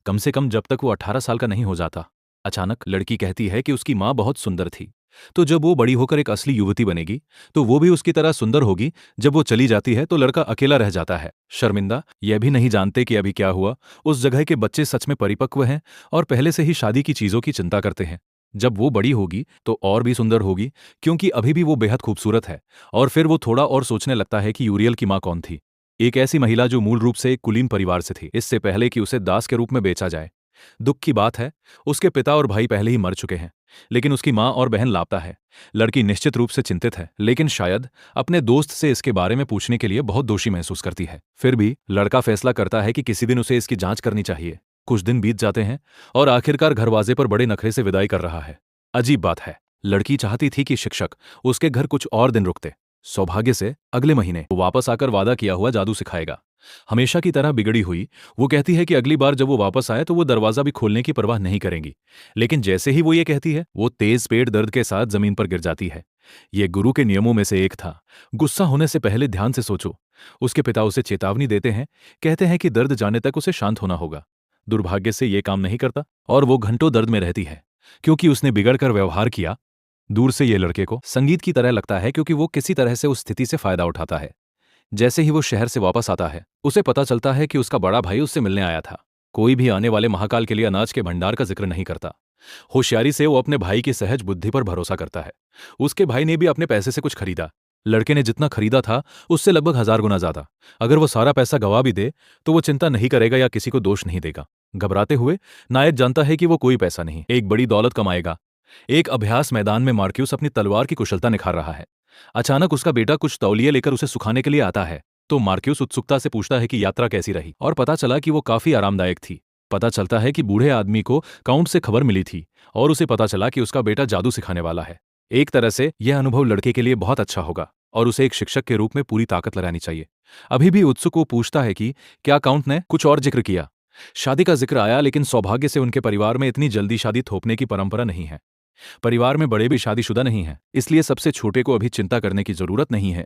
कम से कम जब तक वो 18 साल का नहीं हो जाता। अचानक लड़की कहती है कि उसकी माँ बहुत सुंदर थी, तो जब वो बड़ी होकर एक असली युवती बनेगी तो वो भी उसकी तरह सुंदर होगी। जब वो चली जाती है तो लड़का अकेला रह जाता है, शर्मिंदा, यह भी नहीं जानते कि अभी क्या हुआ। उस जगह के बच्चे सच में परिपक्व हैं और पहले से ही शादी की चीजों की चिंता करते हैं। जब वो बड़ी होगी तो और भी सुंदर होगी क्योंकि अभी भी वो बेहद खूबसूरत है। और फिर वो थोड़ा और सोचने लगता है कि यूरियल की माँ कौन थी। एक ऐसी महिला जो मूल रूप से एक कुलीन परिवार से थी, इससे पहले कि उसे दास के रूप में बेचा जाए। दुख की बात है, उसके पिता और भाई पहले ही मर चुके हैं, लेकिन उसकी माँ और बहन लापता है। लड़की निश्चित रूप से चिंतित है, लेकिन शायद अपने दोस्त से इसके बारे में पूछने के लिए बहुत दोषी महसूस करती है। फिर भी लड़का फैसला करता है कि किसी दिन उसे इसकी जांच करनी चाहिए। कुछ दिन बीत जाते हैं और आखिरकार घरवाजे पर बड़े नखरे से विदाई कर रहा है। अजीब बात है, लड़की चाहती थी कि शिक्षक उसके घर कुछ और दिन रुकते। सौभाग्य से अगले महीने वो वापस आकर वादा किया हुआ जादू सिखाएगा। हमेशा की तरह बिगड़ी हुई वो कहती है कि अगली बार जब वो वापस आए तो वो दरवाजा भी खोलने की परवाह नहीं करेंगी। लेकिन जैसे ही वो ये कहती है, वो तेज पेट दर्द के साथ जमीन पर गिर जाती है। ये गुरु के नियमों में से एक था, गुस्सा होने से पहले ध्यान से सोचो। उसके पिता उसे चेतावनी देते हैं, कहते हैं कि दर्द जाने तक उसे शांत होना होगा। दुर्भाग्य से ये काम नहीं करता और वो घंटों दर्द में रहती है, क्योंकि उसने बिगड़कर व्यवहार किया। दूर से ये लड़के को संगीत की तरह लगता है, क्योंकि वो किसी तरह से उस स्थिति से फायदा उठाता है। जैसे ही वो शहर से वापस आता है, उसे पता चलता है कि उसका बड़ा भाई उससे मिलने आया था। कोई भी आने वाले महाकाल के लिए अनाज के भंडार का जिक्र नहीं करता। होशियारी से वो अपने भाई की सहज बुद्धि पर भरोसा करता है। उसके भाई ने भी अपने पैसे से कुछ खरीदा। लड़के ने जितना खरीदा था उससे लगभग 1000 गुना ज्यादा। अगर वो सारा पैसा गवा भी दे तो वो चिंता नहीं करेगा या किसी को दोष नहीं देगा। घबराते हुए नायक जानता है कि वो कोई पैसा नहीं, एक बड़ी दौलत कमाएगा। एक अभ्यास मैदान में मार्क्यूस अपनी तलवार की कुशलता निखार रहा है। अचानक उसका बेटा कुछ तौलिए लेकर उसे सुखाने के लिए आता है, तो मार्क्यूस उत्सुकता से पूछता है कि यात्रा कैसी रही, और पता चला कि वो काफी आरामदायक थी। पता चलता है कि बूढ़े आदमी को काउंट से खबर मिली थी और उसे पता चला कि उसका बेटा जादू सिखाने वाला है। एक तरह से यह अनुभव लड़के के लिए बहुत अच्छा होगा और उसे एक शिक्षक के रूप में पूरी ताकत लगानी चाहिए। अभी भी उत्सुक वो पूछता है कि क्या काउंट ने कुछ और जिक्र किया। शादी का जिक्र आया, लेकिन सौभाग्य से उनके परिवार में इतनी जल्दी शादी थोपने की परंपरा नहीं है। परिवार में बड़े भी शादीशुदा नहीं हैं, इसलिए सबसे छोटे को अभी चिंता करने की जरूरत नहीं है।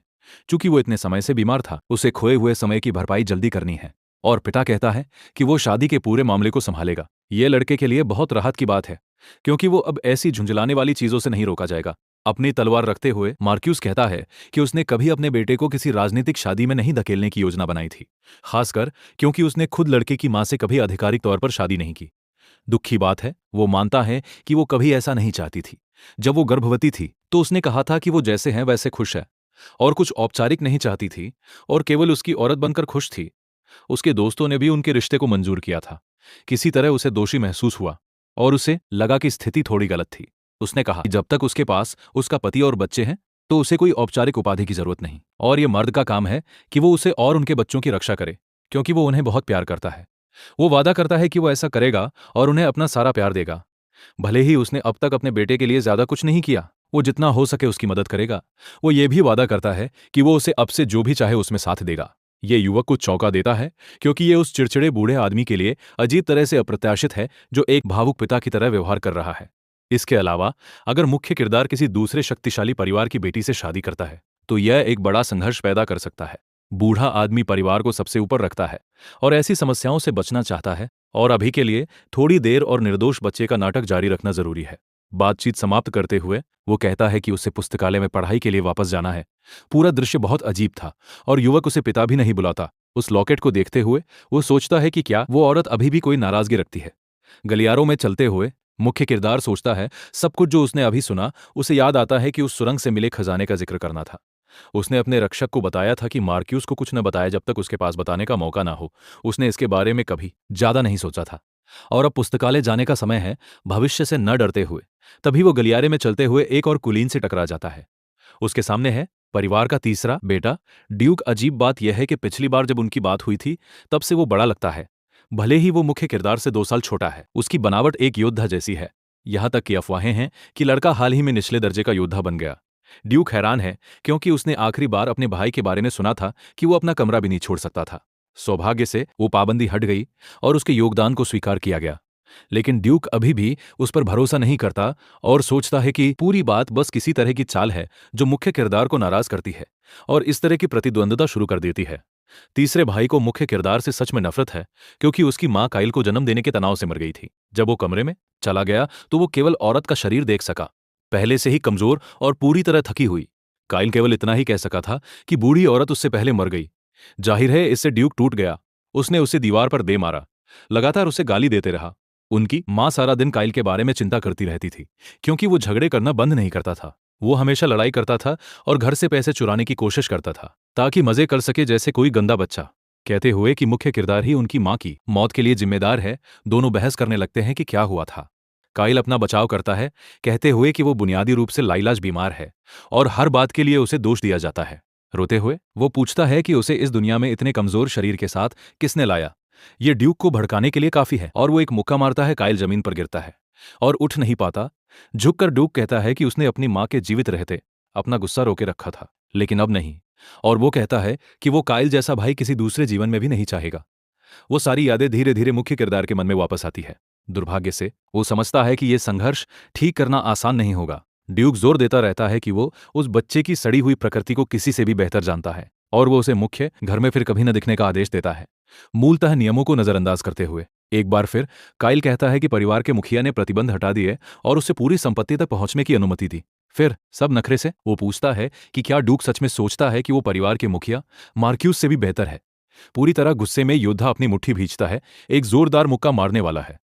चूंकि वो इतने समय से बीमार था, उसे खोए हुए समय की भरपाई जल्दी करनी है। और पिता कहता है कि वो शादी के पूरे मामले को संभालेगा। ये लड़के के लिए बहुत राहत की बात है, क्योंकि वो अब ऐसी झुंझलाने वाली चीजों से नहीं रोका जाएगा। अपनी तलवार रखते हुए मार्क्यूस कहता है कि उसने कभी अपने बेटे को किसी राजनीतिक शादी में नहीं धकेलने की योजना बनाई थी, खासकर क्योंकि उसने खुद लड़के की मां से कभी आधिकारिक तौर पर शादी नहीं की। दुख की बात है, वो मानता है कि वो कभी ऐसा नहीं चाहती थी। जब वो गर्भवती थी तो उसने कहा था कि वो जैसे हैं वैसे खुश है और कुछ औपचारिक नहीं चाहती थी और केवल उसकी औरत बनकर खुश थी। उसके दोस्तों ने भी उनके रिश्ते को मंजूर किया था। किसी तरह उसे दोषी महसूस हुआ और उसे लगा कि स्थिति थोड़ी गलत थी। उसने कहा कि जब तक उसके पास उसका पति और बच्चे हैं तो उसे कोई औपचारिक उपाधि की जरूरत नहीं, और ये मर्द का काम है कि वो उसे और उनके बच्चों की रक्षा करे, क्योंकि वो उन्हें बहुत प्यार करता है। वो वादा करता है कि वो ऐसा करेगा और उन्हें अपना सारा प्यार देगा। भले ही उसने अब तक अपने बेटे के लिए ज्यादा कुछ नहीं किया, वो जितना हो सके उसकी मदद करेगा। वो ये भी वादा करता है कि वो उसे अब से जो भी चाहे उसमें साथ देगा। ये युवक को चौंका देता है, क्योंकि ये उस चिड़चिड़े बूढ़े आदमी के लिए अजीब तरह से अप्रत्याशित है जो एक भावुक पिता की तरह व्यवहार कर रहा है। इसके अलावा अगर मुख्य किरदार किसी दूसरे शक्तिशाली परिवार की बेटी से शादी करता है तो यह एक बड़ा संघर्ष पैदा कर सकता है। बूढ़ा आदमी परिवार को सबसे ऊपर रखता है और ऐसी समस्याओं से बचना चाहता है, और अभी के लिए थोड़ी देर और निर्दोष बच्चे का नाटक जारी रखना जरूरी है। बातचीत समाप्त करते हुए वो कहता है कि उसे पुस्तकालय में पढ़ाई के लिए वापस जाना है। पूरा दृश्य बहुत अजीब था और युवक उसे पिता भी नहीं बुलाता। उस लॉकेट को देखते हुए वो सोचता है कि क्या वो औरत अभी भी कोई नाराजगी रखती है। गलियारों में चलते हुए मुख्य किरदार सोचता है सब कुछ जो उसने अभी सुना उसे याद आता है कि उस सुरंग से मिले खजाने का जिक्र करना था। उसने अपने रक्षक को बताया था कि मार्क्यूस को कुछ न बताया जब तक उसके पास बताने का मौका ना हो। उसने इसके बारे में कभी ज्यादा नहीं सोचा था। और अब पुस्तकालय जाने का समय है, भविष्य से न डरते हुए। तभी वो गलियारे में चलते हुए एक और कुलीन से टकरा जाता है। उसके सामने है परिवार का तीसरा बेटा ड्यूक। अजीब बात यह है कि पिछली बार जब उनकी बात हुई थी तब से वो बड़ा लगता है। भले ही वो मुख्य किरदार से 2 साल छोटा है, उसकी बनावट एक योद्धा जैसी है। यहां तक कि अफवाहें हैं कि लड़का हाल ही में निचले दर्जे का योद्धा बन गया। ड्यूक हैरान है, क्योंकि उसने आखिरी बार अपने भाई के बारे में सुना था कि वो अपना कमरा भी नहीं छोड़ सकता था। सौभाग्य से वो पाबंदी हट गई और उसके योगदान को स्वीकार किया गया। लेकिन ड्यूक अभी भी उस पर भरोसा नहीं करता और सोचता है कि पूरी बात बस किसी तरह की चाल है जो मुख्य किरदार को नाराज करती है और इस तरह की प्रतिद्वंद्विता शुरू कर देती है। तीसरे भाई को मुख्य किरदार से सच में नफरत है, क्योंकि उसकी मां काइल को जन्म देने के तनाव से मर गई थी। जब वो कमरे में चला गया तो वो केवल औरत का शरीर देख सका, पहले से ही कमजोर और पूरी तरह थकी हुई। काइल केवल इतना ही कह सका था कि बूढ़ी औरत उससे पहले मर गई। जाहिर है इससे ड्यूक टूट गया। उसने उसे दीवार पर दे मारा, लगातार उसे गाली देते रहा। उनकी मां सारा दिन काइल के बारे में चिंता करती रहती थी, क्योंकि वो झगड़े करना बंद नहीं करता था। वो हमेशा लड़ाई करता था और घर से पैसे चुराने की कोशिश करता था ताकि मजे कर सके जैसे कोई गंदा बच्चा। कहते हुए कि मुख्य किरदार ही उनकी मां की मौत के लिए जिम्मेदार है, दोनों बहस करने लगते हैं कि क्या हुआ था। काइल अपना बचाव करता है, कहते हुए कि वो बुनियादी रूप से लाइलाज बीमार है और हर बात के लिए उसे दोष दिया जाता है। रोते हुए वो पूछता है कि उसे इस दुनिया में इतने कमजोर शरीर के साथ किसने लाया। ये ड्यूक को भड़काने के लिए काफी है और वो एक मुक्का मारता है। काइल जमीन पर गिरता है और उठ नहीं पाता। झुककर ड्यूक कहता है कि उसने अपनी मां के जीवित रहते अपना गुस्सा रोके रखा था, लेकिन अब नहीं। और वो कहता है कि वो काइल जैसा भाई किसी दूसरे जीवन में भी नहीं चाहेगा। वो सारी यादें धीरे धीरे मुख्य किरदार के मन में वापस आती है। दुर्भाग्य से वो समझता है कि ये संघर्ष ठीक करना आसान नहीं होगा। ड्यूक जोर देता रहता है कि वो उस बच्चे की सड़ी हुई प्रकृति को किसी से भी बेहतर जानता है और वो उसे मुख्य घर में फिर कभी न दिखने का आदेश देता है, मूलतः नियमों को नजरअंदाज करते हुए। एक बार फिर काइल कहता है कि परिवार के मुखिया ने प्रतिबंध हटा दिए और उसे पूरी संपत्ति तक पहुंचने की अनुमति दी। फिर सब नखरे से वो पूछता है कि क्या ड्यूक सच में सोचता है कि वो परिवार के मुखिया मार्क्यूस से भी बेहतर है। पूरी तरह गुस्से में योद्धा अपनी मुट्ठी भींचता है, एक जोरदार मुक्का मारने वाला है।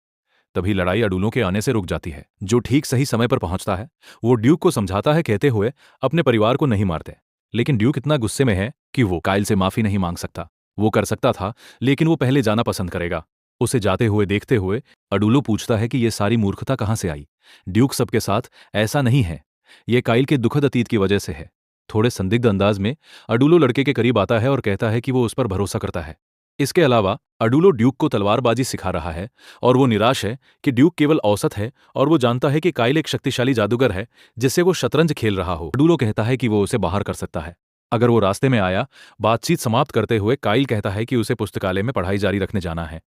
तभी लड़ाई अडूलों के आने से रुक जाती है, जो ठीक सही समय पर पहुंचता है। वो ड्यूक को समझाता है, कहते हुए अपने परिवार को नहीं मारते। लेकिन ड्यूक इतना गुस्से में है कि वो काइल से माफी नहीं मांग सकता। वो कर सकता था, लेकिन वो पहले जाना पसंद करेगा। उसे जाते हुए देखते हुए अडूलो पूछता है कि ये सारी मूर्खता कहां से आई। ड्यूक सबके साथ ऐसा नहीं है, ये काइल के दुखद अतीत की वजह से है। थोड़े संदिग्ध अंदाज में अडूलो लड़के के करीब आता है और कहता है कि वो उस पर भरोसा करता है। इसके अलावा अडूलो ड्यूक को तलवारबाजी सिखा रहा है और वो निराश है कि ड्यूक केवल औसत है और वो जानता है कि काइल एक शक्तिशाली जादूगर है जिससे वो शतरंज खेल रहा हो। अडूलो कहता है कि वो उसे बाहर कर सकता है अगर वो रास्ते में आया। बातचीत समाप्त करते हुए काइल कहता है कि उसे पुस्तकालय में पढ़ाई जारी रखने जाना है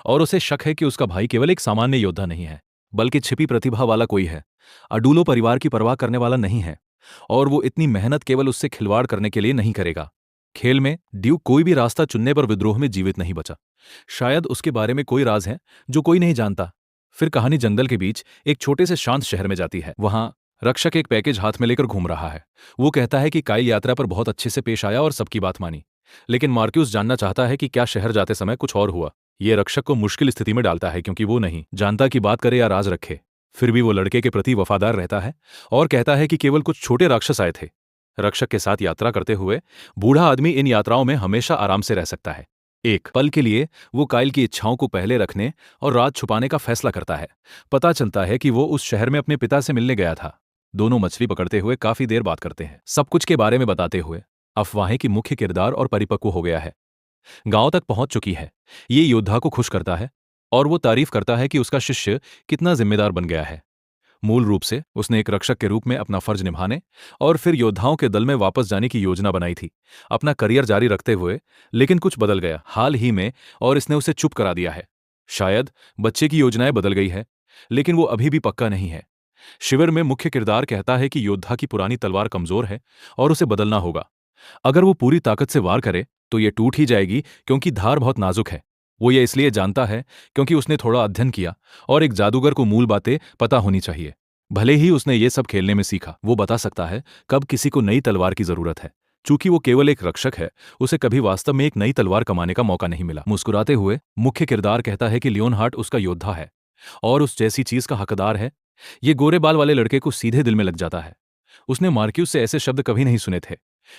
और उसे शक है कि उसका भाई केवल एक सामान्य योद्धा नहीं है, बल्कि छिपी प्रतिभा वाला कोई है। अडूलो परिवार की परवाह करने वाला नहीं है और वो इतनी मेहनत केवल उससे खिलवाड़ करने के लिए नहीं करेगा। खेल में ड्यूक कोई भी रास्ता चुनने पर विद्रोह में जीवित नहीं बचा। शायद उसके बारे में कोई राज है जो कोई नहीं जानता। फिर कहानी जंगल के बीच एक छोटे से शांत शहर में जाती है। वहां रक्षक एक पैकेज हाथ में लेकर घूम रहा है। वो कहता है कि काइल यात्रा पर बहुत अच्छे से पेश आया और सबकी बात मानी, लेकिन मार्क्यूस जानना चाहता है कि क्या शहर जाते समय कुछ और हुआ। ये रक्षक को मुश्किल स्थिति में डालता है क्योंकि वो नहीं जानता कि बात करे या राज रखे। फिर भी वो लड़के के प्रति वफादार रहता है और कहता है कि केवल कुछ छोटे राक्षस आए थे। रक्षक के साथ यात्रा करते हुए बूढ़ा आदमी इन यात्राओं में हमेशा आराम से रह सकता है। एक पल के लिए वो काइल की इच्छाओं को पहले रखने और राज छुपाने का फैसला करता है। पता चलता है कि वो उस शहर में अपने पिता से मिलने गया था। दोनों मछली पकड़ते हुए काफी देर बात करते हैं, सब कुछ के बारे में बताते हुए। अफवाहें कि मुख्य किरदार और परिपक्व हो गया है, गांव तक पहुंच चुकी है। ये योद्धा को खुश करता है और वो तारीफ करता है कि उसका शिष्य कितना जिम्मेदार बन गया है। मूल रूप से उसने एक रक्षक के रूप में अपना फर्ज निभाने और फिर योद्धाओं के दल में वापस जाने की योजना बनाई थी, अपना करियर जारी रखते हुए। लेकिन कुछ बदल गया हाल ही में और इसने उसे चुप करा दिया है। शायद बच्चे की योजनाएं बदल गई है, लेकिन वो अभी भी पक्का नहीं है। शिविर में मुख्य किरदार कहता है कि योद्धा की पुरानी तलवार कमजोर है और उसे बदलना होगा। अगर वो पूरी ताकत से वार करे तो ये टूट ही जाएगी क्योंकि धार बहुत नाजुक है। वो ये इसलिए जानता है क्योंकि उसने थोड़ा अध्ययन किया और एक जादूगर को मूल बातें पता होनी चाहिए। भले ही उसने ये सब खेलने में सीखा, वो बता सकता है कब किसी को नई तलवार की जरूरत है। चूंकि वो केवल एक रक्षक है, उसे कभी वास्तव में एक नई तलवार कमाने का मौका नहीं मिला। मुस्कुराते हुए मुख्य किरदार कहता है कि लियोनहार्ट उसका योद्धा है और उस जैसी चीज का हकदार है। ये गोरे बाल वाले लड़के को सीधे दिल में लग जाता है। उसने मार्क्यूस से ऐसे शब्द कभी नहीं सुने थे।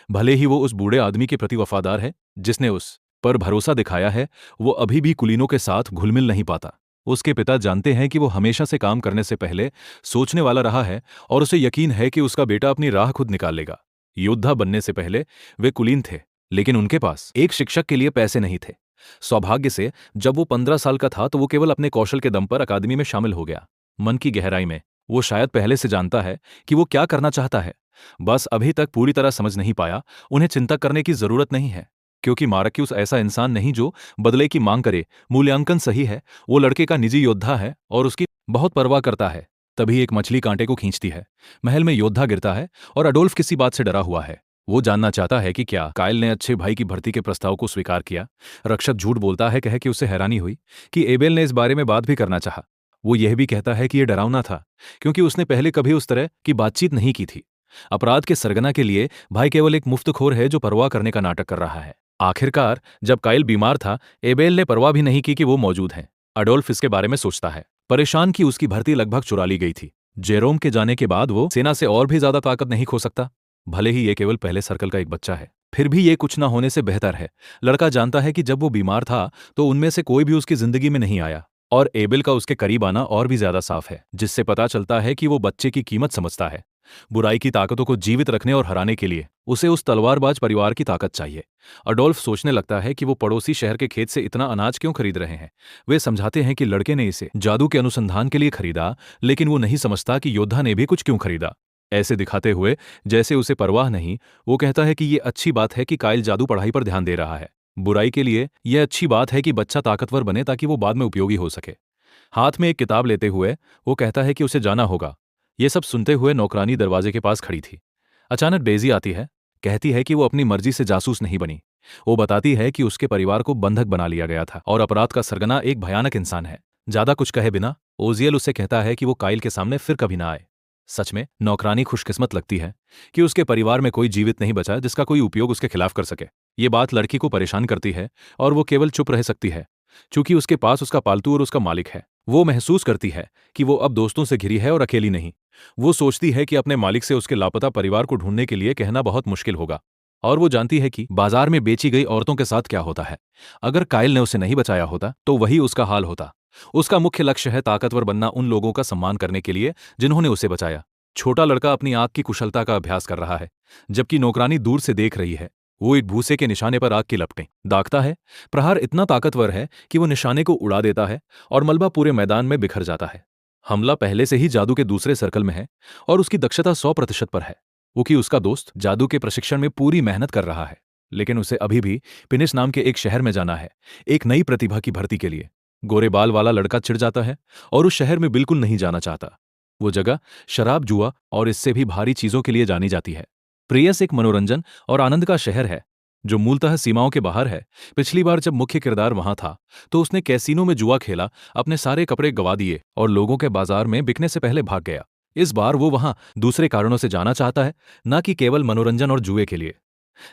भले ही वो उस बूढ़े आदमी के प्रति वफादार है जिसने उस पर भरोसा दिखाया है, वो अभी भी कुलीनों के साथ घुल मिल नहीं पाता। उसके पिता जानते हैं कि वो हमेशा से काम करने से पहले सोचने वाला रहा है और उसे यकीन है कि उसका बेटा अपनी राह खुद निकाल लेगा। योद्धा बनने से पहले वे कुलीन थे, लेकिन उनके पास एक शिक्षक के लिए पैसे नहीं थे। सौभाग्य से जब वो 15 साल का था तो वो केवल अपने कौशल के दम पर अकादमी में शामिल हो गया। मन की गहराई में वो शायद पहले से जानता है कि वो क्या करना चाहता है, बस अभी तक पूरी तरह समझ नहीं पाया। उन्हें चिंता करने की जरूरत नहीं है, क्योंकि मार्क्यूस ऐसा इंसान नहीं जो बदले की मांग करे। मूल्यांकन सही है, वो लड़के का निजी योद्धा है और उसकी बहुत परवाह करता है। तभी एक मछली कांटे को खींचती है। महल में योद्धा गिरता है और अडोल्फ किसी बात से डरा हुआ है। वो जानना चाहता है कि क्या काइल ने अच्छे भाई की भर्ती के प्रस्ताव को स्वीकार किया। रक्षक झूठ बोलता है, कहे कि उसे हैरानी हुई कि एबेल ने इस बारे में बात भी करना चाहा। वो यह भी कहता है कि यह डरावना था क्योंकि उसने पहले कभी उस तरह की बातचीत नहीं की थी। अपराध के सरगना के लिए भाई केवल एक मुफ्तखोर है जो परवाह करने का नाटक कर रहा है। आखिरकार जब काइल बीमार था, एबेल ने परवाह भी नहीं की कि वो मौजूद हैं। अडोल्फ इसके बारे में सोचता है, परेशान कि उसकी भर्ती लगभग चुरा ली गई थी। जेरोम के जाने के बाद वो सेना से और भी ज्यादा ताकत नहीं खो सकता। भले ही ये केवल पहले सर्कल का एक बच्चा है, फिर भी ये कुछ न होने से बेहतर है। लड़का जानता है कि जब वो बीमार था तो उनमें से कोई भी उसकी जिंदगी में नहीं आया और एबेल का उसके करीब आना और भी ज्यादा साफ है, जिससे पता चलता है कि वो बच्चे की कीमत समझता है। बुराई की ताकतों को जीवित रखने और हराने के लिए उसे उस तलवारबाज परिवार की ताकत चाहिए। अडोल्फ सोचने लगता है कि वो पड़ोसी शहर के खेत से इतना अनाज क्यों खरीद रहे हैं। वे समझाते हैं कि लड़के ने इसे जादू के अनुसंधान के लिए खरीदा, लेकिन वो नहीं समझता कि योद्धा ने भी कुछ क्यों खरीदा। ऐसे दिखाते हुए जैसे उसे परवाह नहीं, वो कहता है कि ये अच्छी बात है कि काइल जादू पढ़ाई पर ध्यान दे रहा है। बुराई के लिए यह अच्छी बात है कि बच्चा ताकतवर बने ताकि वो बाद में उपयोगी हो सके। हाथ में एक किताब लेते हुए वो कहता है कि उसे जाना होगा। ये सब सुनते हुए नौकरानी दरवाजे के पास खड़ी थी। अचानक डेजी आती है, कहती है कि वो अपनी मर्जी से जासूस नहीं बनी। वो बताती है कि उसके परिवार को बंधक बना लिया गया था और अपराध का सरगना एक भयानक इंसान है। ज्यादा कुछ कहे बिना ओजियल उसे कहता है कि वो काइल के सामने फिर कभी ना आए। सच में नौकरानी खुशकिस्मत लगती है कि उसके परिवार में कोई जीवित नहीं बचा जिसका कोई उपयोग उसके खिलाफ कर सके। ये बात लड़की को परेशान करती है और वो केवल चुप रह सकती है, चूंकि उसके पास उसका पालतू और उसका मालिक है। वो महसूस करती है कि वो अब दोस्तों से घिरी है और अकेली नहीं। वो सोचती है कि अपने मालिक से उसके लापता परिवार को ढूंढने के लिए कहना बहुत मुश्किल होगा, और वो जानती है कि बाजार में बेची गई औरतों के साथ क्या होता है। अगर काइल ने उसे नहीं बचाया होता तो वही उसका हाल होता। उसका मुख्य लक्ष्य है ताकतवर बनना उन लोगों का सम्मान करने के लिए जिन्होंने उसे बचाया। छोटा लड़का अपनी आग की कुशलता का अभ्यास कर रहा है, जबकि नौकरानी दूर से देख रही है। वो एक भूसे के निशाने पर आग की लपटें दागता है। प्रहार इतना ताकतवर है कि वो निशाने को उड़ा देता है और मलबा पूरे मैदान में बिखर जाता है। हमला पहले से ही जादू के दूसरे सर्कल में है और उसकी दक्षता 100% पर है। वो कि उसका दोस्त जादू के प्रशिक्षण में पूरी मेहनत कर रहा है, लेकिन उसे अभी भी पिनिस नाम के एक शहर में जाना है, एक नई प्रतिभा की भर्ती के लिए। गोरे बाल वाला लड़का चिढ़ जाता है और उस शहर में बिल्कुल नहीं जाना चाहता। वो जगह शराब, जुआ और इससे भी भारी चीजों के लिए जानी जाती है। प्रियस एक मनोरंजन और आनंद का शहर है जो मूलतः सीमाओं के बाहर है। पिछली बार जब मुख्य किरदार वहां था तो उसने कैसीनो में जुआ खेला, अपने सारे कपड़े गवा दिए और लोगों के बाजार में बिकने से पहले भाग गया। इस बार वो वहां दूसरे कारणों से जाना चाहता है, न कि केवल मनोरंजन और जुए के लिए।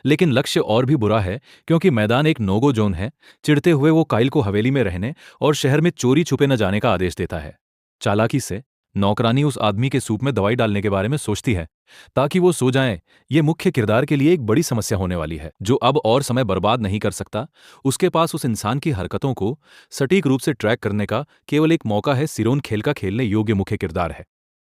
लेकिन लक्ष्य और भी बुरा है, क्योंकि मैदान एक नोगो जोन है। चिढ़ते हुए वो काइल को हवेली में रहने और शहर में चोरी छुपे न जाने का आदेश देता है। चालाकी से नौकरानी उस आदमी के सूप में दवाई डालने के बारे में सोचती है ताकि वो सो जाएं। ये मुख्य किरदार के लिए एक बड़ी समस्या होने वाली है, जो अब और समय बर्बाद नहीं कर सकता। उसके पास उस इंसान की हरकतों को सटीक रूप से ट्रैक करने का केवल एक मौका है। सिरोन खेल का खेलने योग्य मुख्य किरदार है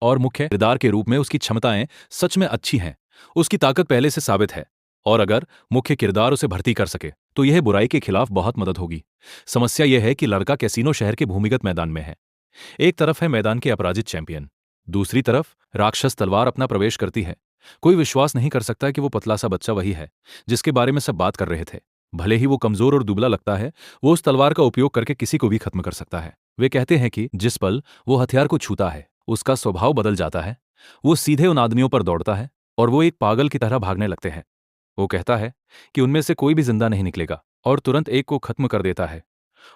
और मुख्य किरदार के रूप में उसकी क्षमताएं सच में अच्छी हैं। उसकी ताकत पहले से साबित है और अगर मुख्य किरदार उसे भर्ती कर सके तो यह बुराई के खिलाफ बहुत मदद होगी। समस्या यह है कि लड़का कैसीनो शहर के भूमिगत मैदान में है। एक तरफ है मैदान के अपराजित चैंपियन, दूसरी तरफ राक्षस तलवार अपना प्रवेश करती है। कोई विश्वास नहीं कर सकता कि वो पतला सा बच्चा वही है जिसके बारे में सब बात कर रहे थे। भले ही वो कमजोर और दुबला लगता है, वो उस तलवार का उपयोग करके किसी को भी खत्म कर सकता है। वे कहते हैं कि जिस पल वो हथियार को छूता है उसका स्वभाव बदल जाता है। वो सीधे उन आदमियों पर दौड़ता है और वो एक पागल की तरह भागने लगते हैं। वो कहता है कि उनमें से कोई भी जिंदा नहीं निकलेगा और तुरंत एक को खत्म कर देता है।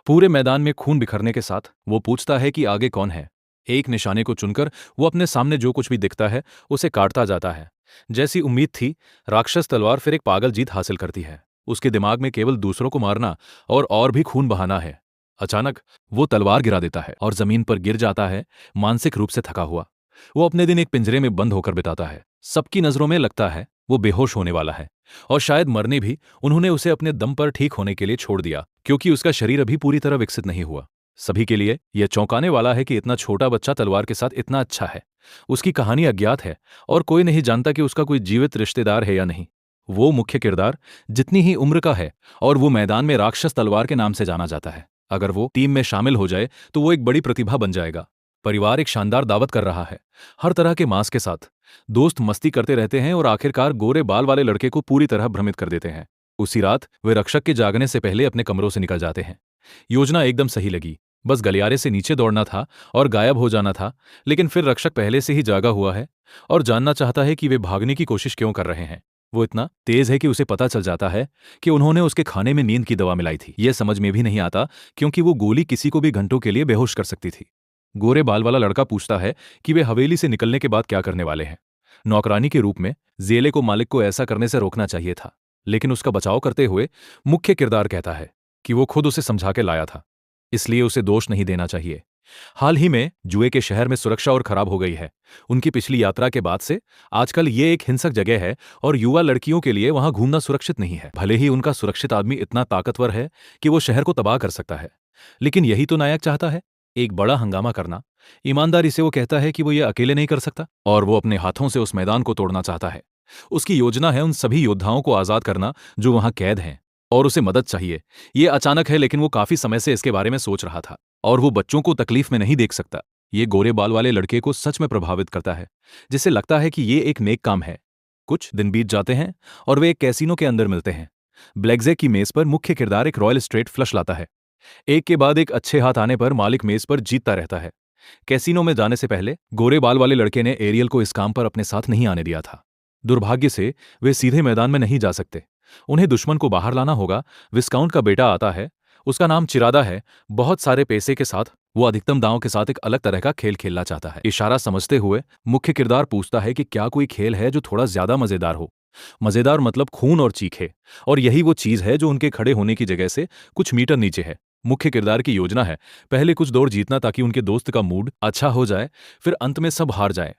पूरे मैदान में खून बिखरने के साथ वो पूछता है कि आगे कौन है। एक निशाने को चुनकर वो अपने सामने जो कुछ भी दिखता है उसे काटता जाता है। जैसी उम्मीद थी, राक्षस तलवार फिर एक पागल जीत हासिल करती है। उसके दिमाग में केवल दूसरों को मारना और भी खून बहाना है। अचानक वो तलवार गिरा देता है और जमीन पर गिर जाता है, मानसिक रूप से थका हुआ। वो अपने दिन एक पिंजरे में बंद होकर बिताता है। सबकी नजरों में लगता है वो बेहोश होने वाला है और शायद मरने भी। उन्होंने उसे अपने दम पर ठीक होने के लिए छोड़ दिया, क्योंकि उसका शरीर अभी पूरी तरह विकसित नहीं हुआ। सभी के लिए यह चौंकाने वाला है कि इतना छोटा बच्चा तलवार के साथ इतना अच्छा है। उसकी कहानी अज्ञात है और कोई नहीं जानता कि उसका कोई जीवित रिश्तेदार है या नहीं। वो मुख्य किरदार जितनी ही उम्र का है और वो मैदान में राक्षस तलवार के नाम से जाना जाता है। अगर वो टीम में शामिल हो जाए तो वो एक बड़ी प्रतिभा बन जाएगा। परिवार एक शानदार दावत कर रहा है, हर तरह के मांस के साथ। दोस्त मस्ती करते रहते हैं और आखिरकार गोरे बाल वाले लड़के को पूरी तरह भ्रमित कर देते हैं। उसी रात वे रक्षक के जागने से पहले अपने कमरों से निकल जाते हैं। योजना एकदम सही लगी, बस गलियारे से नीचे दौड़ना था और गायब हो जाना था। लेकिन फिर रक्षक पहले से ही जागा हुआ है और जानना चाहता है कि वे भागने की कोशिश क्यों कर रहे हैं। वो इतना तेज है कि उसे पता चल जाता है कि उन्होंने उसके खाने में नींद की दवा मिलाई थी। यह समझ में भी नहीं आता, क्योंकि वो गोली किसी को भी घंटों के लिए बेहोश कर सकती थी। गोरे बाल वाला लड़का पूछता है कि वे हवेली से निकलने के बाद क्या करने वाले हैं। नौकरानी के रूप में जेले को मालिक को ऐसा करने से रोकना चाहिए था, लेकिन उसका बचाव करते हुए मुख्य किरदार कहता है कि वो खुद उसे समझा के लाया था, इसलिए उसे दोष नहीं देना चाहिए। हाल ही में जुए के शहर में सुरक्षा और खराब हो गई है। उनकी पिछली यात्रा के बाद से आजकल ये एक हिंसक जगह है और युवा लड़कियों के लिए वहां घूमना सुरक्षित नहीं है। भले ही उनका सुरक्षित आदमी इतना ताकतवर है कि वो शहर को तबाह कर सकता है, लेकिन यही तो नायक चाहता है, एक बड़ा हंगामा करना ईमानदारी से वो कहता है कि वो ये अकेले नहीं कर सकता और वो अपने हाथों से उस मैदान को तोड़ना चाहता है। उसकी योजना है उन सभी योद्धाओं को आजाद करना जो वहां कैद हैं, और उसे मदद चाहिए। ये अचानक है, लेकिन वो काफी समय से इसके बारे में सोच रहा था, और वो बच्चों को तकलीफ में नहीं देख सकता। ये गोरे बाल वाले लड़के को सच में प्रभावित करता है, जिससे लगता है कि ये एक नेक काम है। कुछ दिन बीत जाते हैं और वे एक कैसीनो के अंदर मिलते हैं। ब्लैकजैक की मेज पर मुख्य किरदार एक रॉयल स्ट्रेट फ्लश लाता है। एक के बाद एक अच्छे हाथ आने पर मालिक मेज पर जीतता रहता है। कैसीनो में जाने से पहले गोरे बाल वाले लड़के ने एरियल को इस काम पर अपने साथ नहीं आने दिया था। दुर्भाग्य से वे सीधे मैदान में नहीं जा सकते। उन्हें दुश्मन को बाहर लाना होगा। विस्काउंट का बेटा आता है, उसका नाम चिरादा है। बहुत सारे पैसे के साथ वो अधिकतम दांव के साथ एक अलग तरह का खेल खेलना चाहता है। इशारा समझते हुए मुख्य किरदार पूछता है कि क्या कोई खेल है जो थोड़ा ज्यादा मजेदार हो। मजेदार मतलब खून और चीखे, और यही वो चीज है जो उनके खड़े होने की जगह से कुछ मीटर नीचे है। मुख्य किरदार की योजना है पहले कुछ दौड़ जीतना ताकि उनके दोस्त का मूड अच्छा हो जाए, फिर अंत में सब हार जाए।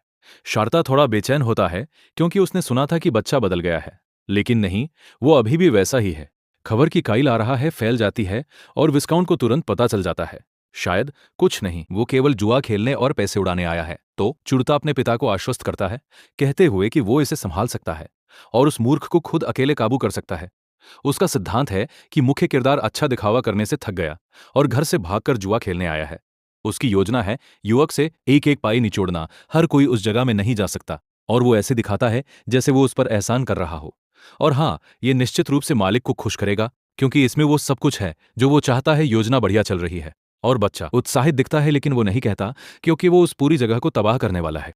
शारदा थोड़ा बेचैन होता है क्योंकि उसने सुना था कि बच्चा बदल गया है, लेकिन नहीं, वो अभी भी वैसा ही है। खबर की काइल आ रहा है फैल जाती है और विस्काउंट को तुरंत पता चल जाता है शायद कुछ नहीं, वो केवल जुआ खेलने और पैसे उड़ाने आया है। तो चिड़ता अपने पिता को आश्वस्त करता है, कहते हुए कि वो इसे संभाल सकता है और उस मूर्ख को खुद अकेले काबू कर सकता है। उसका सिद्धांत है कि मुख्य किरदार अच्छा दिखावा करने से थक गया और घर से भागकर जुआ खेलने आया है। उसकी योजना है युवक से एक एक पाई निचोड़ना। हर कोई उस जगह में नहीं जा सकता, और वो ऐसे दिखाता है जैसे वो उस पर एहसान कर रहा हो। और हाँ, ये निश्चित रूप से मालिक को खुश करेगा, क्योंकि इसमें वो सब कुछ है जो वो चाहता है। योजना बढ़िया चल रही है और बच्चा उत्साहित दिखता है, लेकिन वो नहीं कहता क्योंकि वो उस पूरी जगह को तबाह करने वाला है।